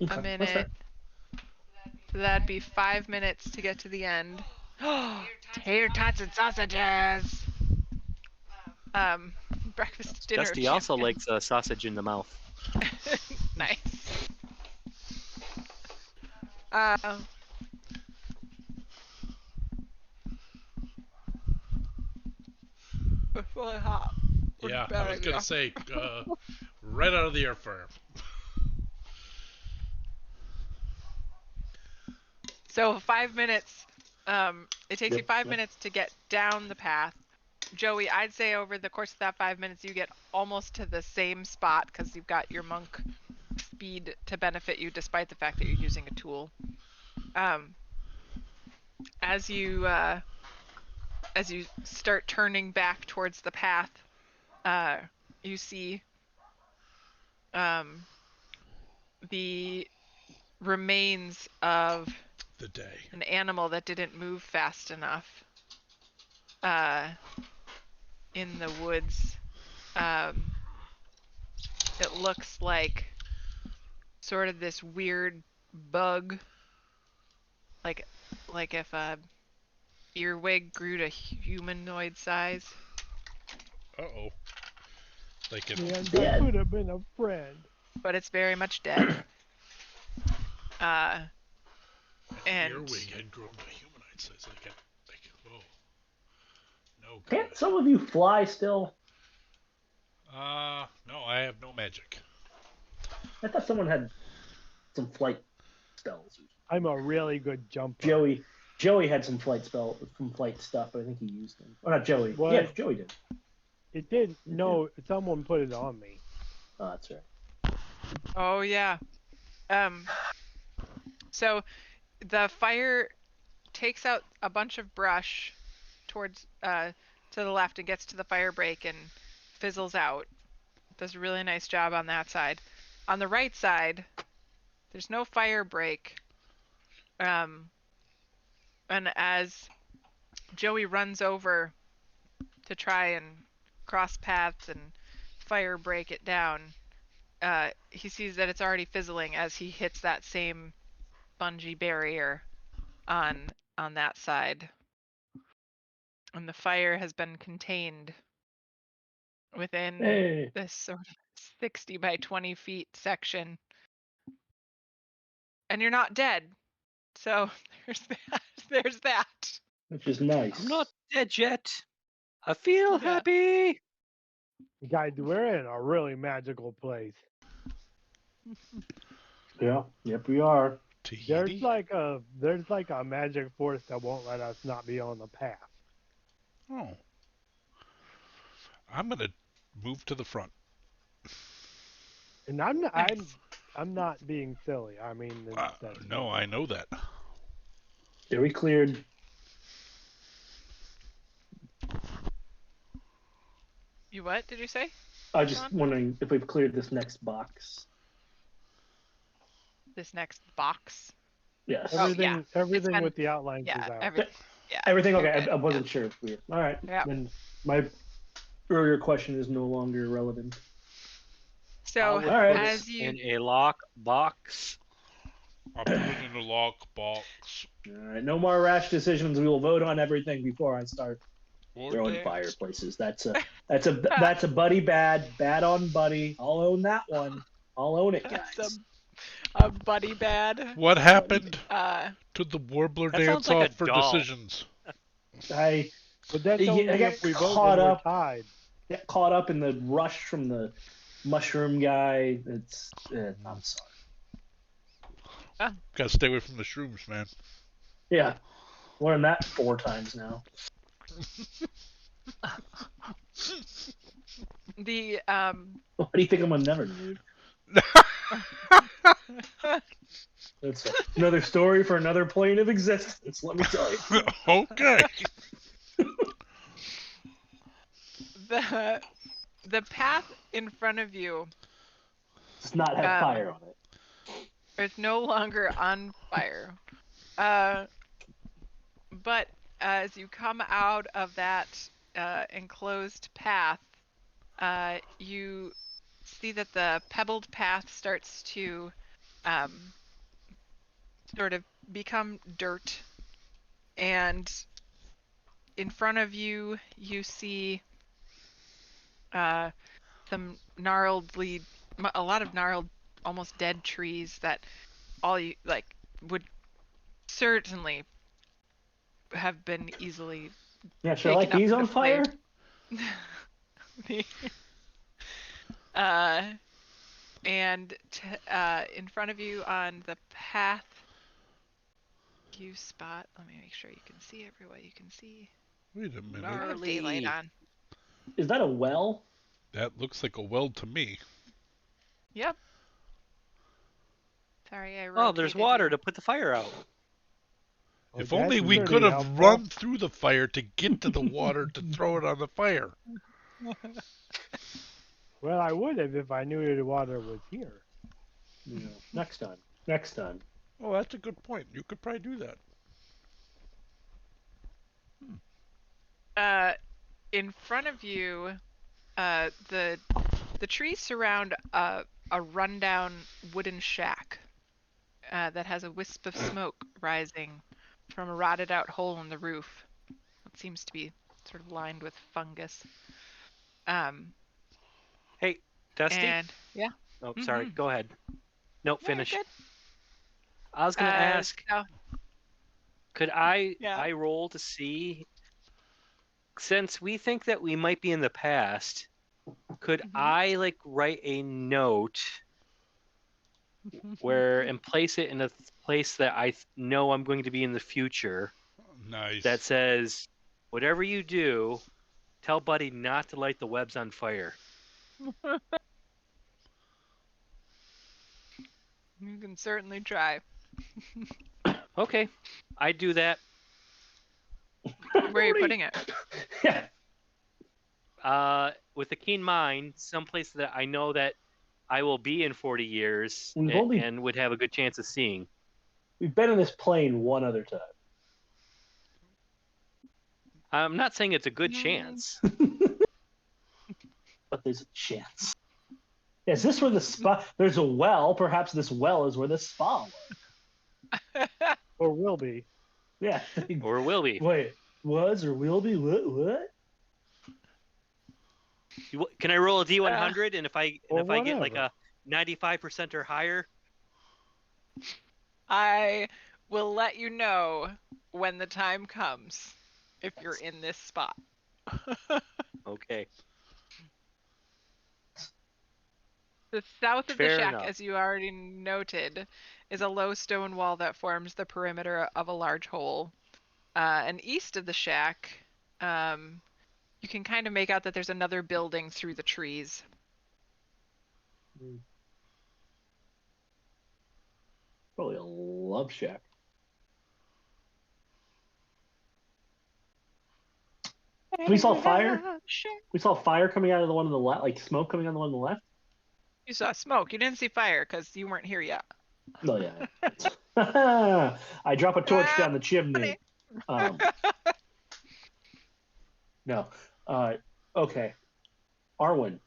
a Okay, that's minute. fair. So that'd be 5 minutes to get to the end. Tater tots and sausages. Breakfast, dinner. Dusty also champion. likes a sausage in the mouth. Nice. It's really hot. Yeah, I was gonna say, right out of the air fryer. So 5 minutes. It takes you Yep, 5 yep. minutes to get down the path. Joey, I'd say over the course of that 5 minutes, you get almost to the same spot because you've got your monk speed to benefit you, despite the fact that you're using a tool. As you start turning back towards the path, you see the remains of The day. an animal that didn't move fast enough in the woods. It looks like sort of this weird bug, like if a earwig grew to humanoid size. Uh-oh. Like if Man, Yeah. that could have been a friend. But it's very much dead. an And earwig had grown to humanoid size, whoa. No good. Can't some of you fly still? No, I have no magic. I thought someone had some flight spells. I'm a really good jumper. Joey had some flight stuff, but I think he used them. Or not Joey. What? Yeah, Joey did. It did. No, someone put it on me. Oh, that's right. oh yeah. So the fire takes out a bunch of brush towards to the left and gets to the fire break and fizzles out. Does a really nice job on that side. On the right side, there's no fire break. And as Joey runs over to try and cross paths and fire break it down, he sees that it's already fizzling as he hits that same spongy barrier on that side. And the fire has been contained within Hey. this sort of 60 by 20 feet section. And you're not dead. So there's that. Which is nice. I'm not dead yet. I feel Yeah. happy. Guys, we're in a really magical place. Yeah. Yep, we are. There's Tahiti? like a magic force that won't let us not be on the path. Oh. I'm gonna move to the front. And I'm not being silly. I mean, that's No, I know that. Yeah, we cleared. You what did you say? I was just Sean? wondering if we've cleared this next box. This next box. Yes. Oh, yeah. everything. Everything been- with the outlines Yeah, is out. Everything you're okay. good, I wasn't sure if we were. All right. Yeah. Then my earlier question is no longer relevant. So I would All right. put it as you in a lock box. I'll put it in the lockbox. All right. No more rash decisions. We will vote on everything before I start Or throwing dance. fireplaces. That's a buddy bad on buddy. I'll own that one. I'll own it, that's guys. a buddy bad. What happened Uh, to the Warbler That sounds dance like off a for doll. decisions? I But that's Yeah, only I got if we vote caught and we're up. tied. get caught up in the rush from the mushroom guy. I'm sorry. Gotta stay away from the shrooms, man. Yeah, learned that 4 times now. the Why do you think I'm a never dude? That's another story for another plane of existence. Let me tell you. Okay. the path in front of you Does not have fire on it. is no longer on fire. But as you come out of that enclosed path, you see that the pebbled path starts to sort of become dirt, and in front of you you see some a lot of gnarled, almost dead trees that all you like would certainly have been easily Yeah, should I light taken up these in a on fire? And in front of you on the path, you spot. Let me make sure you can see everywhere you can see. Wait a minute. I have daylight on. Is that a well? That looks like a well to me. Yep. Sorry, I Oh, there's rotated water you. to put the fire out. If Well, only that's we pretty could have helpful. run through the fire to get to the water to throw it on the fire. Well, I would have if I knew the water was here. Yeah. Next time. Next time. Oh, that's a good point. You could probably do that. In front of you, the trees surround a rundown wooden shack that has a wisp of smoke rising from a rotted out hole in the roof. It seems to be sort of lined with fungus. Hey, Dusty. And yeah. Oh, sorry. Go ahead. Nope, Yeah, you're finish. good. I was gonna ask, So, could I Yeah. roll to see, since we think that we might be in the past, could I like write a note and place it in a place that I know I'm going to be in the future Nice. that says, whatever you do, tell Buddy not to light the webs on fire. You can certainly try. Okay, I do that. Where are you putting it? Yeah. With a keen mind, someplace that I know that I will be in 40 years and would have a good chance of seeing. We've been in this plane one other time. I'm not saying it's a good chance. But there's a chance. Is this where the spa? There's a well. Perhaps this well is where the spa was. Or will be. Yeah. Or will be. Wait, was or will be? What? Can I roll a D100? And if I Or get like whatever. a 95% or higher, I will let you know when the time comes if you're in this spot. okay. The south of the Fair shack, enough. as you already noted, is a low stone wall that forms the perimeter of a large hole. And east of the shack, you can kind of make out that there's another building through the trees. Probably a love shack. We saw fire. We saw fire coming out of the one on the left, like smoke coming out of the one on the left. You saw smoke. You didn't see fire because you weren't here yet. No, yeah. I drop a torch down the chimney. No. Okay. Arwen,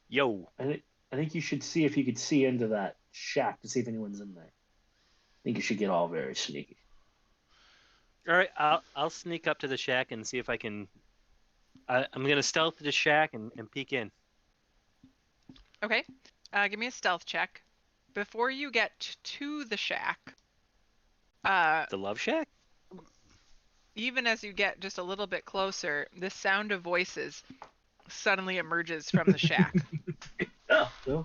Yo. I think you should see if you could see into that shack to see if anyone's in there. I think you should get all very sneaky. All right, I'll sneak up to the shack and see if I can. I'm gonna stealth to the shack and peek in. Okay. Give me a stealth check. Before you get to the shack, The love shack? even as you get just a little bit closer, the sound of voices suddenly emerges from the shack. No.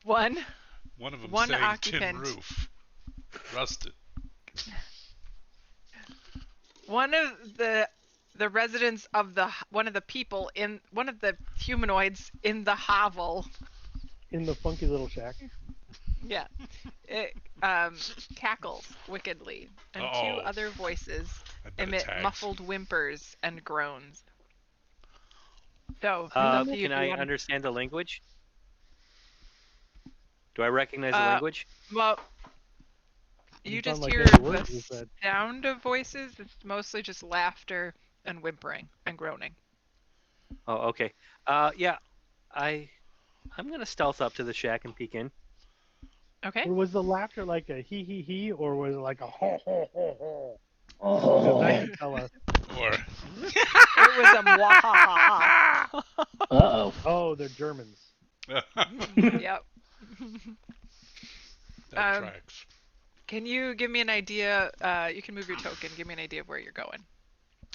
One One of them One saying occupant. tin roof. Rusted. one of the residents of one of the people in one of the humanoids in the hovel, In the funky little shack. yeah, it cackles wickedly, and Uh-oh. two other voices I bet it emit tags. muffled whimpers and groans. So, Can I understand the language? Do I recognize the language? Well, you Doesn't just sound like hear any words you the said. sound of voices. It's mostly just laughter and whimpering and groaning. Oh, okay. Yeah, I'm gonna stealth up to the shack and peek in. Okay. Or was the laughter like a he, or was it like a ho ho ho ho? Oh. That could tell us. Or It was a mwahaha. Uh-oh. Oh, they're Germans. Yep. that tracks. Can you give me an idea? You can move your token. Give me an idea of where you're going.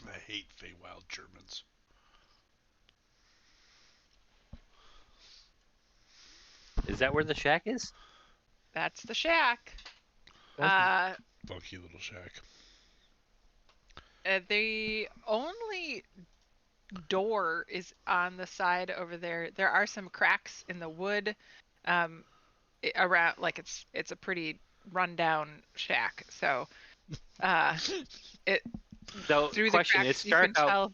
I hate Feywild Germans. Is that where the shack is? That's the shack. Funky little shack. The only door is on the side over there. There are some cracks in the wood, around. Like it's a pretty rundown shack. So, it So, through question: the cracks It's you can dark out. tell.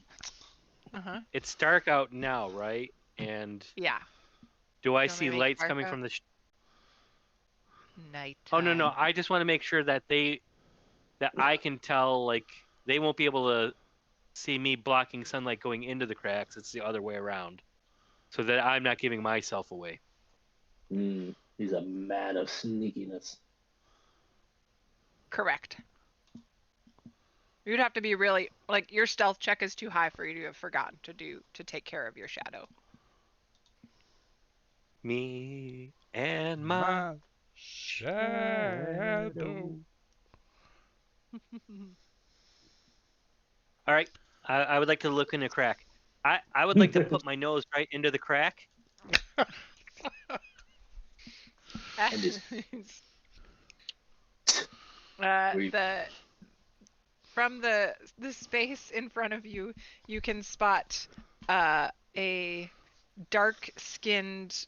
Uh-huh. It's dark out now, right? And Yeah. do I You want me see to make it lights dark coming out? from the? Night. Oh no! I just want to make sure that I can tell. Like they won't be able to see me blocking sunlight going into the cracks. It's the other way around, so that I'm not giving myself away. He's a man of sneakiness. Correct. You'd have to be really like your stealth check is too high for you to have forgotten to take care of your shadow. Me and my shadow. All right. I would like to look in a crack. I would like to put my nose right into the crack. And just- From the space in front of you, you can spot a dark-skinned,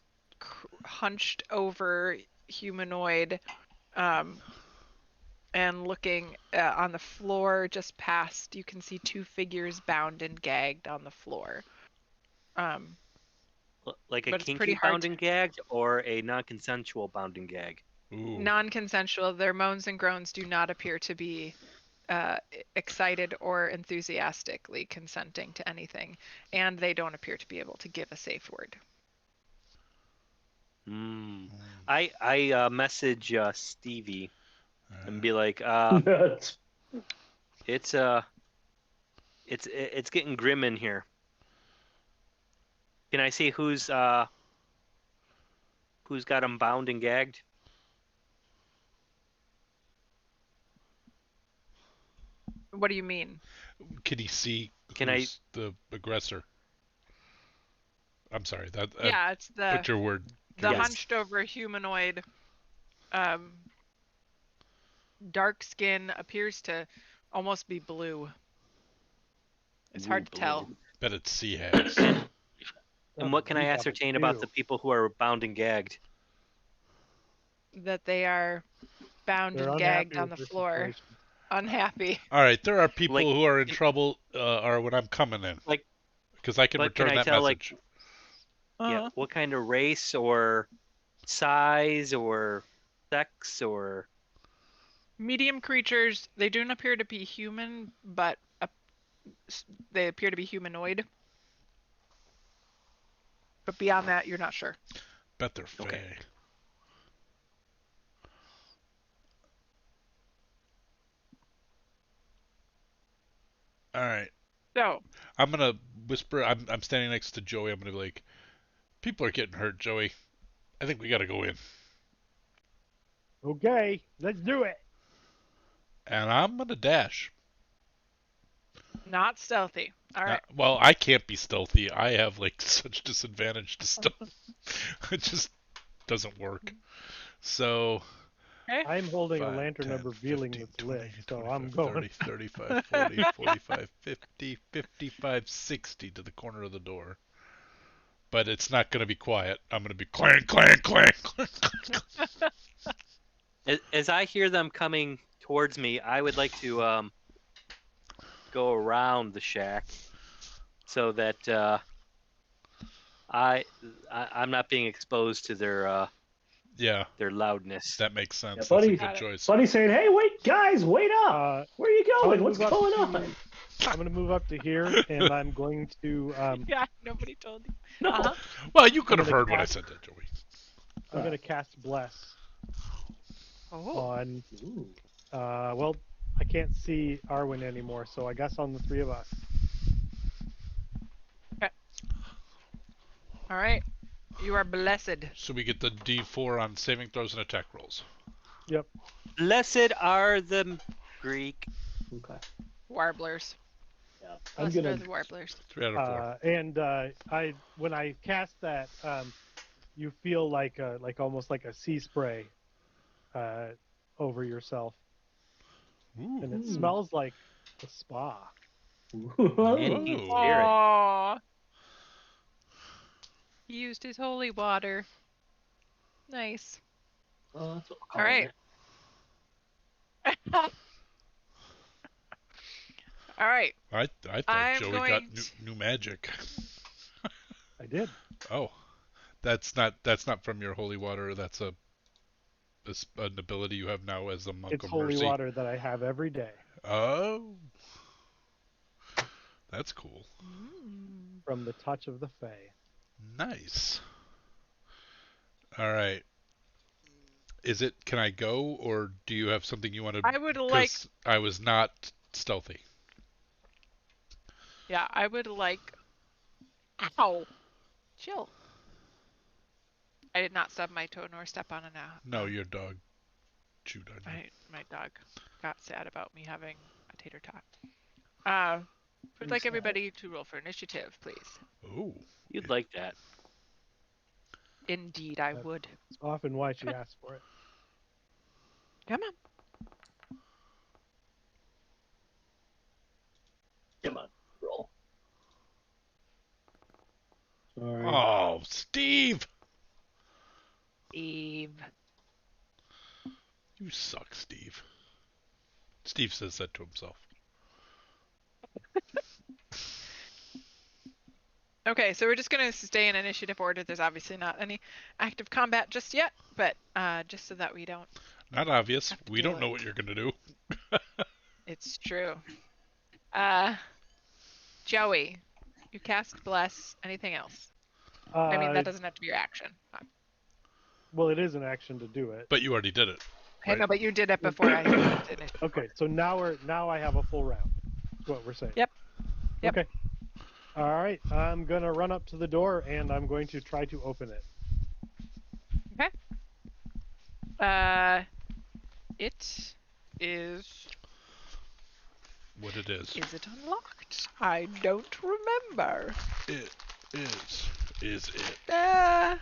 hunched over humanoid, and looking on the floor just past. You can see two figures bound and gagged on the floor. Like a But it's pretty kinky hard bound and gagged or a non-consensual bound and gag? Ooh. Non-consensual. Their moans and groans do not appear to be excited or enthusiastically consenting to anything, and they don't appear to be able to give a safe word. I message Stevie and be like, it's getting grim in here. Can I see who's got him bound and gagged? What do you mean? Can he see Can who's the aggressor? I'm sorry. Yeah, it's the Put your word. the Yes. hunched over humanoid, dark skin, appears to almost be blue. It's hard to tell. Bet it's sea hags. And what can I ascertain about the people who are bound and gagged? that they are bound They're and unhappy gagged on with the their floor, situation. unhappy. All right, there are people Like, who are in can- trouble or when I'm coming in. Like, Because I can but can return I that tell, like, message. yeah, what kind of race or size or sex or Medium creatures. They don't appear to be human, but they appear to be humanoid. But beyond that, you're not sure. Bet they're Okay. fey. All right. So, I'm gonna whisper. I'm standing next to Joey. I'm gonna be like, people are getting hurt, Joey. I think we gotta go in. Okay, let's do it. And I'm gonna dash. not stealthy. All right. Well, I can't be stealthy. I have like such disadvantage to stealth. It just doesn't work. So Okay. I'm holding a 5, lantern 10, of revealing 15, that's lit, 20, so 25, I'm going. 30, 35, 40, 45, 50, 55, 60 to the corner of the door. But it's not going to be quiet. I'm going to be clank, clank, clank, clank. as I hear them coming towards me, I would like to go around the shack so that I'm not being exposed to Yeah, their loudness. that makes sense. Yeah, That's buddy. a Got good it. choice. Buddy's saying, "Hey, wait, guys, wait up! Where are you I'll going? What's move up going to- on?" I'm gonna move up to here, and I'm going to Yeah, nobody told you. No. Uh-huh. Well, you could have gonna heard what I cast- said to Joey. I'm gonna cast bless Oh. on. Ooh. Well, I can't see Arwen anymore, so I guess on the three of us. All right. You are blessed. So we get the D4 on saving throws and attack rolls. Yep. Blessed are the Greek. Okay. Warblers. Yeah. Blessed are the warblers. 3 out of 4. And I when I cast that, you feel like almost like a sea spray over yourself, Ooh. and it smells like a spa. Indeed, Whoa. spirit. Aww. He used his holy water. Nice. That's what All right. All right. I thought I'm Joey got going new magic. I did. Oh, that's not from your holy water. That's an ability you have now as a monk It's of holy mercy. water that I have every day Oh, that's cool. from the touch of the Fae. Nice. All right. Is it? Can I go, or do you have something you want to? I would like. 'Cause I was not stealthy. Yeah, I would like. Ow. Chill. I did not stub my toe nor step on No, your dog chewed on you. my dog got sad about me having a tater tot. Would like everybody to roll for initiative, please. Oh. You'd like that. Indeed, I would. It's often why she asks for it. Come on. Come on, roll. Sorry. Oh, Steve! Eve. You suck, Steve. Steve says that to himself. Okay, so we're just going to stay in initiative order. There's obviously not any active combat just yet, but just so that we don't. Not obvious. Have to We deal don't know with- what you're gonna do. It's true. Joey, you cast bless. Anything else? I mean, that doesn't have to be your action. Well, it is an action to do it. But you already did it. I know, but you did it before I did it. Okay, so now I have a full round. That's what we're saying. Yep. Yep. Okay. All right, I'm gonna run up to the door and I'm going to try to open it. It is. What it is. Is it unlocked? I don't remember. It is. Is it?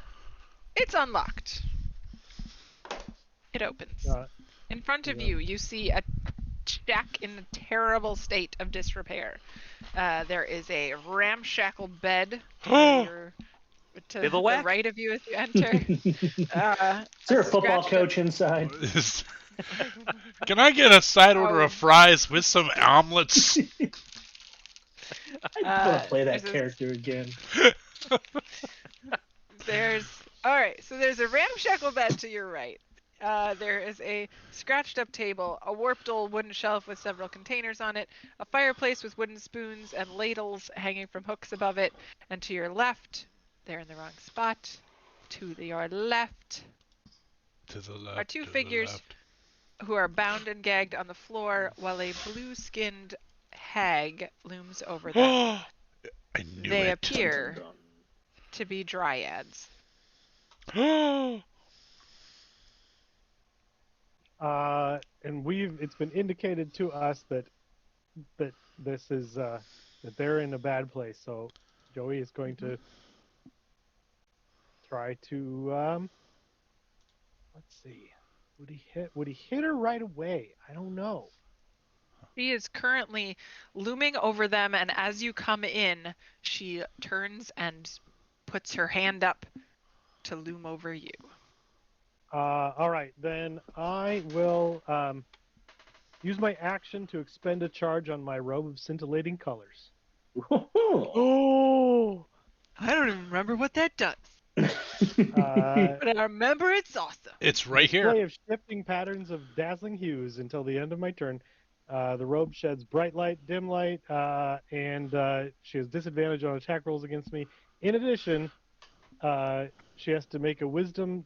It's unlocked. It opens. In front of you, you see a shack in a terrible state of disrepair. There is a ramshackle bed. Your to the Bivouac? right of you as you enter. Is A there a football scratched up- coach inside? Can I get a side order Oh. of fries with some omelets? I want to play that there's a- character again. There's a ramshackle bed to your right. There is a scratched up table, a warped old wooden shelf with several containers on it, a fireplace with wooden spoons and ladles hanging from hooks above it, and to your left, they're in the wrong spot. To your left To the left. are two to figures The left. who are bound and gagged on the floor while a blue-skinned hag looms over them. I knew They it. appear Dun, dun, to be dryads. And it's been indicated to us that this is that they're in a bad place. So Joey is going to try to let's see. Would he hit her right away? I don't know. She is currently looming over them, and as you come in, she turns and puts her hand up to loom over you. All right, then I will use my action to expend a charge on my robe of scintillating colors. dun. Oh, I don't even remember what that does, but I remember it's awesome. It's right here. Display of shifting patterns of dazzling hues until the end of my turn. The robe sheds bright light, dim light, and she has disadvantage on attack rolls against me. In addition, she has to make a Wisdom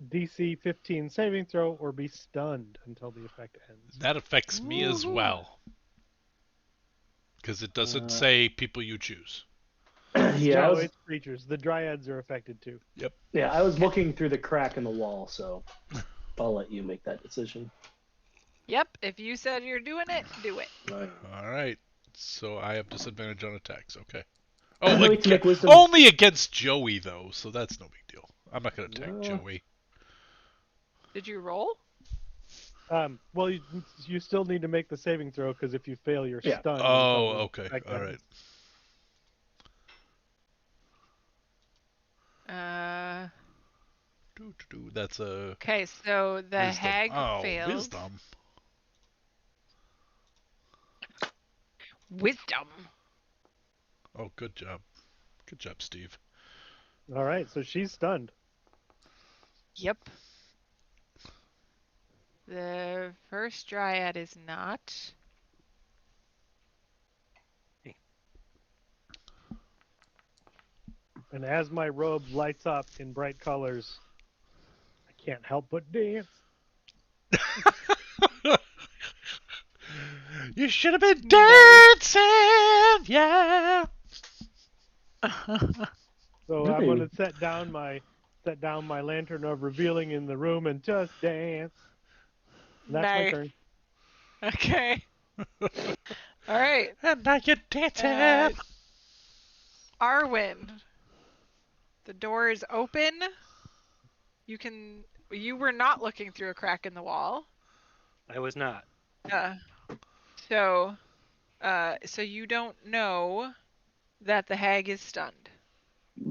DC 15 saving throw or be stunned until the effect ends. That affects me as Woohoo. well. Because it doesn't say people you choose. Yeah, No, it's creatures. The dryads are affected too. yeah, I was looking through the crack in the wall, so I'll let you make that decision. Yep, if you said you're doing it, do it. Right. All right. So I have disadvantage on attacks. Okay. I Oh, like to make wisdom. only against Joey though, so that's no big deal. I'm not gonna attack Joey. Did you roll? Well, you still need to make the saving throw because if you fail, you're Yeah. stunned. Oh, until the okay. effect All ends. right. That's a Okay, so the wisdom. hag Oh, failed. wisdom. Wisdom. Oh, good job. Good job, Steve. All right, so she's stunned. Yep. The first dryad is not. And as my robe lights up in bright colors, I can't help but dance. You should have been dancing, yeah. So I'm Really? going to set down my lantern of revealing in the room and just dance. And that's my Nice. turn. Okay. All right. And now you're dancing. Arwen. The door is open. You were not looking through a crack in the wall. I was not. So you don't know that the hag is stunned.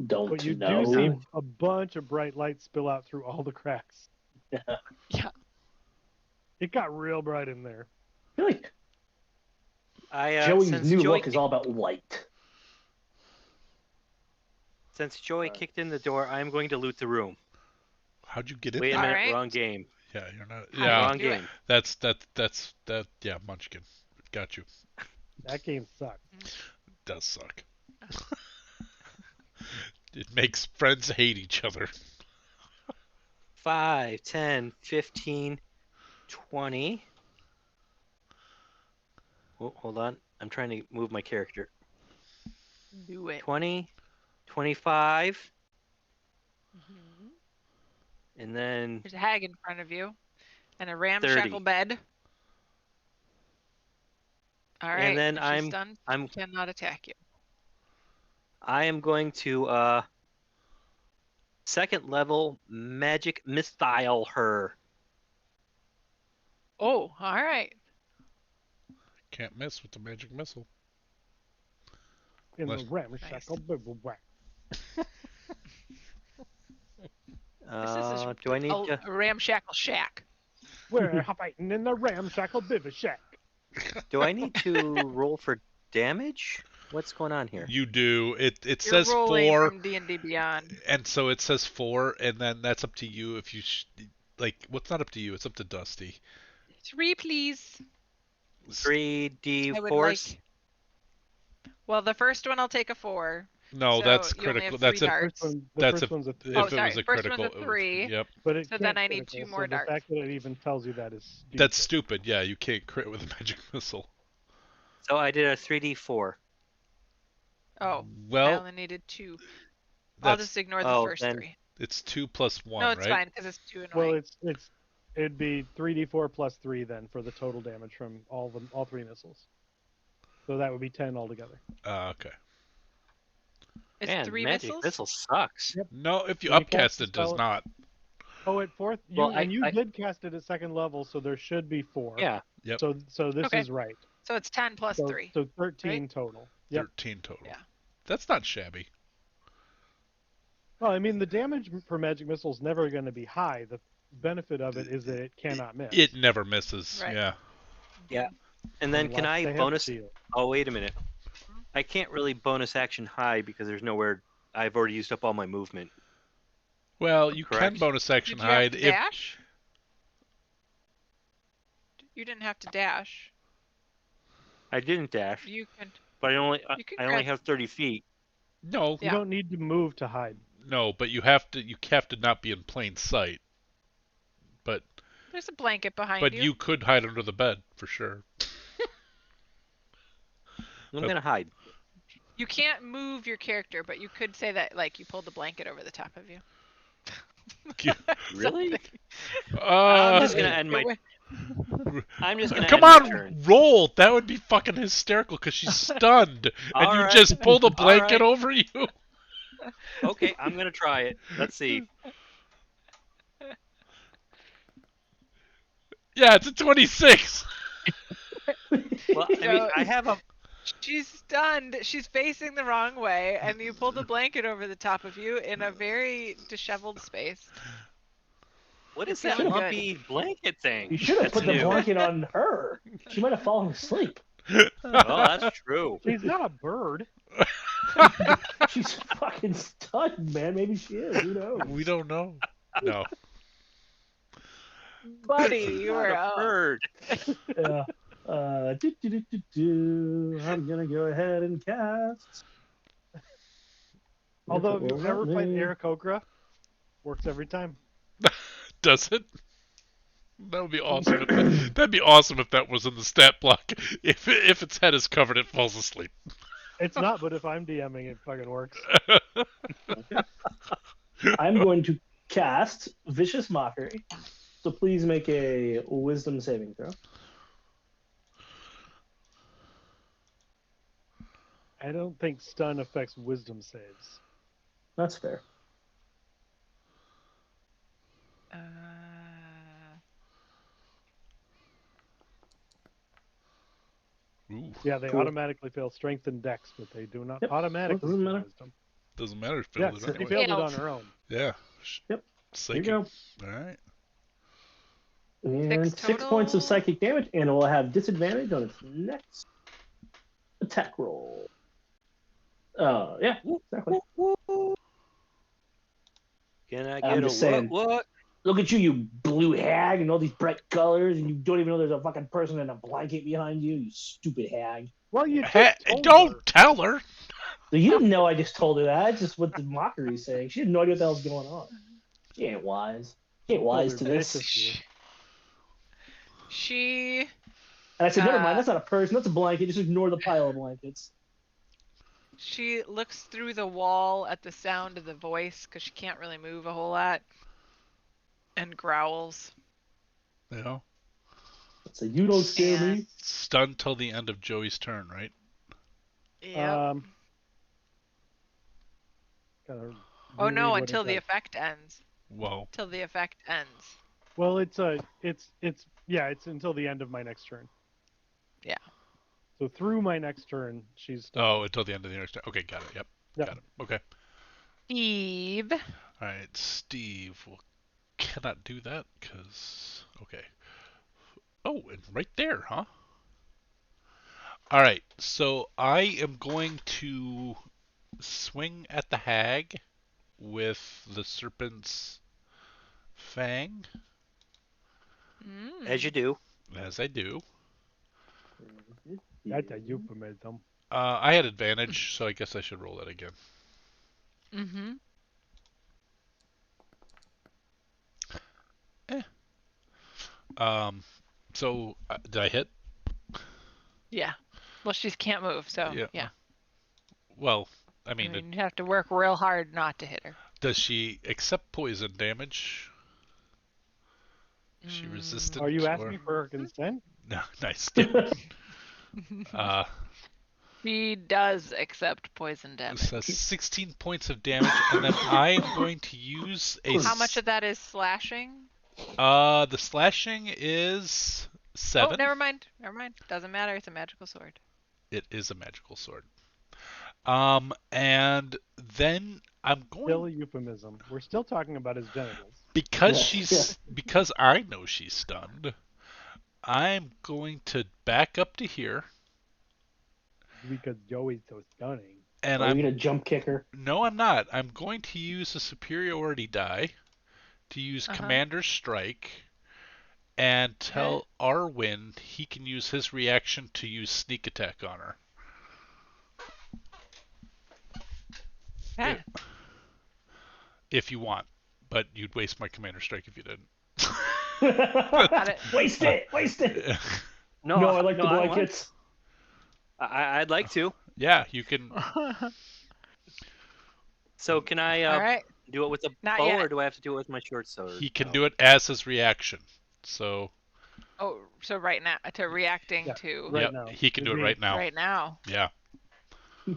Don't But you know. do see a bunch of bright lights spill out through all the cracks. Yeah. It got real bright in there. I feel like Joey's Joey's new look is all about light. Since Joey kicked in the door, I'm going to loot the room. How'd you get in Wait a there? minute, Alright. wrong game. Yeah, you're not. How Yeah, do Wrong you do it? game. that's yeah, Munchkin. Got you. That game sucked. It does suck. It makes friends hate each other. 5, 10, 15, 20. Oh, hold on. I'm trying to move my character. Do it. 20, 25, Mhm. and then There's a hag in front of you, and a ramshackle 30. bed. All right. then if she's I'm- stunned, I'm- she cannot attack you. I am going to second level magic missile her. Oh, all right. Can't miss with the magic missile. In Nice. the ramshackle bibblewhack. This is Do I need to? a ramshackle shack. We're fighting in the ramshackle bivvy shack. Do I need to roll for damage? What's going on here? You do. It You're says rolling 4, from D&D Beyond. and so it says 4, and then that's up to you if you like. What's not up to you? It's up to Dusty. 3, please. 3d4s. I would like. Well, the first one I'll take a 4. No, So that's you only critical. have That's 3 if darts. The that's first if one's a if three. Oh, it sorry. was a First critical. one's a 3. Yep. But it So then can't I need critical, 2 more so darts. The fact that it even tells you that is stupid. That's stupid. Yeah, you can't crit with a magic missile. So I did a 3d4. Oh, I Well, only needed 2. I'll that's just ignore the Oh, first then- 3. it's 2 plus 1, No, it's right? fine because it's too Well, annoying. it'd be 3d4 plus 3 then for the total damage from all 3 missiles. So that would be 10 altogether. Okay. It's Man, 3 magic missiles. missile sucks. Yep. No, if you When you cast upcast the it, does spell- not. Oh, at 4th, Well, you did cast it at 2nd level, so there should be 4. Yeah. Yep. So this Okay. is right. So it's 10 plus So 3. so 13 total. Yep. 13 total. Yeah. That's not shabby. Well, I mean, the damage for magic missile is never going to be high. The benefit of it is that it cannot miss. It never misses. Right. Yeah. Yeah. And then can unless I they have bonus? shield. Oh, wait a minute. I can't really bonus action hide because there's nowhere. I've already used up all my movement. Well, you Correct. can bonus action Did you have hide to if dash? You didn't have to dash. I didn't dash, You can. but I only can I only grab- have 30 feet. no, You Yeah. don't need to move to hide. no, but you have to not be in plain sight. But There's a blanket behind but you. you could hide under the bed for sure. I'm gonna hide. You can't move your character, but you could say that like you pulled the blanket over the top of you. Really? Something. I'm just Uh, gonna end my. I'm just gonna come end on, my turn. roll! That would be fucking hysterical because she's stunned, and All you right. just pulled a blanket right. over you. Okay, I'm gonna try it. Let's see. Yeah, it's a 26. Well, I mean, So- I have a. She's stunned. She's facing the wrong way, and you pulled a blanket over the top of you in a very disheveled space. What is It's that not good. lumpy blanket thing? You should have That's put the new. blanket on her. She might have fallen asleep. Oh, that's true. She's not a bird. She's fucking stunned, man. Maybe she is. Who knows? We don't know. No. Buddy, She's you not were a up. bird. Yeah. I'm gonna go ahead and cast. Although, If if it you've will ever let played me. Aarakocra, works every time. Does it? That would be awesome. That'd be awesome if that was in the stat block. If its head is covered, it falls asleep. It's not, but if I'm DMing, it fucking works. I'm going to cast Vicious Mockery. So please make a Wisdom saving throw. I don't think stun affects wisdom saves. That's fair. Ooh, Yeah, they Cool. automatically fail strength and dex, but they do not Yep, automatically doesn't fail matter. wisdom. doesn't matter if Yeah, it she anyway. failed it Failed. on her own. Yeah. Yep. Here you Psychic. go. All right. And 6 points of total. psychic damage, and it will have disadvantage on its next attack roll. Yeah, exactly. Can I I'm get a just saying. what? Look at you, you blue hag, and all these bright colors, and you don't even know there's a fucking person in a blanket behind you, you stupid hag. Well, you Hey, just told don't her. tell her. So you didn't know I just told her that. That's just what the mockery's saying. She had no idea what the hell's going on. She ain't wise. She ain't wise to this. viciously. She And I said, never Uh, mind, that's not a person, that's a blanket. Just ignore the pile of blankets. she looks through the wall at the sound of the voice because she can't really move a whole lot, and growls. You know, So you don't scare me. stunned till the end of Joey's turn, right? Yep. Gotta Oh no! reread what it Until the does. effect ends. Whoa. Till the effect ends. Well, it's until the end of my next turn. Yeah. So through my next turn, she's Oh, until the end of the next turn. Okay, got it. Yep. Yep. Got it. Okay. Eve. All right, Steve. Well, cannot do that because. Okay. Oh, and right there, huh? All right. So I am going to swing at the hag with the serpent's fang, As you do. as I do. That's a euphemism. I had advantage, so I guess I should roll that again. Mm-hmm. So did I hit? Yeah. Well, she can't move, so Yeah. yeah. Well, I I mean, mean, you have to work real hard not to hit her. does she accept poison damage? Is she resistant? Are you or... asking for her consent? No, nice. Mm. She does accept poison damage. So 16 points of damage, and then I am going to use a. How much of that is slashing? The slashing is 7. Oh, never mind. Never mind. Doesn't matter. It's a magical sword. It is a magical sword. And then I'm going Still a euphemism. We're still talking about his genitals. because I know she's stunned. I'm going to back up to here. Because Joey's so stunning. And Are I'm you gonna jump kick her? No, I'm not. I'm going to use a superiority die to use Commander's Strike and tell Arwen he can use his reaction to use sneak attack on her. Okay. If you want, but you'd waste my Commander Strike if you didn't. Got it. Waste it. No, I like no, the I want- blankets. I'd like to. Yeah, you can. So can I All right. do it with a Not bow, yet. or do I have to do it with my short sword? He can do it as his reaction. So Oh, so right now to reacting Yeah, to right yep, now. he can do it Agreed. right now. right now. Yeah, He's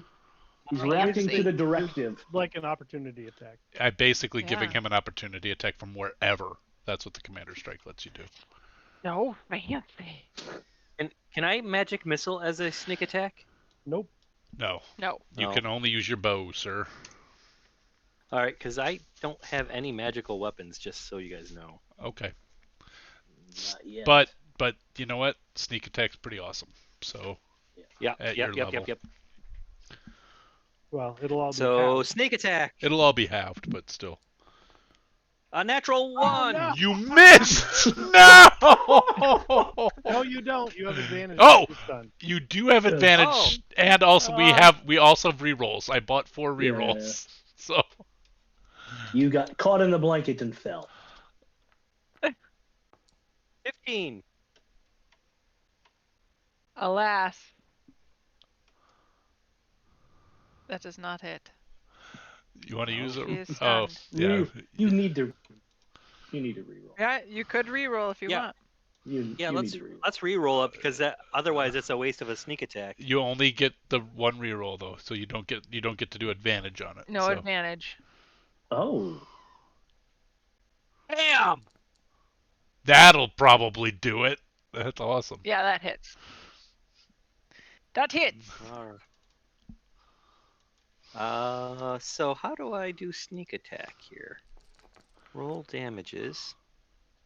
Oh, reacting to see. the directive. Like an opportunity attack. I basically giving Yeah. him an opportunity attack from wherever. That's what the Commander Strike lets you do. No fancy. And can I magic missile as a sneak attack? Nope. No, No. you No. can only use your bow, sir. All right, because I don't have any magical weapons, just so you guys know. Okay, Not yet. but you know what? Sneak attack's pretty awesome. So Yeah, At yep, your yep, level. yep. Well, it'll all be So halved. sneak attack, it'll all be halved, but still. a natural 1. no. You missed! No! No, you don't. You have advantage. Oh! It's done. You do have advantage, Oh. and also we also have rerolls. I bought 4 rerolls, so. You got caught in the blanket and fell. 15. Alas. That does not hit. You want to use it? She is Oh, stunned. yeah. You need to reroll. Yeah, you could re-roll if you Yeah. want. Yeah, you let's need to reroll. re-roll up because otherwise it's a waste of a sneak attack. You only get the 1 reroll though, so you don't get to do advantage on it. No so. advantage. Oh, Bam! That'll probably do it. That's awesome. Yeah, that hits. That hits. So how do I do sneak attack here? Roll damages.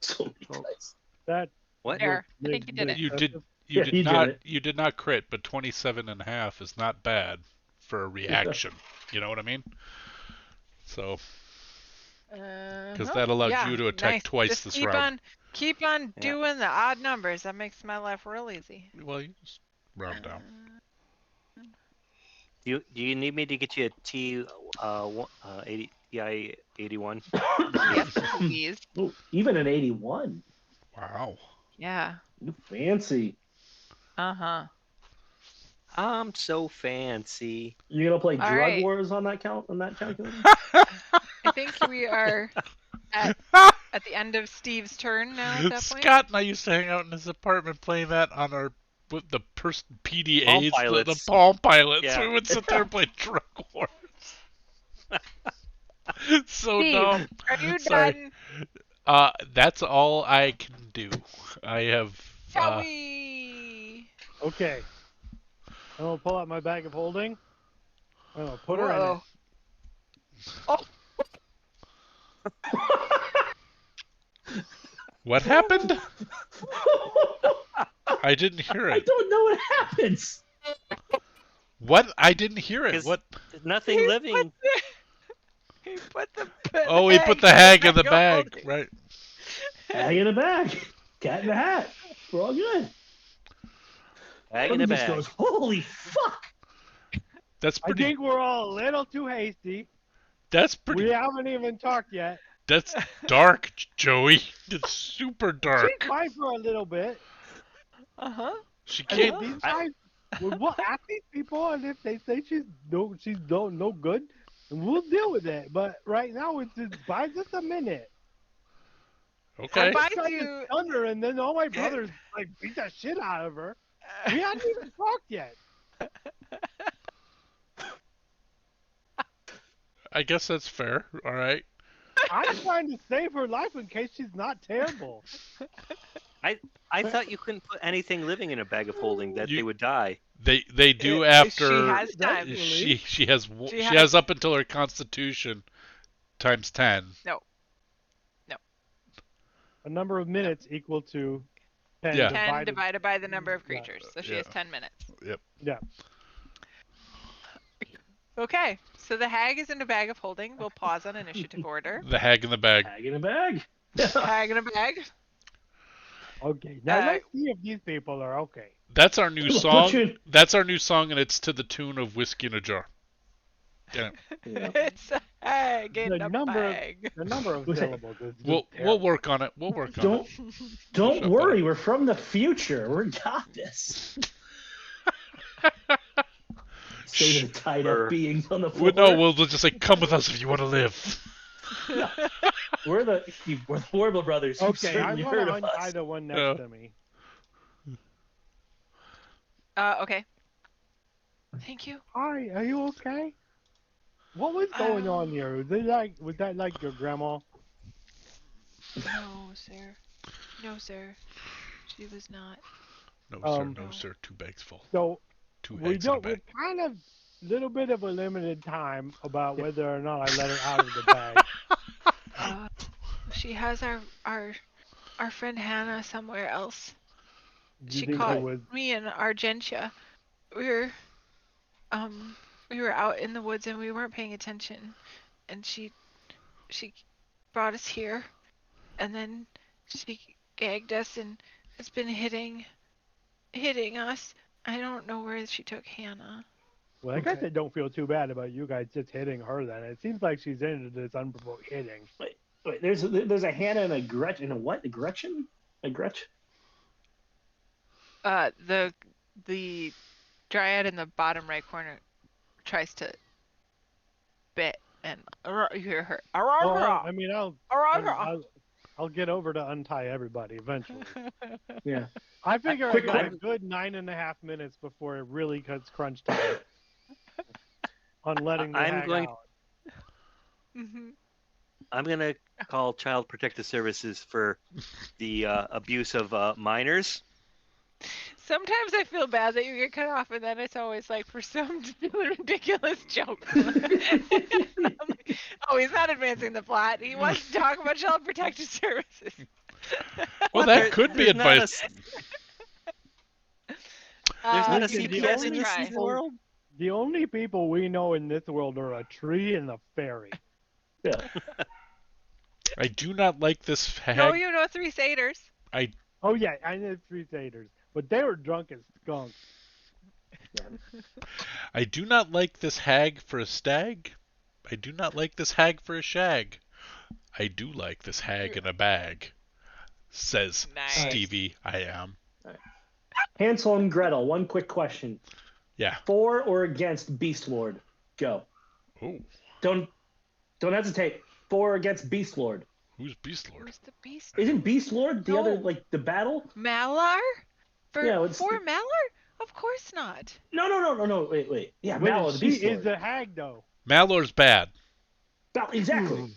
so many Oh. dice. That What? There. I think you did it. You did Yeah, he did it. you did not crit, but 27.5 is not bad for a reaction. You know what I mean? So because that allowed you to attack twice Just this keep round. Keep on doing the odd numbers. That makes my life real easy. Well, you just round down. Do you need me to get you a T 80 TI 81? Yes, please. Oh, even an 81. Wow. Yeah. You fancy. Uh-huh. I'm so fancy. You gonna play All Drug right. Wars on that calculator? I think we are at the end of Steve's turn now at that point. Scott and I used to hang out in his apartment playing that on our with the PDAs, Palm the Pilots. Palm Pilots. Yeah. We would sit there and play Drug Wars. So Steve, dumb. are you Sorry. done? That's all I can do. I have. Joey! okay. I'm gonna pull out my bag of holding. I'm gonna put her in it. Oh. What happened? I didn't hear I it. don't know what happens. What? I didn't hear it. 'Cause What? there's nothing living. He put the Oh, he put the hag in the bag. holding. Right. Hag in a bag. Cat in a hat. We're all good. Bag in Everybody a just bag. goes, holy fuck. That's I pretty. think we're all a little too hasty. That's pretty. We haven't even talked yet. That's dark, Joey. It's super dark. She's fine for a little bit. Uh-huh. She And can't. these guys, we'll ask these people, and if they say she's no good, we'll deal with it. But right now, it's just buy just a minute. Okay. I buy Tried to you. stun her, and then all my brothers like beat the shit out of her. We hadn't even talked yet. I guess that's fair. All right. I'm trying to save her life in case she's not terrible. I thought you couldn't put anything living in a bag of holding, that they would die. They do She after has time. she has She she has up until her constitution times 10. No. A number of minutes equal to 10 Yeah. 10 divided by the number of Yeah. creatures. So she has 10 minutes. Yeah. Okay. So the hag is in a bag of holding. We'll pause on initiative order. The hag in the bag. Hag in a bag. Hag in a bag. Okay. Now let's see if these people are okay. That's our new Look, song. you- That's our new song, and it's to the tune of Whiskey in a Jar. Yeah. Yeah. It's a hag in The a number of- bag. The number of Was it- syllables is just We'll terrible. work on it. We'll work on Don't it. don't Shut worry. We're from the future. We got this. Say the tied Sure. up beings on the Well, floor. no, we'll just say, "Come with us if you want to live." We're the Warbler brothers. You've Okay, I'm certainly heard gonna of untie us. the one next Yeah. to me. Okay. Thank you. Hi, are you okay? What was going on here? Was that like your grandma? No, sir. No, sir. She was not. No, sir. Um, No, sir. 2 bags full. So 2 we eggs in a don't. We're bag. kind of little bit of a limited time about whether or not I let her out of the bag. She has our friend Hannah somewhere else. Do you She think caught it was? me and Argentia. We were out in the woods and we weren't paying attention, and she brought us here, and then she gagged us and has been hitting us. I don't know where she took Hannah. Well, I guess I don't feel too bad about you guys just hitting her. Then it seems like she's into this unprovoked hitting. Wait, there's a Hannah and a Gretchen. A what? A Gretchen? A Gretchen? The dryad in the bottom right corner tries to bit, and you hear her. Well, I mean, I'll I'll get over to untie everybody eventually. Yeah. I figure I Quick got a question. good 9.5 minutes before it really gets crunch time on letting the I'm hag going- out. I'm gonna call Child Protective Services for the abuse of minors. Sometimes I feel bad that you get cut off, and then it's always like for some ridiculous joke. I'm like, oh, he's not advancing the plot. He wants to talk about Child Protective Services. Well, There- that could be there's not a advice. s- There's not a Listen, the CPS only in this try. world. The only people we know in this world are a tree and a fairy. Yeah. I do not like this hag. No, you know 3 satyrs. Oh yeah, I know three satyrs, but they were drunk as skunks. I do not like this hag for a stag. I do not like this hag for a shag. I do like this hag in a bag, says Nice. Stevie. I am. Hansel and Gretel. One quick question: Yeah. for or against Beast Lord? Go. Oh, Don't hesitate. For or against Beast Lord? who's Beast Lord? Who's the beast? Isn't Beast Lord the No. other, like, the battle? Malar? Yeah, it's For the- Malar? Of course not. No. Wait. Yeah, Wait, Mallow, the she Beast Lord. is the hag though. Malor's bad. Exactly.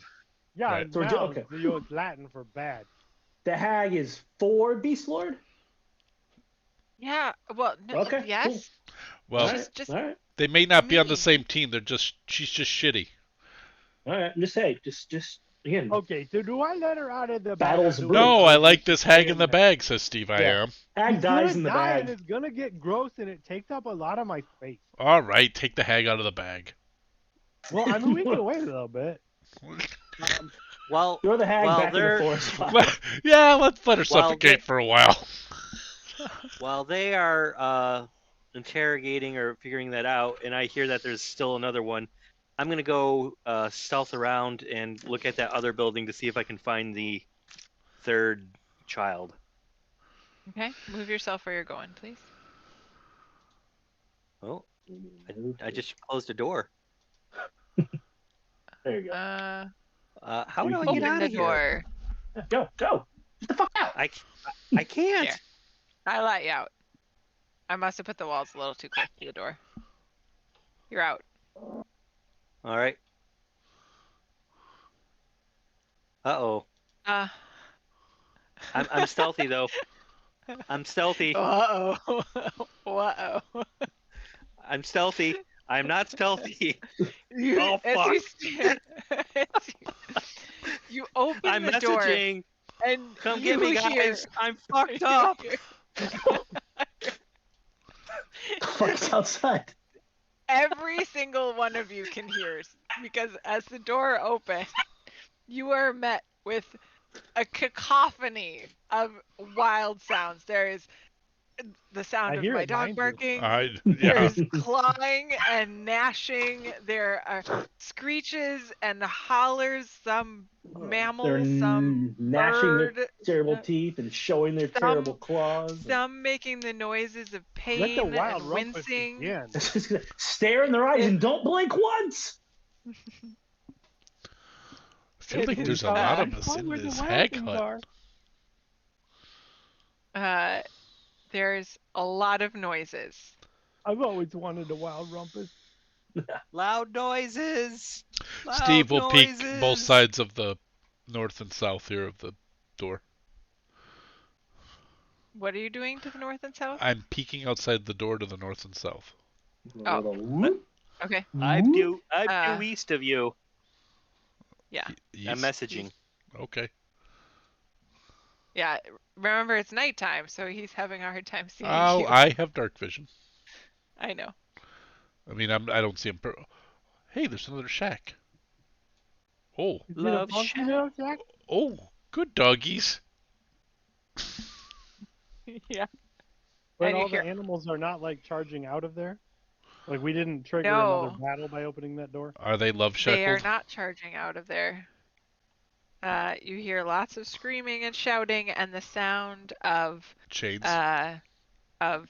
Yeah, Right. So, Mal, okay. it's Latin for bad. The hag is for Beast Lord? Yeah. Well, no, Okay, yes. Well, All She's right, just all right. they may not be on the mean. same team. She's just shitty. All right. Just Again, Okay, so do I let her out of the Battles bag? brewing. No, I like Just this stay hag in in the there. bag, says Steve. I Yeah. am. Hag He's dies gonna in the die bag. and it's gonna get gross and it takes up a lot of my space. All right, take the hag out of the bag. Well, I mean, we can wait a little bit. Well, Throw the hag Well, back in the they're- forest fire. Yeah, let's let her Well, suffocate for a while. while they are interrogating or figuring that out, and I hear that there's still another one, I'm gonna go stealth around and look at that other building to see if I can find the third child. Okay, move yourself where you're going, please. Oh, I just closed a door. There you go. How do I get Open out the of here? door. Go. Get the fuck out. I can't. Here. I let you out. I must have put the walls a little too close to the door. You're out. All right. Uh-oh. I'm stealthy though. I'm stealthy. Uh-oh. Uh-oh. I'm stealthy. I'm not stealthy. You, Oh, as fuck. you stand- you open I'm the door messaging. and Come you get me, hear, guys. I'm fucked up. The fuck's outside? every single one of you can hear, because as the door opens, you are met with a cacophony of wild sounds. There is the sound I of hear my it dog behind you. barking. Yeah. There's clawing and gnashing. There are screeches and hollers. Some mammal, some gnashing bird, their terrible teeth and showing their some- terrible claws. some making the noises of Let the pain wild and rumpus wincing. begin. It's just gonna stare in their eyes and don't blink once. I feel like It there's is, a lot of Find us in where the this wild hag things hut. are. There's a lot of noises. I've always wanted a wild rumpus. Loud noises. Steve will Loud peek noises. both sides of the north and south here of the door. What are you doing to the north and south? I'm peeking outside the door to the north and south. Oh. Little whoop, Okay. I'm whoop. due east of you. Yeah. East? I'm messaging. Okay. Yeah. Remember, it's nighttime, so he's having a hard time seeing Oh, you. I have dark vision. I know. I mean, I don't see him. Hey, there's another shack. Oh, Is Love it a funky shack. little shack? oh, good doggies. Yeah. But And you all the hear- animals are not like charging out of there? Like we didn't trigger another No. battle by opening that door? Are they love They are shackled? not charging out of there. You hear lots of screaming and shouting, and the sound of Chains. of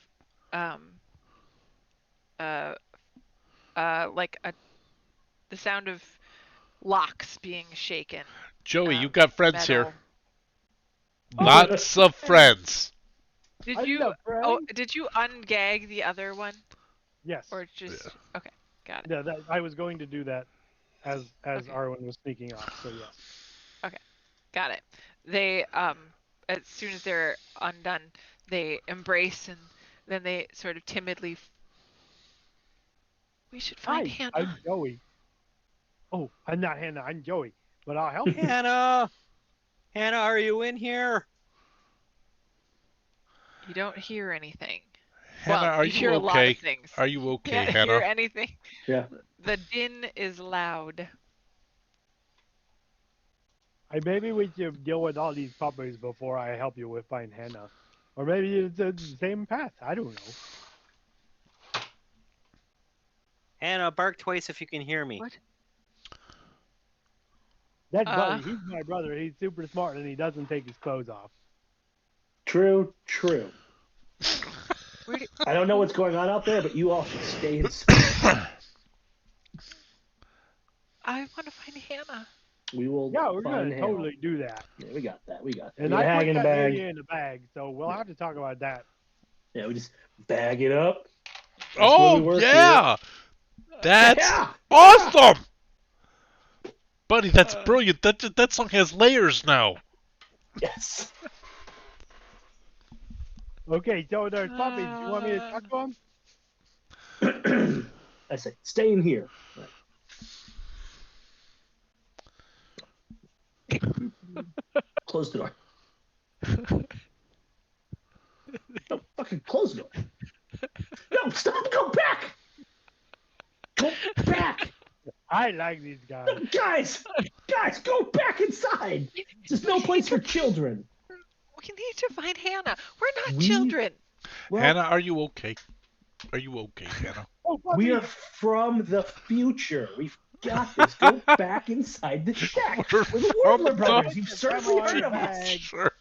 the sound of locks being shaken. Joey, you um, got friends here. metal. Lots of friends. Did I you? love Oh, friends. did you ungag the other one, Yes. or just? Okay, got it. Yeah, I was going to do that as Okay. Arwen was sneaking off, so yes. Got it. They as soon as they're undone, they embrace and then they sort of timidly. We should find Hi, Hannah. I'm Joey. Oh, I'm not Hannah, I'm Joey. But I'll help you. Hannah. Hannah, are you in here? You don't hear anything. Hannah, well, are you you hear a lot okay? of things. Are you okay, Can't Hannah? hear anything. Yeah. The din is loud. Maybe we should deal with all these puppies before I help you with find Hannah. Or maybe it's the same path. I don't know. Hannah, bark twice if you can hear me. What? That's Buddy. He's my brother. He's super smart and he doesn't take his clothes off. True. Where do, I don't know what's going on out there, but you all should stay inside. I want to find Hannah. We will. Yeah, we're find gonna Hannah. totally do that. Yeah, we got that. And Get a I hag put in the that bag. area in the bag, so we'll have to talk about that. Yeah, we just bag it up. That's where we Oh, work yeah! That's Yeah. awesome! Buddy, that's brilliant. That song has layers now. here. Yes. Okay, so there's puppies. Do you want me to talk to them? I say, stay in here. Close the door. No, fucking close the door. No, stop. Go back. Go back. I like these guys. Guys, go back inside. There's no place for children. We need to find Hannah. We're not We- children. Well, Hannah, are you okay? Are you okay, Hannah? Oh, we are puppy. from the future. We've got this. Go back inside the shack. We're We're the from Warbler the brothers. You've future. certainly Come heard on, of us. bag. Sure.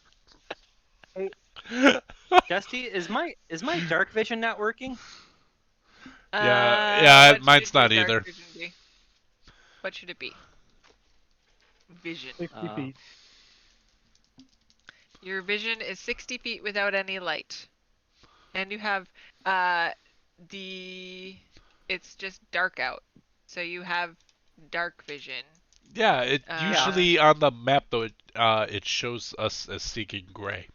Dusty, is my dark vision not working? Yeah, What mine's should your not dark either. vision be? What should it be? Vision. 60 feet. Your vision is 60 feet without any light. And you have it's just dark out. So you have dark vision. Yeah, it Uh, usually on the map though it shows us as seeking gray.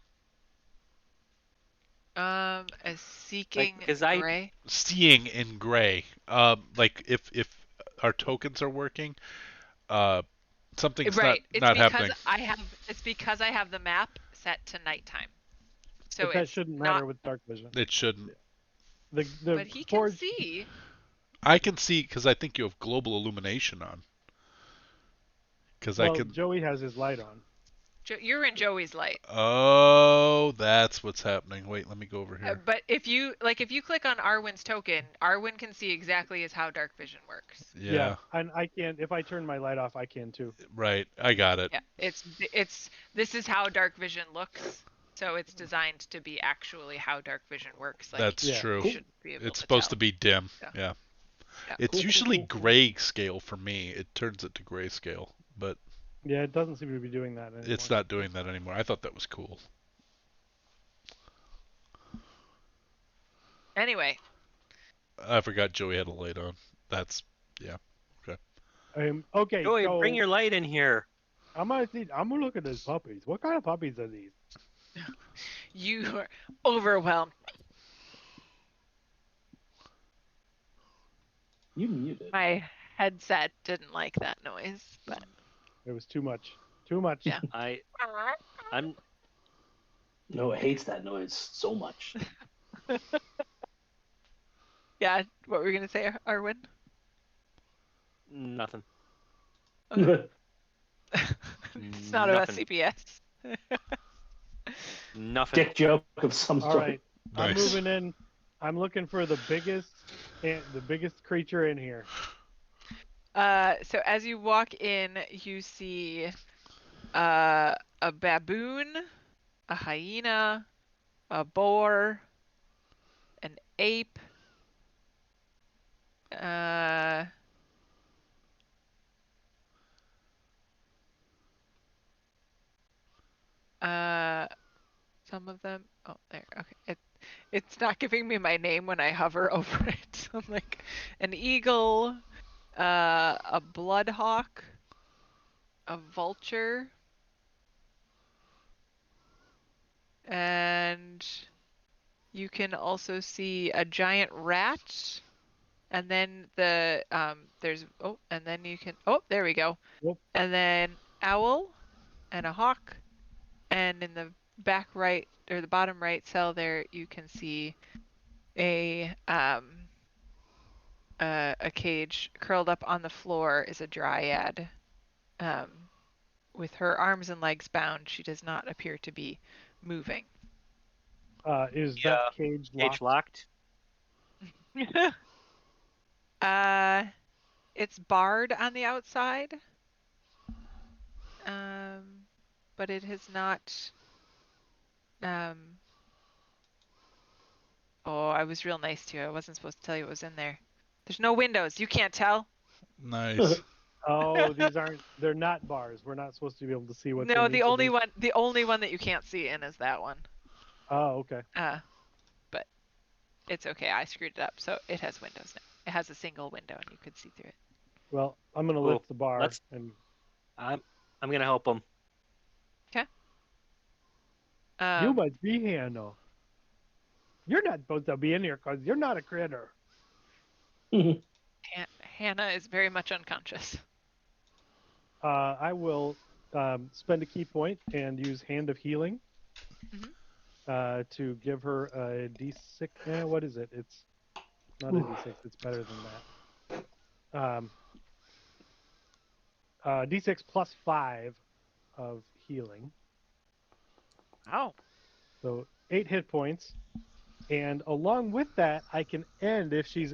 As seeking because I- gray. Seeing in gray. Like if our tokens are working, something's Right. not happening. It's because I have the map set to nighttime. So But that it's shouldn't not, matter with dark vision. It shouldn't. The but he can forge, see. I can see because I think you have global illumination on. Because well, I can. Joey has his light on. You're in Joey's light. Oh, that's what's happening. Wait, let me go over here. But if you click on Arwen's token, Arwen can see exactly as how dark vision works. Yeah, And I can, if I turn my light off, I can too. right. I got it. Yeah, this is how dark vision looks. So it's designed to be actually how dark vision works. Like, That's Yeah. true. you shouldn't be able It's to supposed to tell. be dim. Yeah. Yeah. Yeah. It's Cool, usually cool, cool. grayscale for me. It turns it to grayscale, but Yeah, it doesn't seem to be doing that anymore. it's not doing that anymore. I thought that was cool. Anyway, I forgot Joey had a light on. That's Okay, Joey, so bring your light in here. I'm gonna look at these puppies. What kind of puppies are these? you are overwhelmed. You muted. My headset didn't like that noise, but It was too much. Too much. Yeah. I'm No, it hates that noise so much. yeah. What were you gonna say, Arwen? nothing. Okay. It's not about Nothing. CPS. Nothing. Dick joke of some sort. All right, I'm nice. moving in. I'm looking for the biggest creature in here. So as you walk in, you see a baboon, a hyena, a boar, an ape, some of them. Oh, there. Okay. It's not giving me my name when I hover over it. So I'm like an eagle, a bloodhawk, a vulture, and you can also see a giant rat. And then and then you can, there we go. Whoop. And then owl and a hawk. And in the back right, or the bottom right cell there, you can see a cage. Curled up on the floor is a dryad. With her arms and legs bound, she does not appear to be moving. Is Yeah, that cage locked? Cage locked. It's barred on the outside. But it has not. Oh, I was real nice to you. I wasn't supposed to tell you what was in there. There's no windows. You can't tell. Nice. Oh, they're not bars. We're not supposed to be able to see what's No, in the each of only these. one, the only one that you can't see in is that one. Oh, okay. But it's okay. I screwed it up, so it has windows now. It has a single window, and you could see through it. Well, I'm gonna Cool. lift the bar Let's- and I'm gonna help him. you must be here, no. You're not supposed to be in here because you're not a critter. Hannah is very much unconscious. I will spend a key point and use Hand of Healing Mhm. to give her a D6. What is it? It's not a D6. It's better than that. D6 plus 5 of healing. Wow. So 8 hit points. And along with that, I can end if she's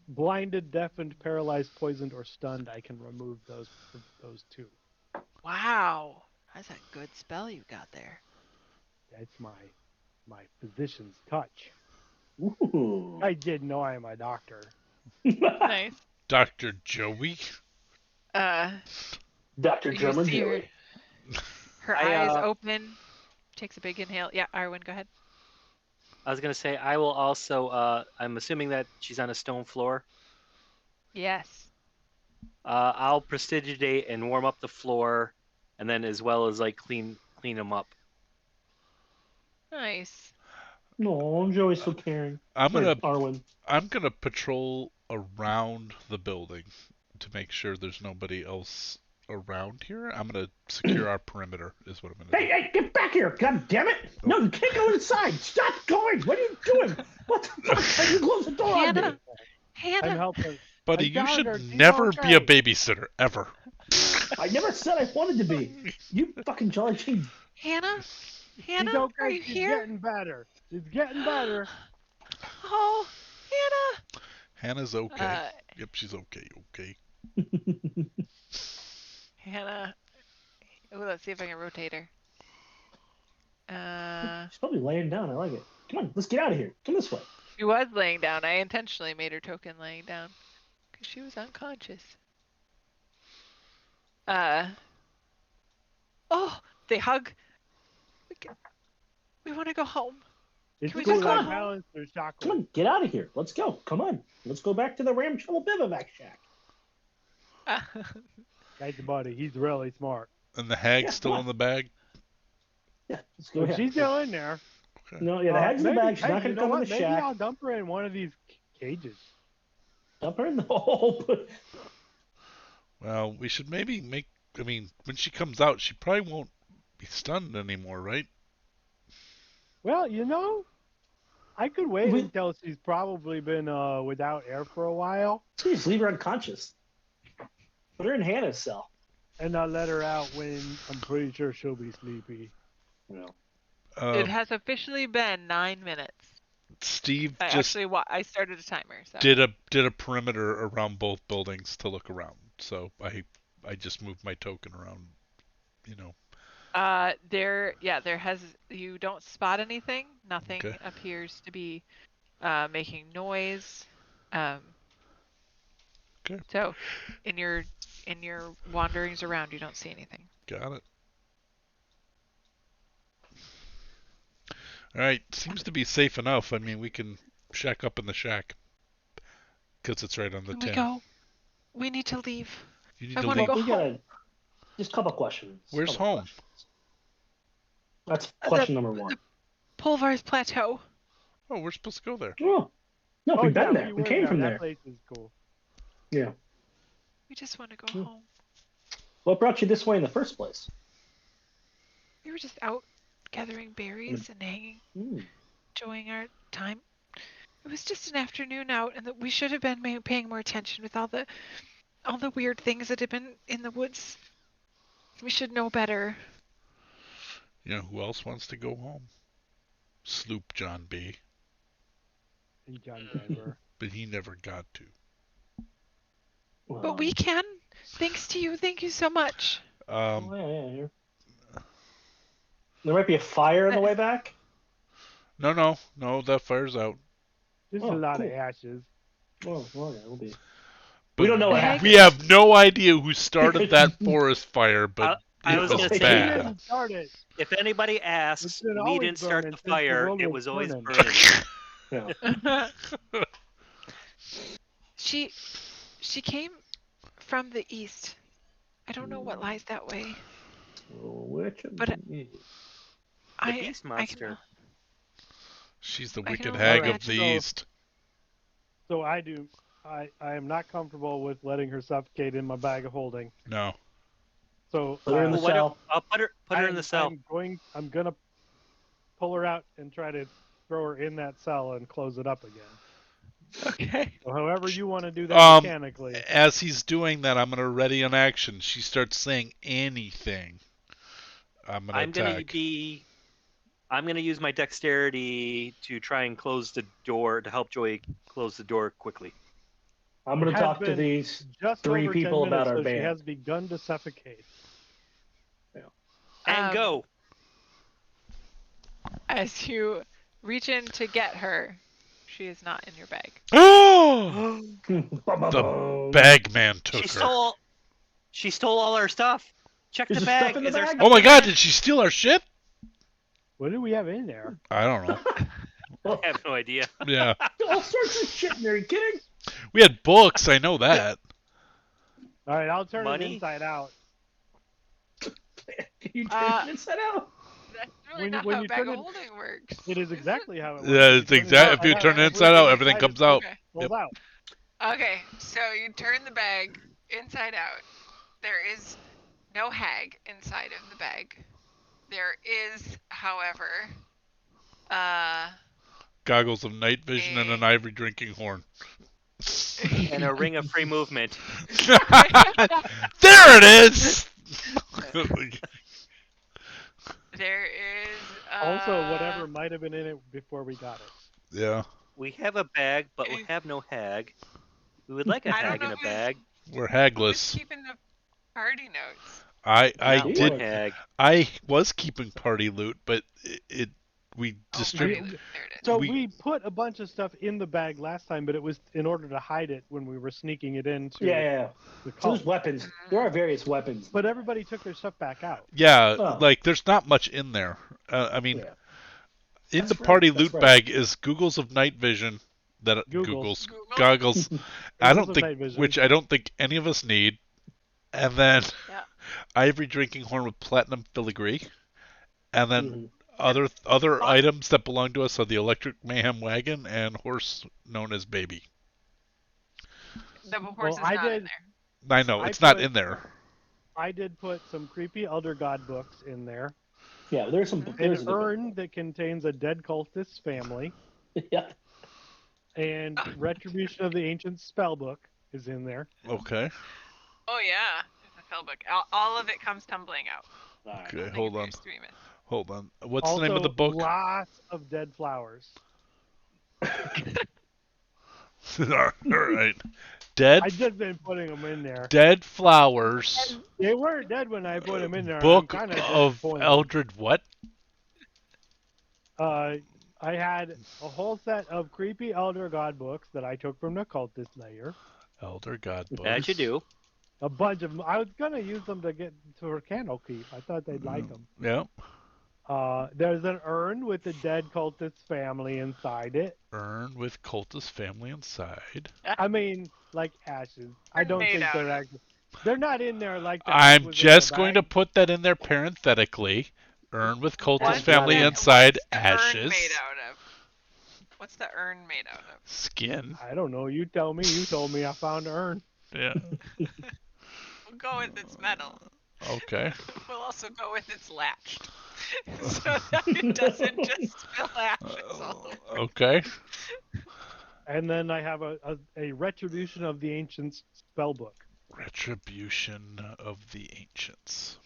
blinded, deafened, paralyzed, poisoned, or stunned. I can remove those 2. Wow. That's a good spell you got there. That's my physician's touch. Ooh. I didn't know I'm a doctor. Nice. Dr. Joey? Dr. You Drummer see Joey. her eyes open, takes a big inhale. Yeah, Arwen, go ahead. I was gonna say I will also. I'm assuming that she's on a stone floor. Yes. I'll prestidigitate and warm up the floor, and then as well as like clean them up. Nice. No, Joey's so caring. I'm gonna Arwen. patrol around the building to make sure there's nobody else around here. I'm gonna secure our perimeter is what I'm gonna do. Hey, get back here, god damn it! No, you can't go inside! Stop going! What are you doing? What the fuck? You close the door on me! Hannah! I'm Hannah! helping. Buddy, I you got her. should She's never be a okay. babysitter, ever. I never said I wanted to be. You fucking Jolly Chain. Hannah? Hannah, She's okay. are you She's here? getting better. She's getting better. Oh, Hannah! Hannah's okay. Yep, she's okay. Hannah. Ooh, let's see if I can rotate her. She's probably laying down. I like it. Come on, let's get out of here. Come this way. She was laying down. I intentionally made her token laying down because she was unconscious. Oh, they hug. We want to go home. It's Can we cool. just go I home? balanced her chakra. Come on, get out of here. Let's go. Come on. Let's go back to the Ramshackle Bivouac Shack. Guy's buddy. He's really smart. And the hag's Yeah, still come on. in the bag? Yeah, let's go So ahead. she's still in there. No, yeah, the hag's in the bag. She's not going to come in the Maybe shack. I'll dump her in one of these cages. Dump her in the hole. Well, we should maybe make... I mean, when she comes out, she probably won't be stunned anymore, right? Well, I could wait until she's probably been without air for a while. Just leave her unconscious. Put her in Hannah's cell. And I'll let her out when I'm pretty sure she'll be sleepy. Well, It has officially been 9 minutes. Steve I just I started a timer. So. did a perimeter around both buildings to look around. So I just moved my token around, There has, you don't spot anything. Nothing Okay. appears to be making noise. Okay. So in your wanderings around, you don't see anything. Got it. All right, seems to be safe enough. I mean, we can shack up in the shack because it's right on the Can 10. we go? We need to leave. You need I to wanna leave. go we got home. just a couple questions. Where's Couple home? questions. That's question number one. Pulvar's Plateau. Oh, we're supposed to go there. Oh, no, we've been there. We were came from That there. place is cool. Yeah. We just want to go home. What brought you this way in the first place? We were just out gathering berries and hanging, enjoying our time. It was just an afternoon out, and we should have been paying more attention with all the weird things that had been in the woods. We should know better. You know who else wants to go home? Sloop John B. And John Denver. But he never got to. Well, But we can, thanks to you. Thank you so much. yeah. There might be a fire on the way back. No, that fire's out. Just a lot of ashes. Well, yeah, we'll be. But We don't know what happened. We have no idea who started that forest fire, but I it was was gonna say, bad. Didn't start it. If anybody asks, It's been we always didn't start burning the since the fire. world It was was always burning. burning. Yeah. She came from the east. I don't know what lies that way. But The beast monster. She's the I can wicked only hag of imagine. the east. So I do. I am not comfortable with letting her suffocate in my bag of holding. No. So Put her in the Well, why don't cell. I'll put her in the cell. I'm gonna pull her out and try to throw her in that cell and close it up again. Okay. So however you want to do that mechanically. As he's doing that, I'm gonna ready an action. She starts saying anything, I'm gonna attack. I'm gonna use my dexterity to try and close the door to help Joy close the door quickly. I'm going It to has talk to been these just 3 over 10 people about minutes, our so she band. has begun to suffocate. And go. As you reach in to get her, she is not in your bag. Oh! The The bagman took her. She stole all our stuff. Check Is the there bag. stuff in the Is there bag? stuff Oh my in god, there? did she steal our shit? What do we have in there? I don't know. I have no idea. Yeah. All sorts of shit in there. Are you kidding? We had books, I know that. All right, I'll turn Money? it inside out. You turn it inside out. That's really When- not when how you bag turn of it- holding works. It is it? exactly how it works. Yeah, it's exact. If you turn it inside out, everything comes out. Okay. Pulls out. Okay, so you turn the bag inside out. There is no hag inside of the bag. There is, however, Goggles of night vision and an ivory drinking horn. And a ring of free movement. There it is! there is Also, whatever might have been in it before we got it. Yeah. We have a bag, but we have no hag. We would like a I don't hag in know a who's- bag. We're Who's hagless. keeping the party notes? I Not did. one hag. I was keeping party loot, but we Oh, distributed. party loot, there it is. So We- we put a bunch of stuff in the bag last time, but it was in order to hide it when we were sneaking it into Yeah. the So cult. there's weapons. There are various weapons. But everybody took their stuff back out. Yeah, Oh. like there's not much in there. I mean, Yeah. in That's the party right, that's loot right. bag is googles of night vision. That Googles. Google? goggles. I Googles don't of think, night vision. which I don't think any of us need. And then Yeah. ivory drinking horn with platinum filigree. And then Mhm. other items that belong to us are the electric mayhem wagon and horse known as baby. The horse Well, is I not in did- there. I know I it's not put- in there. I did put some creepy Elder God books in there. Yeah, there's some. There's An urn that contains a dead cultist family. Yeah. And Retribution of the Ancient Spellbook is in there. Okay. Oh yeah, it's a spell book. All of it comes tumbling out. Okay, Nothing hold on. appears to be missing. Hold on. What's Also, the name of the book? Lots of dead flowers. All right. Dead I just been putting them in there. Dead Flowers. They weren't dead when I put them in there. Book I'm kinda of disappointed. Eldred what? I had a whole set of creepy Elder God books that I took from the cultist layer. Elder God books. That you do. A bunch of them. I was gonna use them to get to her Candlekeep. I thought they'd like them. Yeah. There's an urn with the dead cultist family inside it. Urn with cultist family inside. I mean, like ashes. I don't Made think out they're of- actually. They're not in there like that. I'm was in just the going to bag. put that in there parenthetically. Urn with cultist What's family that- inside What's the urn ashes. made out of? What's the urn made out of? Skin. I don't know. You tell me. You told me I found an urn. Yeah. We'll go with its metal. Okay. We'll also go with its latched. So that it doesn't just spill ashes all over. Okay. And then I have a Retribution of the Ancients spellbook. Retribution of the Ancients.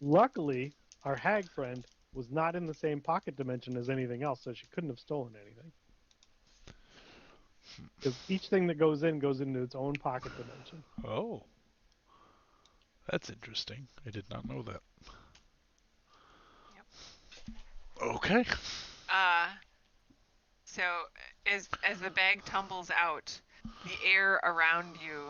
Luckily, our hag friend was not in the same pocket dimension as anything else, so she couldn't have stolen anything. Because each thing that goes into its own pocket dimension. Oh. That's interesting. I did not know that. Okay. So as the bag tumbles out, the air around you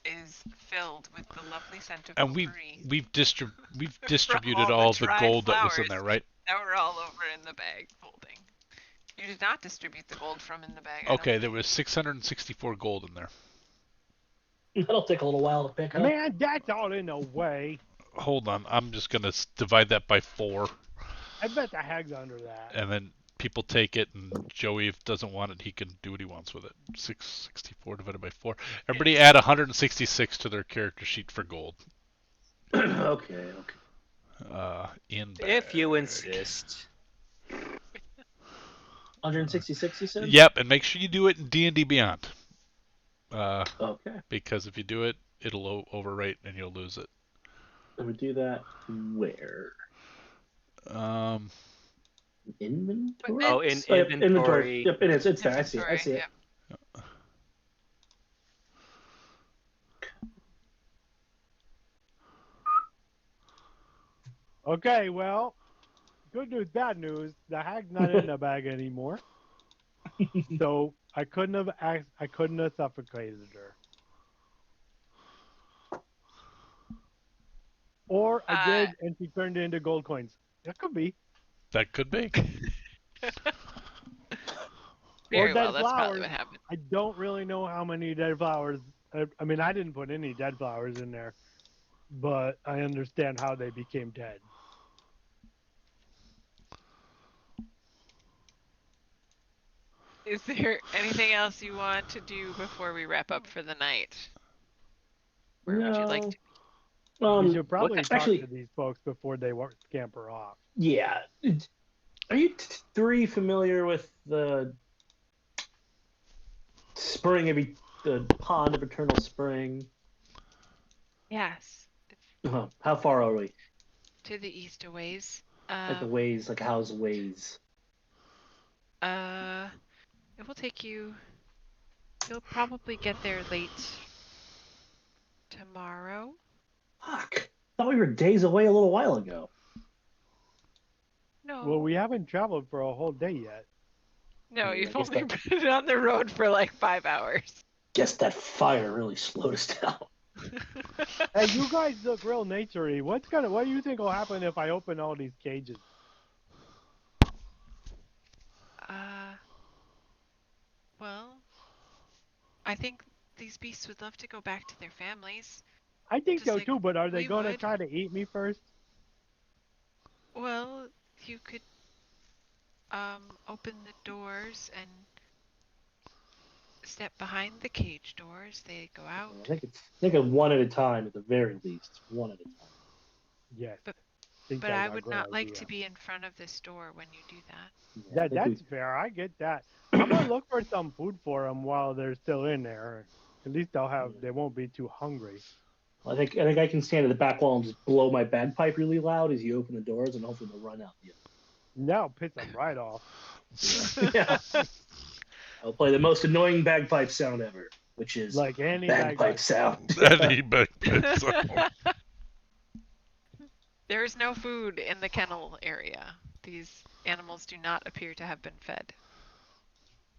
is filled with the lovely scent of And potpourri we've distributed all all the the dried gold that was in flowers. there, right? that were all over in the bag folding. You did not distribute the gold from in the bag. I don't Okay, there was 664 gold in there. That'll take a little while to pick up. Man, that's all in the way. Hold on, I'm just gonna divide that by 4, I bet the hag's under that. and then people take it, and Joey, if doesn't want it, he can do what he wants with it. 664 divided by 4. Everybody add 166 to their character sheet for gold. Okay. In bag. If you insist. 166, you said? Yep, and make sure you do it in D&D Beyond. Okay. Because if you do it, it'll overrate and you'll lose it. And we do that where? Inventory? Oh, in Yep, inventory. Yep, it is. It's there. I see it. Inventory, Yeah. Okay, well, good news, bad news. The hag's not in the bag anymore. So I couldn't have suffocated her. Or I did, and she turned into gold coins. That could be. That could be. Very Or well, dead that's probably flowers. what happened. I don't really know how many dead flowers. I mean, I didn't put any dead flowers in there, but I understand how they became dead. Is there anything else you want to do before we wrap up for the night? Where would you like to? We should probably talk actually, to these folks before they scamper off. Yeah. Are you three familiar with the the pond of eternal spring? Yes. How far are we? To the east a ways. Like the ways, like how's ways? It will take you. You'll probably get there late tomorrow. Fuck. I thought we were days away a little while ago. No. Well, we haven't traveled for a whole day yet. No, I you've guess only been on the road for like 5 hours. Guess that fire really slowed us down. Hey, you guys look real naturey. What do you think will happen if I open all these cages? Well, I think these beasts would love to go back to their families. I think Just so like too, but are they we going to would. try to eat me first? Well, you could open the doors and step behind the cage doors. They go out. I think of one at a time at the very least. One at a time. Yes. But I would not like to be in front of this door when you do that. Yeah, That's fair. I get that. I'm gonna look for some food for them while they're still in there. At least they won't be too hungry. I think I can stand at the back wall and just blow my bagpipe really loud as you open the doors, and hopefully they'll run out. Now piss them right off. Yeah. I'll play the most annoying bagpipe sound ever, which is like any bagpipe sound. Any bagpipe sound. There is no food in the kennel area. These animals do not appear to have been fed.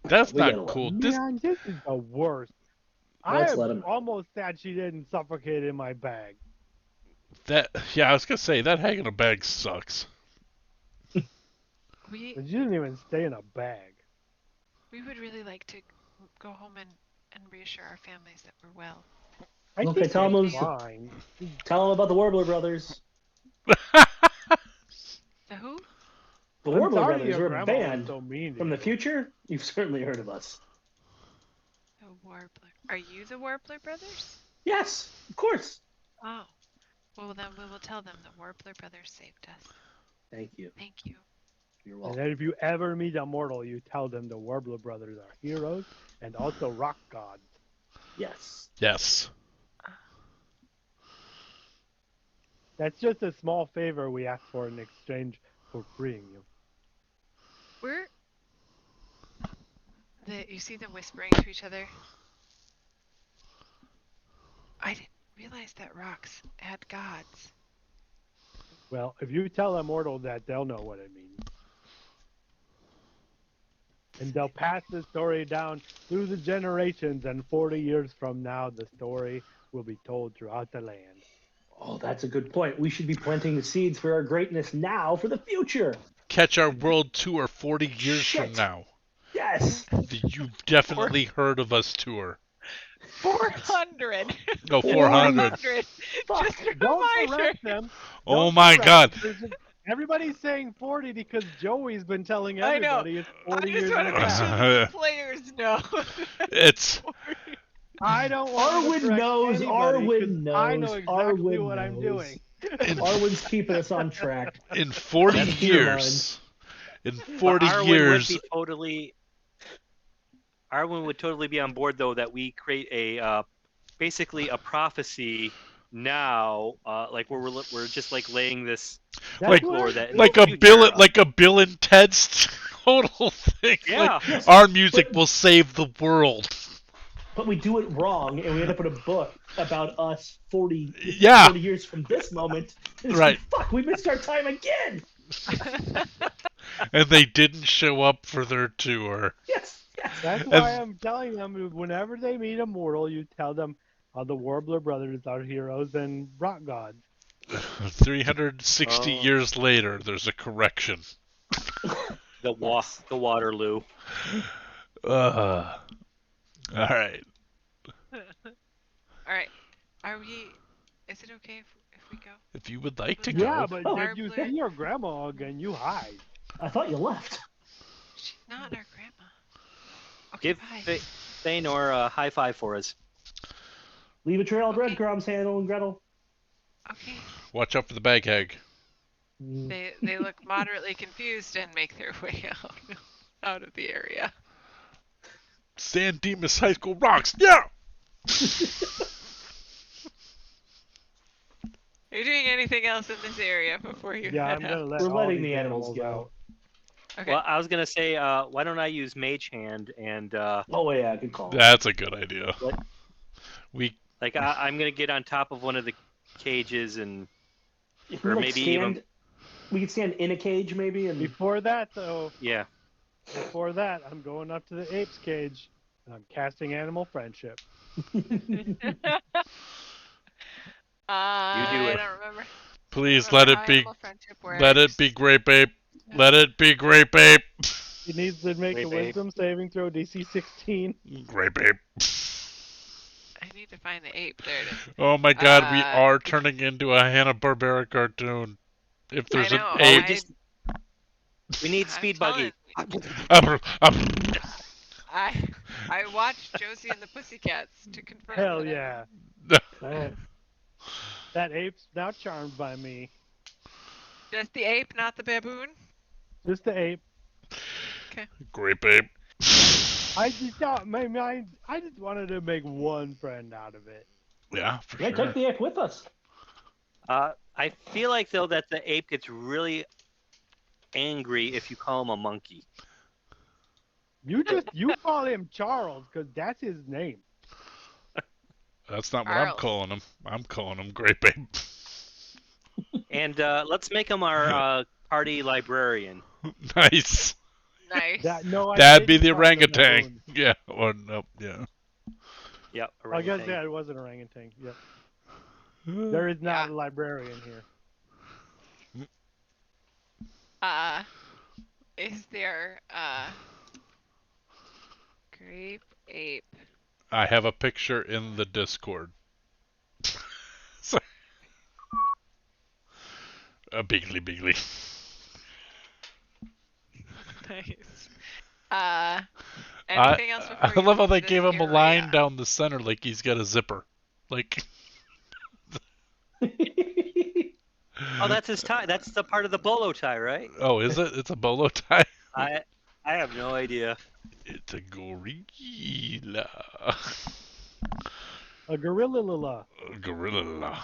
That's We not gotta cool. Man, this is the worst. Let's I let am 'em- almost sad she didn't suffocate in my bag. I was gonna say that hang in a bag sucks. We But she didn't even stay in a bag. would really like to go home and reassure our families that we're well. I Okay, think tell 'em they're those- fine. Tell them about the Warbler brothers. The who? The I'm Warbler sorry brothers your are a grandma band was so mean to from the you. future. You've certainly heard of us. The Warbler. Are you the Warbler brothers? Yes, of course. Oh. Well, then we will tell them the Warbler brothers saved us. Thank you. Thank you. You're And welcome. then if you ever meet a mortal, you tell them the Warbler brothers are heroes and also rock gods. Yes. Yes. That's just a small favor we ask for in exchange for freeing you. You see them whispering to each other? I didn't realize that rocks had gods. Well, if you tell a mortal that, they'll know what it means. And they'll pass the story down through the generations, and 40 years from now, the story will be told throughout the land. Oh, that's a good point. We should be planting the seeds for our greatness now for the future. Catch our world tour 40 years from Shit. now. Yes. You've definitely heard of us tour. 400. No, 400. 400. Fuck. Just a Don't reminder. correct them. Oh Don't my correct God. them. Everybody's saying 40 because Joey's been telling I know. everybody it's I 40 just years in want the to make sure past. that the players know. It's I don't want to Arwen correct knows. anybody 'cause Arwen knows. I know exactly Arwen what I'm knows. doing. in, Arwen's keeping us on track. in 40 That's to your years. In But 40 Arwen years, would be totally. Arwen would totally be on board though that we create a basically a prophecy now, like we're just like laying this That's Like- what folklore I'm that in like the a future, Bill and Ted's total thing. Yeah. Like, Yes, our music but- will save the world. But we do it wrong, and we end up in a book about us 40 Yeah. 40 years from this moment. And it's Right. like, fuck, we missed our time again. And they didn't show up for their tour. Yes. That's why I'm telling them whenever they meet a mortal, you tell them the Warbler brothers are heroes and rock gods. 360 Oh. years later, there's a correction. the Waterloo. All right. All right. Are we? Is it okay if we go? If you would like to Yeah, go. but Oh. if you see your grandma again, you hide. I thought you left. She's not our grandma. Okay, Give bye. Thanor a high five for us. Leave a trail of Okay. breadcrumbs, Hansel and Gretel. Okay. Watch out for the bag hag. They look moderately confused and make their way out of the area. San Dimas High School rocks. Yeah. Are you doing anything else in this area before you Yeah, head I'm gonna out? let We're all letting these the animals go. out. Okay. Well, I was gonna say, why don't I use Mage Hand and Oh yeah, good call. That's a good idea. What? We like I'm gonna get on top of one of the cages and If we or like maybe stand, even we could stand in a cage maybe, and Before that, though, yeah. I'm going up to the ape's cage and I'm casting animal friendship. I it. don't remember. please I let don't it remember how be. animal friendship Let it be works. grape ape. Let it be grape ape. He needs to make a Wait, babe. wisdom saving throw DC 16. Grape ape. I need to find the ape. There it is. Oh my god, we Uh, are turning into a Hanna-Barbera cartoon. If there's I know. an Oh, ape. we need I'm Speed telling Buggy. I watched Josie and the Pussycats to confirm. Hell that yeah. Alright. That ape's now charmed by me. Just the ape, not the baboon. Just the ape. Grape ape. I just thought, I just wanted to make one friend out of it. Yeah, for Yeah, sure. take the ape with us. I feel like though that the ape gets really angry if you call him a monkey. You call him Charles because that's his name. That's not what I'm Charles. calling him. I'm calling him grape ape. And let's make him our party librarian. Nice. Nice. That'd be the orangutan. Yeah. Or no. Yeah. Yep. I guess orangutan. yeah, it was an orangutan. Yep. There is not Yeah. a librarian here. Is there grape ape? I have a picture in the Discord. Sorry. A bigly. Nice. Anything else before I you love how leave they this gave him a line area? down the center like he's got a zipper. Like. Oh, that's his tie. That's the part of the bolo tie, right? Oh, is it? It's a bolo tie? I have no idea. It's a gorilla. A gorilla. Gorilla.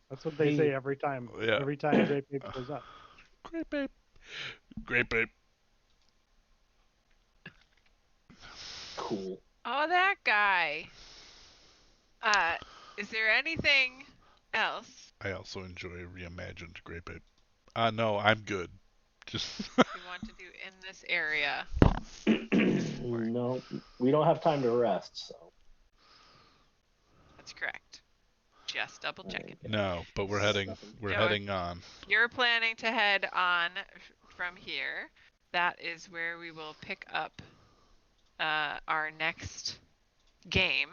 That's what they say every time. Yeah. Every time Grape Ape goes up. Grape ape. Grape ape. Cool. Oh, that guy. Is there anything else? I also enjoy reimagined grape ape. No, I'm good. Just you want to do in this area? No, we don't have time to rest, so. That's correct. Just double checking. no, but we're heading on. You're planning to head on from here. That is where we will pick up our next game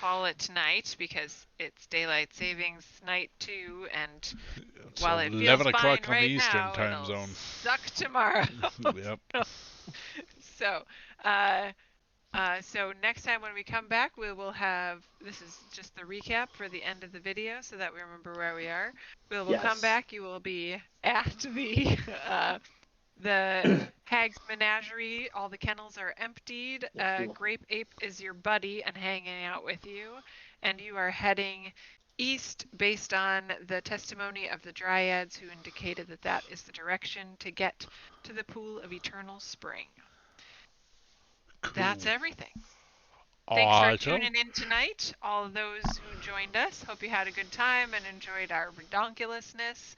call it tonight because it's daylight savings night 2, and It's while it feels 11 fine o'clock on the right Eastern now, time it'll zone. suck tomorrow. Yep. So, so next time when we come back, we will have, this is just the recap for the end of the video so that we remember where we are. We will come Yes. back, you will be at the Hag's Menagerie. All the kennels are emptied. Cool. Grape Ape is your buddy and hanging out with you. And you are heading east based on the testimony of the Dryads, who indicated that that is the direction to get to the Pool of Eternal Spring. Cool. That's everything. Thanks for Awesome. tuning in tonight, all of those who joined us. Hope you had a good time and enjoyed our redonkulousness.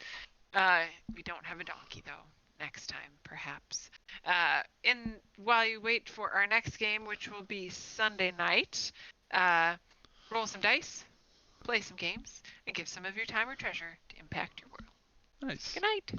We don't have a donkey, though. Next time, perhaps. While you wait for our next game, which will be Sunday night, roll some dice, play some games, and give some of your time or treasure to impact your world. Nice. Good night.